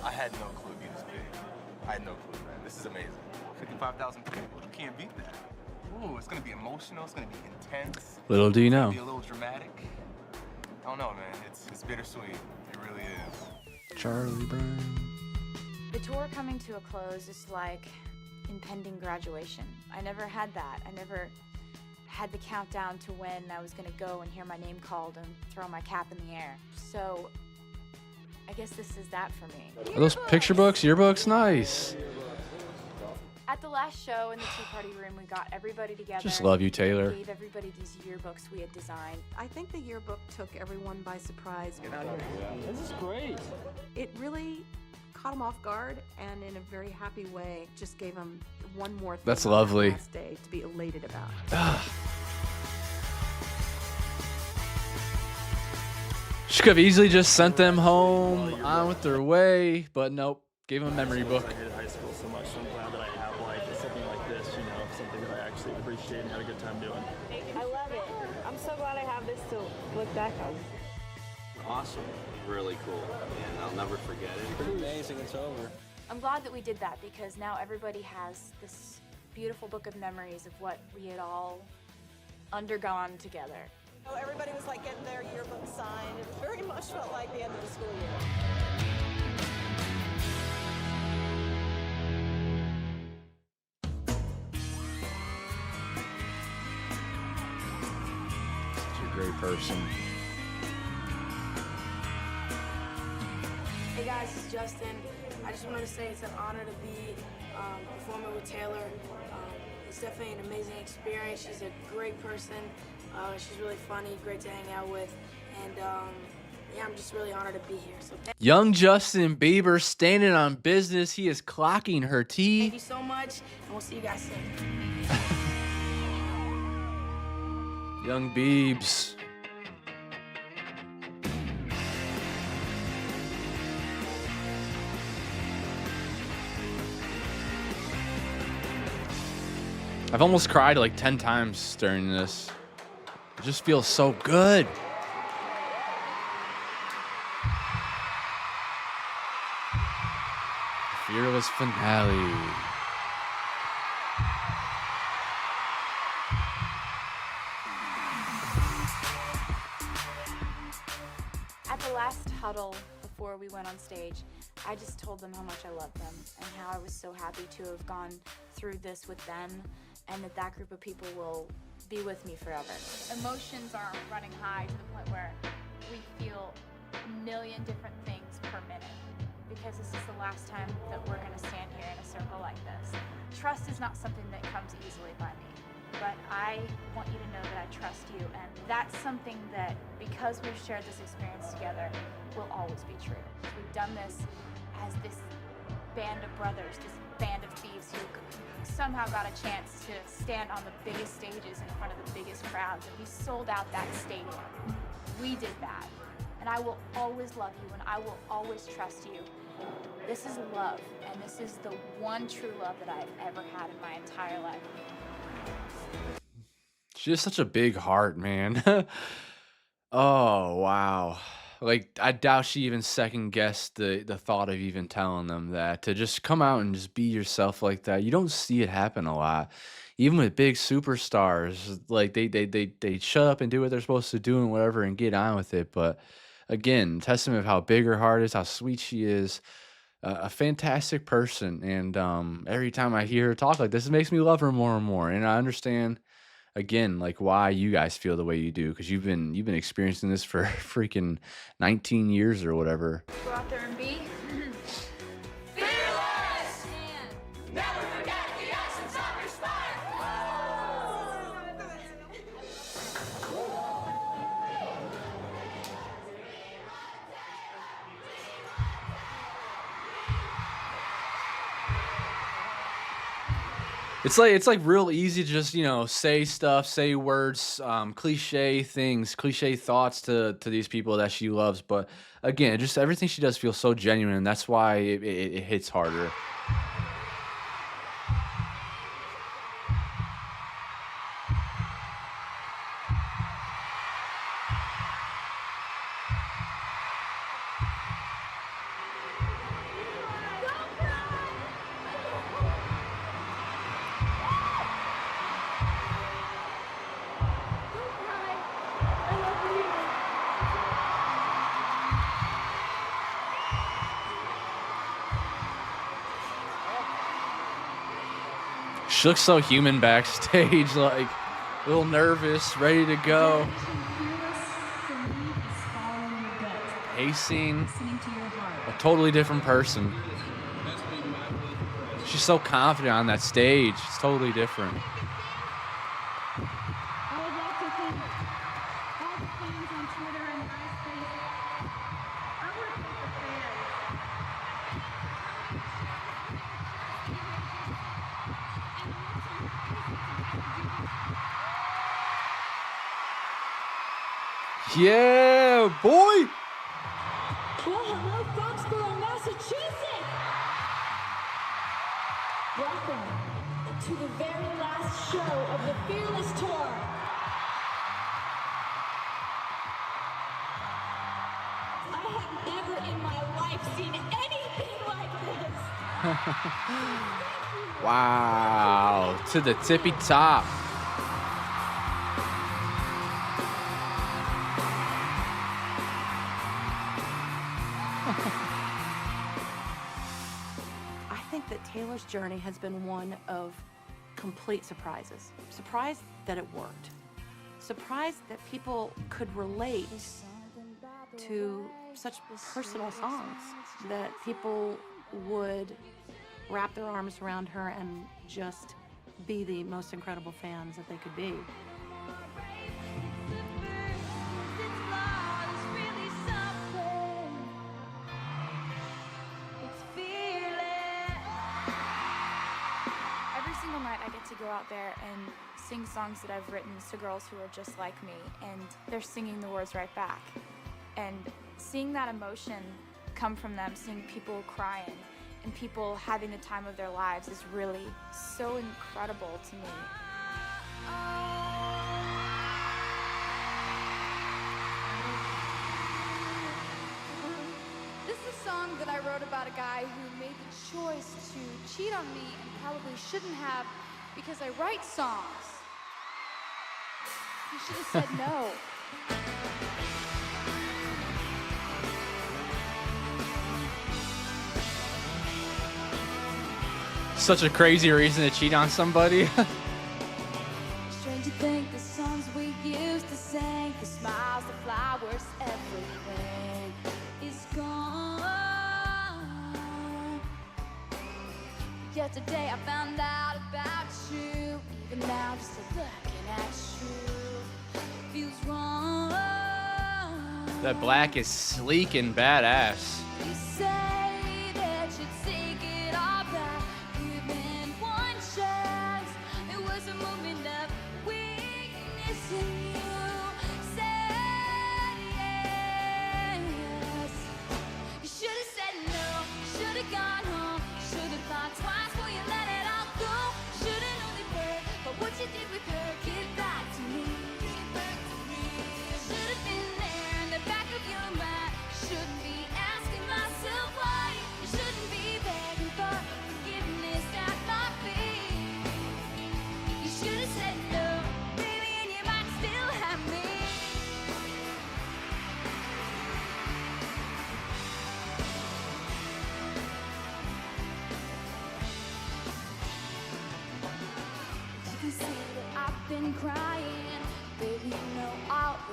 I had no clue it'd be this big. I had no clue, man. This is amazing. 55,000 people. You can't beat that. Ooh, it's gonna be emotional. It's gonna be intense. Little do you It's know. gonna be a little dramatic. I don't know, man. It's bittersweet. It really is. Charlie Brown. The tour coming to a close is like impending graduation. I never had that. I never had the countdown to when I was gonna go and hear my name called and throw my cap in the air. So I guess this is that for me. Are those picture books, yearbooks? Nice. At the last show in the Tea Party room, we got everybody together. Just love you, Taylor. And gave everybody these yearbooks we had designed. I think the yearbook took everyone by surprise. This is great. It really caught them off guard, and in a very happy way, just gave them one more thing That's on that lovely. last day to be elated about. She could have easily just sent them home on with their way, but nope. Gave them a memory book. I hated high school so much, so I'm glad that I have like something like this, you know, something that I actually appreciate and had a good time doing. I love it. I'm so glad I have this to look back on. Awesome. Really cool. And I'll never forget it. Pretty amazing. It's over. I'm glad that we did that because now everybody has this beautiful book of memories of what we had all undergone together. So everybody was like getting their yearbook signed. It very much felt like the end of the school year. She's a great person. Hey guys, it's Justin. I just wanted to say it's an honor to be performing with Taylor. It's definitely an amazing experience. She's a great person. She's really funny, great to hang out with, and yeah, I'm just really honored to be here. So Young Justin Bieber standing on business. He is clocking her thank teeth. you so much, and we'll see you guys soon. Young Biebs. I've almost cried like 10 times during this. It just feels so good. Fearless finale. At the last huddle before we went on stage, I just told them how much I loved them and how I was so happy to have gone through this with them and that that group of people will be with me forever. Emotions are running high to the point where we feel a million different things per minute because this is the last time that we're going to stand here in a circle like this. Trust is not something that comes easily by me, but I want you to know that I trust you, and that's something that, because we've shared this experience together, will always be true. We've done this as this band of brothers, this band of thieves who somehow got a chance to stand on the biggest stages in front of the biggest crowds, and we sold out that stadium. We did that, and I will always love you, and I will always trust you. This is love, and this is the one true love that I've ever had in my entire life. She has such a big heart, man. Oh, wow. Like, I doubt she even second guessed the thought of even telling them that. To just come out and just be yourself like that. You don't see it happen a lot. Even with big superstars, like they shut up and do what they're supposed to do and whatever and get on with it. But again, testament of how big her heart is, how sweet she is. A fantastic person, and every time I hear her talk like this, it makes me love her more and more. And I understand again, like why you guys feel the way you do, because you've been experiencing this for freaking 19 years or whatever. Go out there and be. Fearless! Never forget the essence of your spirit! It's like real easy to just, say stuff, say words, cliche things, cliche thoughts to these people that she loves. But again, just everything she does feels so genuine, and that's why it hits harder. She looks so human backstage, like a little nervous, ready to go. Pacing, a totally different person. She's so confident on that stage. It's totally different. Yeah, boy! Well, hello, Foxborough, Massachusetts! Welcome to the very last show of the Fearless Tour. I have never in my life seen anything like this. Wow, to the tippy top. I think that Taylor's journey has been one of complete surprises. Surprised that it worked. Surprised that people could relate to such personal songs, that people would wrap their arms around her and just be the most incredible fans that they could be. Every single night I get to go out there and sing songs that I've written to girls who are just like me, and they're singing the words right back. And seeing that emotion come from them, seeing people crying and people having the time of their lives is really so incredible to me. This is a song that I wrote about a guy who made the choice to cheat on me and probably shouldn't have, because I write songs. He should have said no. Such a crazy reason to cheat on somebody. Strange to think the songs we used to sing, the smiles, the flowers, everything is gone. Yet today I found out about you. Even now, just looking at you feels wrong. That black is sleek and badass. You say that you'd take it all back, given one chance. It was a moment of weakness in you. Said yes. You should have said no. Should have gone home. Should have thought twice before you let it all go. Should have only heard but what you did with her. Get back to me. Should have been there in the back of your mind. Shouldn't be asking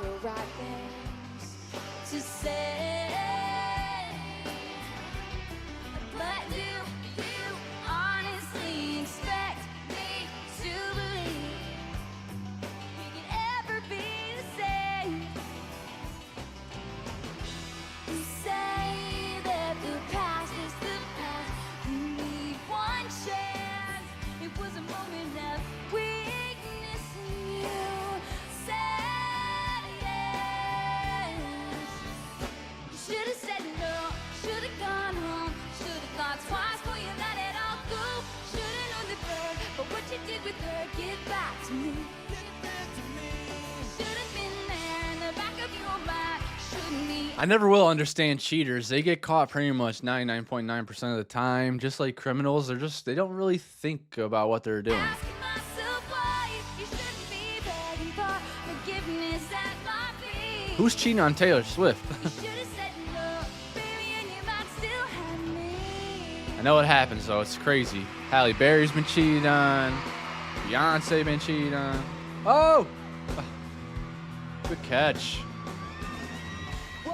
the right things to say. But do you honestly expect me to believe we can ever be the same? You say that the past is the past. You need one chance. It was a moment of weakness and you said yes. You should have said no, should have gone home, should have thought twice before you let it all go. Should have known the bird, but what you did with her, give back to me. Should have been there in the back of your mind. Shouldn't be. I never will understand cheaters. They get caught pretty much 99.9% of the time. Just like criminals, they don't really think about what they're doing. Myself why you shouldn't be begging for forgiveness at my feet. Who's cheating on Taylor Swift? Should have said no, baby, and you might still have me. I know what happens though. It's crazy. Halle Berry's been cheated on. Beyonce been cheated on. Oh! Good catch. Whoa,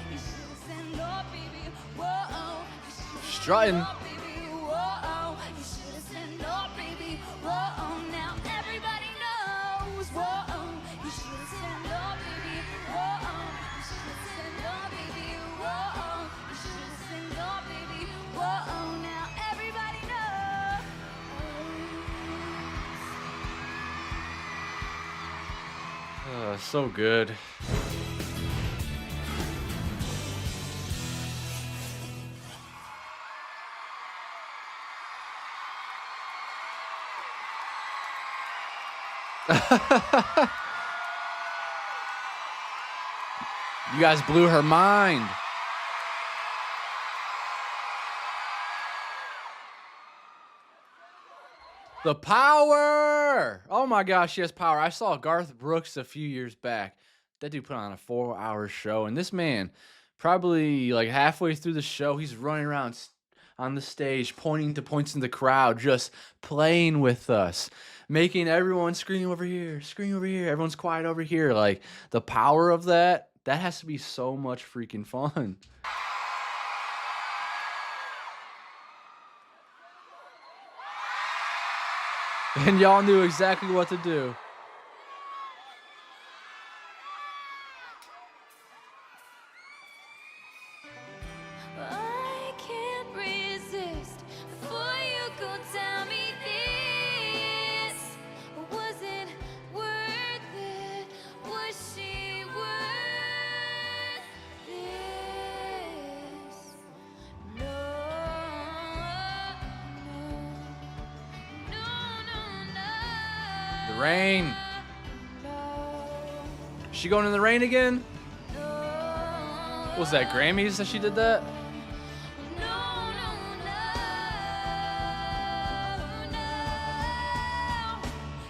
you should have said no, baby. Whoa, you should have said Strutting. no, baby. Whoa, you should have said no, baby. Whoa, now everybody knows. Whoa, you should have said no, baby. Whoa, you should have said no, baby. Whoa, you should have said no, baby. Whoa, now everybody knows. So good. You guys blew her mind. The power! Oh my gosh, she has power. I saw Garth Brooks a few years back. That dude put on a 4-hour show, and this man, probably like halfway through the show, he's running around on the stage, pointing to points in the crowd, just playing with us, making everyone scream over here, everyone's quiet over here. Like, the power of that has to be so much freaking fun. And y'all knew exactly what to do. I can't resist before you go tell me this. Was it worth it? Was she worth this? No, The rain. She going in the rain again? What was that, Grammys that she did that?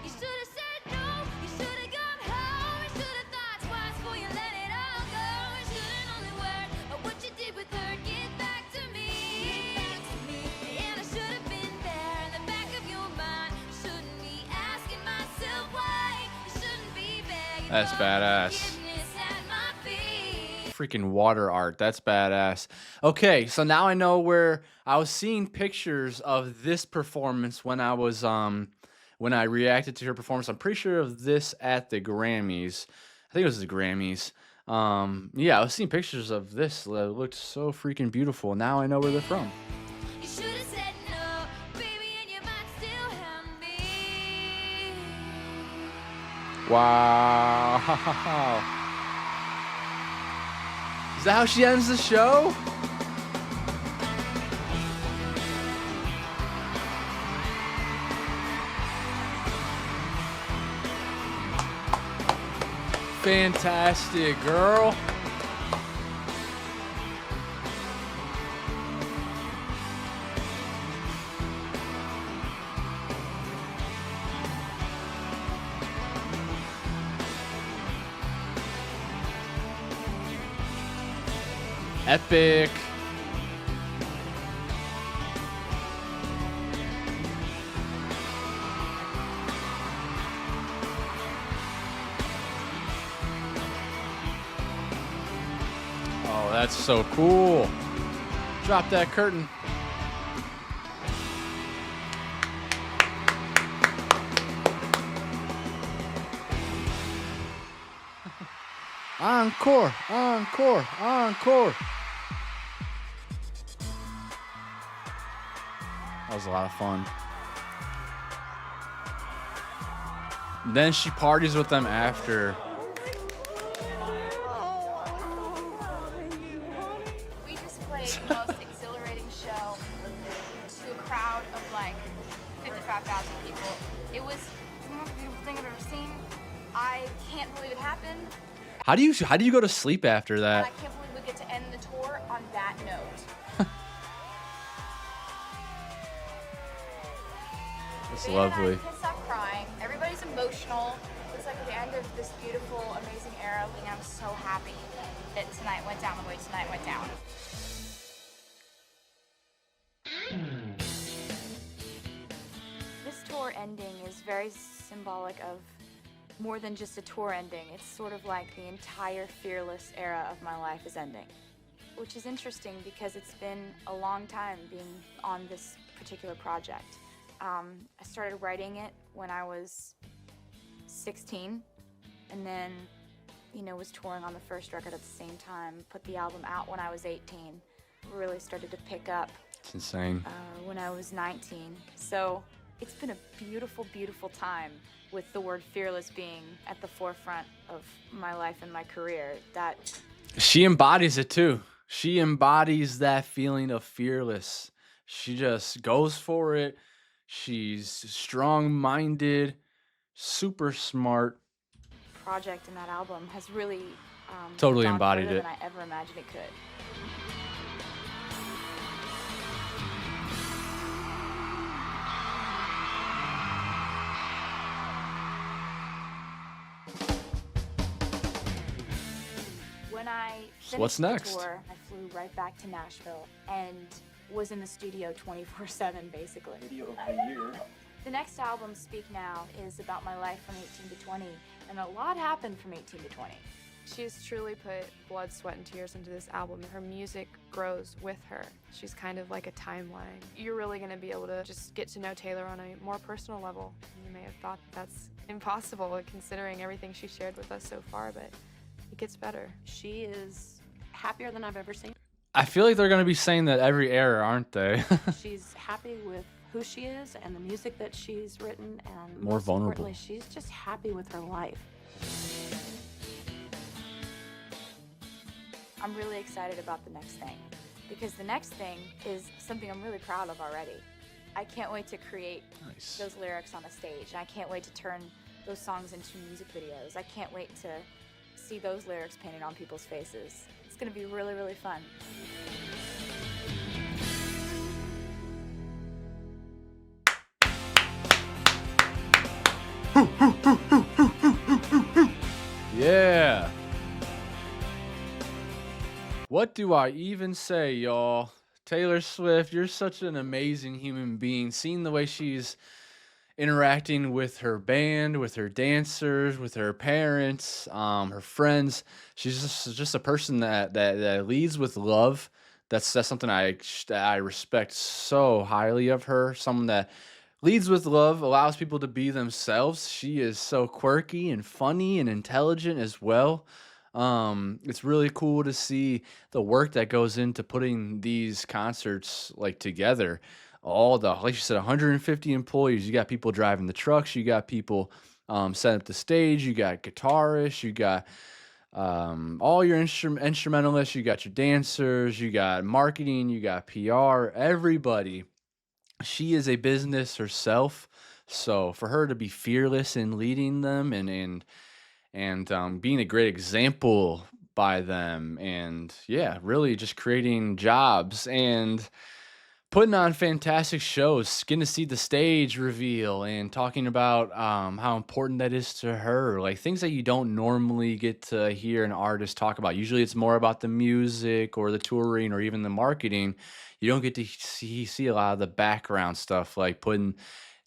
You should have said no. You should have gone home. You should have thought twice before you let it all go. You should have known the word of what you did with her. Get back to me. And I should have been there in the back of your mind. Shouldn't be asking myself why. You shouldn't be begging That's for badass. forgiveness at my feet. Freaking water art. That's badass. Okay, so now I know where I was seeing pictures of this performance when I was when I reacted to her performance. I'm pretty sure of this at the Grammys. I think it was the Grammys. Yeah, I was seeing pictures of this. It looked so freaking beautiful. Now I know where they're from. You should have said no, baby, and you might still have me. Wow. Is that how she ends the show? Fantastic, girl. Epic. Oh, that's so cool. Drop that curtain. Encore, encore, encore. That was a lot of fun. Then she parties with them after. We just played the most exhilarating show to a crowd of like 55,000 people. It was the most beautiful thing I've ever seen. I can't believe it happened. How do you go to sleep after And that? I can't believe we get to end the tour on that note. It's Dan lovely. and I can't stop crying. Everybody's emotional. It's like the end of this beautiful, amazing era, and I'm so happy that tonight went down the way tonight went down. This tour ending is very symbolic of more than just a tour ending. It's sort of like the entire Fearless era of my life is ending, which is interesting because it's been a long time being on this particular project. I started writing it when I was 16, and then, was touring on the first record at the same time. Put the album out when I was 18. Really started to pick up It's insane. when I was 19. So it's been a beautiful, beautiful time with the word fearless being at the forefront of my life and my career. That She embodies it too. She embodies that feeling of fearless. She just goes for it. She's strong-minded, super smart. project and that album has really Totally gone embodied further it. than I ever imagined it could. When I So what's finished next? the tour, I flew right back to Nashville and was in the studio 24/7 basically. Video of the year. The next album, Speak Now, is about my life from 18 to 20, and a lot happened from 18 to 20. She's truly put blood, sweat, and tears into this album. Her music grows with her. She's kind of like a timeline. You're really going to be able to just get to know Taylor on a more personal level. You may have thought that's impossible considering everything she shared with us so far, but it gets better. She is happier than I've ever seen. I feel like they're going to be saying that every era, aren't they? She's happy with who she is and the music that she's written, and More most vulnerable. importantly, she's just happy with her life. I'm really excited about the next thing, because the next thing is something I'm really proud of already. I can't wait to create those lyrics on a stage, and I can't wait to turn those songs into music videos. I can't wait to see those lyrics painted on people's faces. It's gonna be really, really fun. Yeah. What do I even say, y'all? Taylor Swift, you're such an amazing human being. Seeing the way she's interacting with her band, with her dancers, with her parents, her friends. She's just a person that leads with love. That's something I respect so highly of her. Someone that leads with love, allows people to be themselves. She is so quirky and funny and intelligent as well. It's really cool to see the work that goes into putting these concerts like together. All the, like you said, 150 employees. You got people driving the trucks. You got people setting up the stage. You got guitarists. You got all your instrumentalists. You got your dancers. You got marketing. You got PR. Everybody. She is a business herself. So for her to be fearless in leading them and being a great example by them, and yeah, really just creating jobs and putting on fantastic shows, getting to see the stage reveal and talking about how important that is to her, like things that you don't normally get to hear an artist talk about. Usually it's more about the music or the touring or even the marketing. You don't get to see a lot of the background stuff, like putting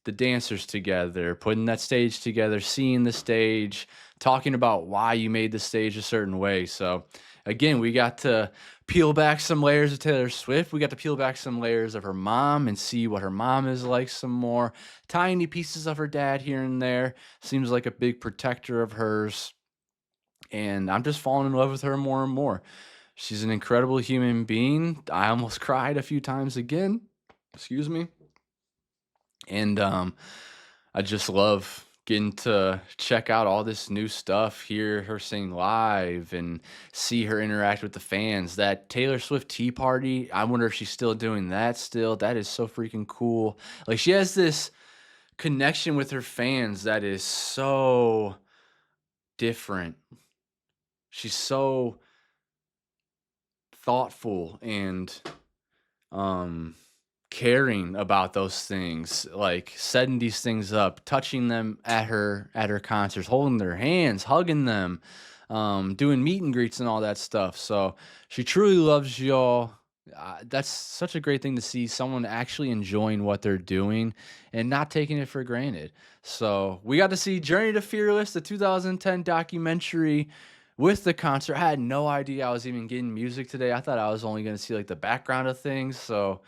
the dancers together, putting that stage together, seeing the stage, talking about why you made the stage a certain way. So again, we got to peel back some layers of Taylor Swift. We got to peel back some layers of her mom and see what her mom is like some more. Tiny pieces of her dad here and there. Seems like a big protector of hers. And I'm just falling in love with her more and more. She's an incredible human being. I almost cried a few times again. Excuse me. And I just love getting to check out all this new stuff, hear her sing live, and see her interact with the fans. That Taylor Swift Tea Party, I wonder if she's still doing that still. That is so freaking cool. Like, she has this connection with her fans that is so different. She's so thoughtful and caring about those things, like setting these things up, touching them at her concerts, holding their hands, hugging them, doing meet and greets and all that stuff. So she truly loves y'all. That's such a great thing to see, someone actually enjoying what they're doing and not taking it for granted. So we got to see Journey to Fearless, the 2010 documentary, with the concert. I had no idea I was even getting music today. I thought I was only going to see like the background of things. So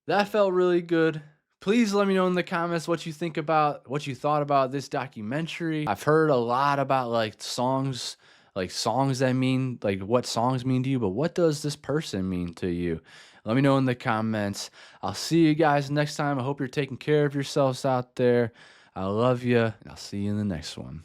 that felt really good. Please let me know in the comments what you thought about this documentary. I've heard a lot about like songs that mean, like what songs mean to you, but what does this person mean to you? Let me know in the comments. I'll see you guys next time. I hope you're taking care of yourselves out there. I love you, and I'll see you in the next one.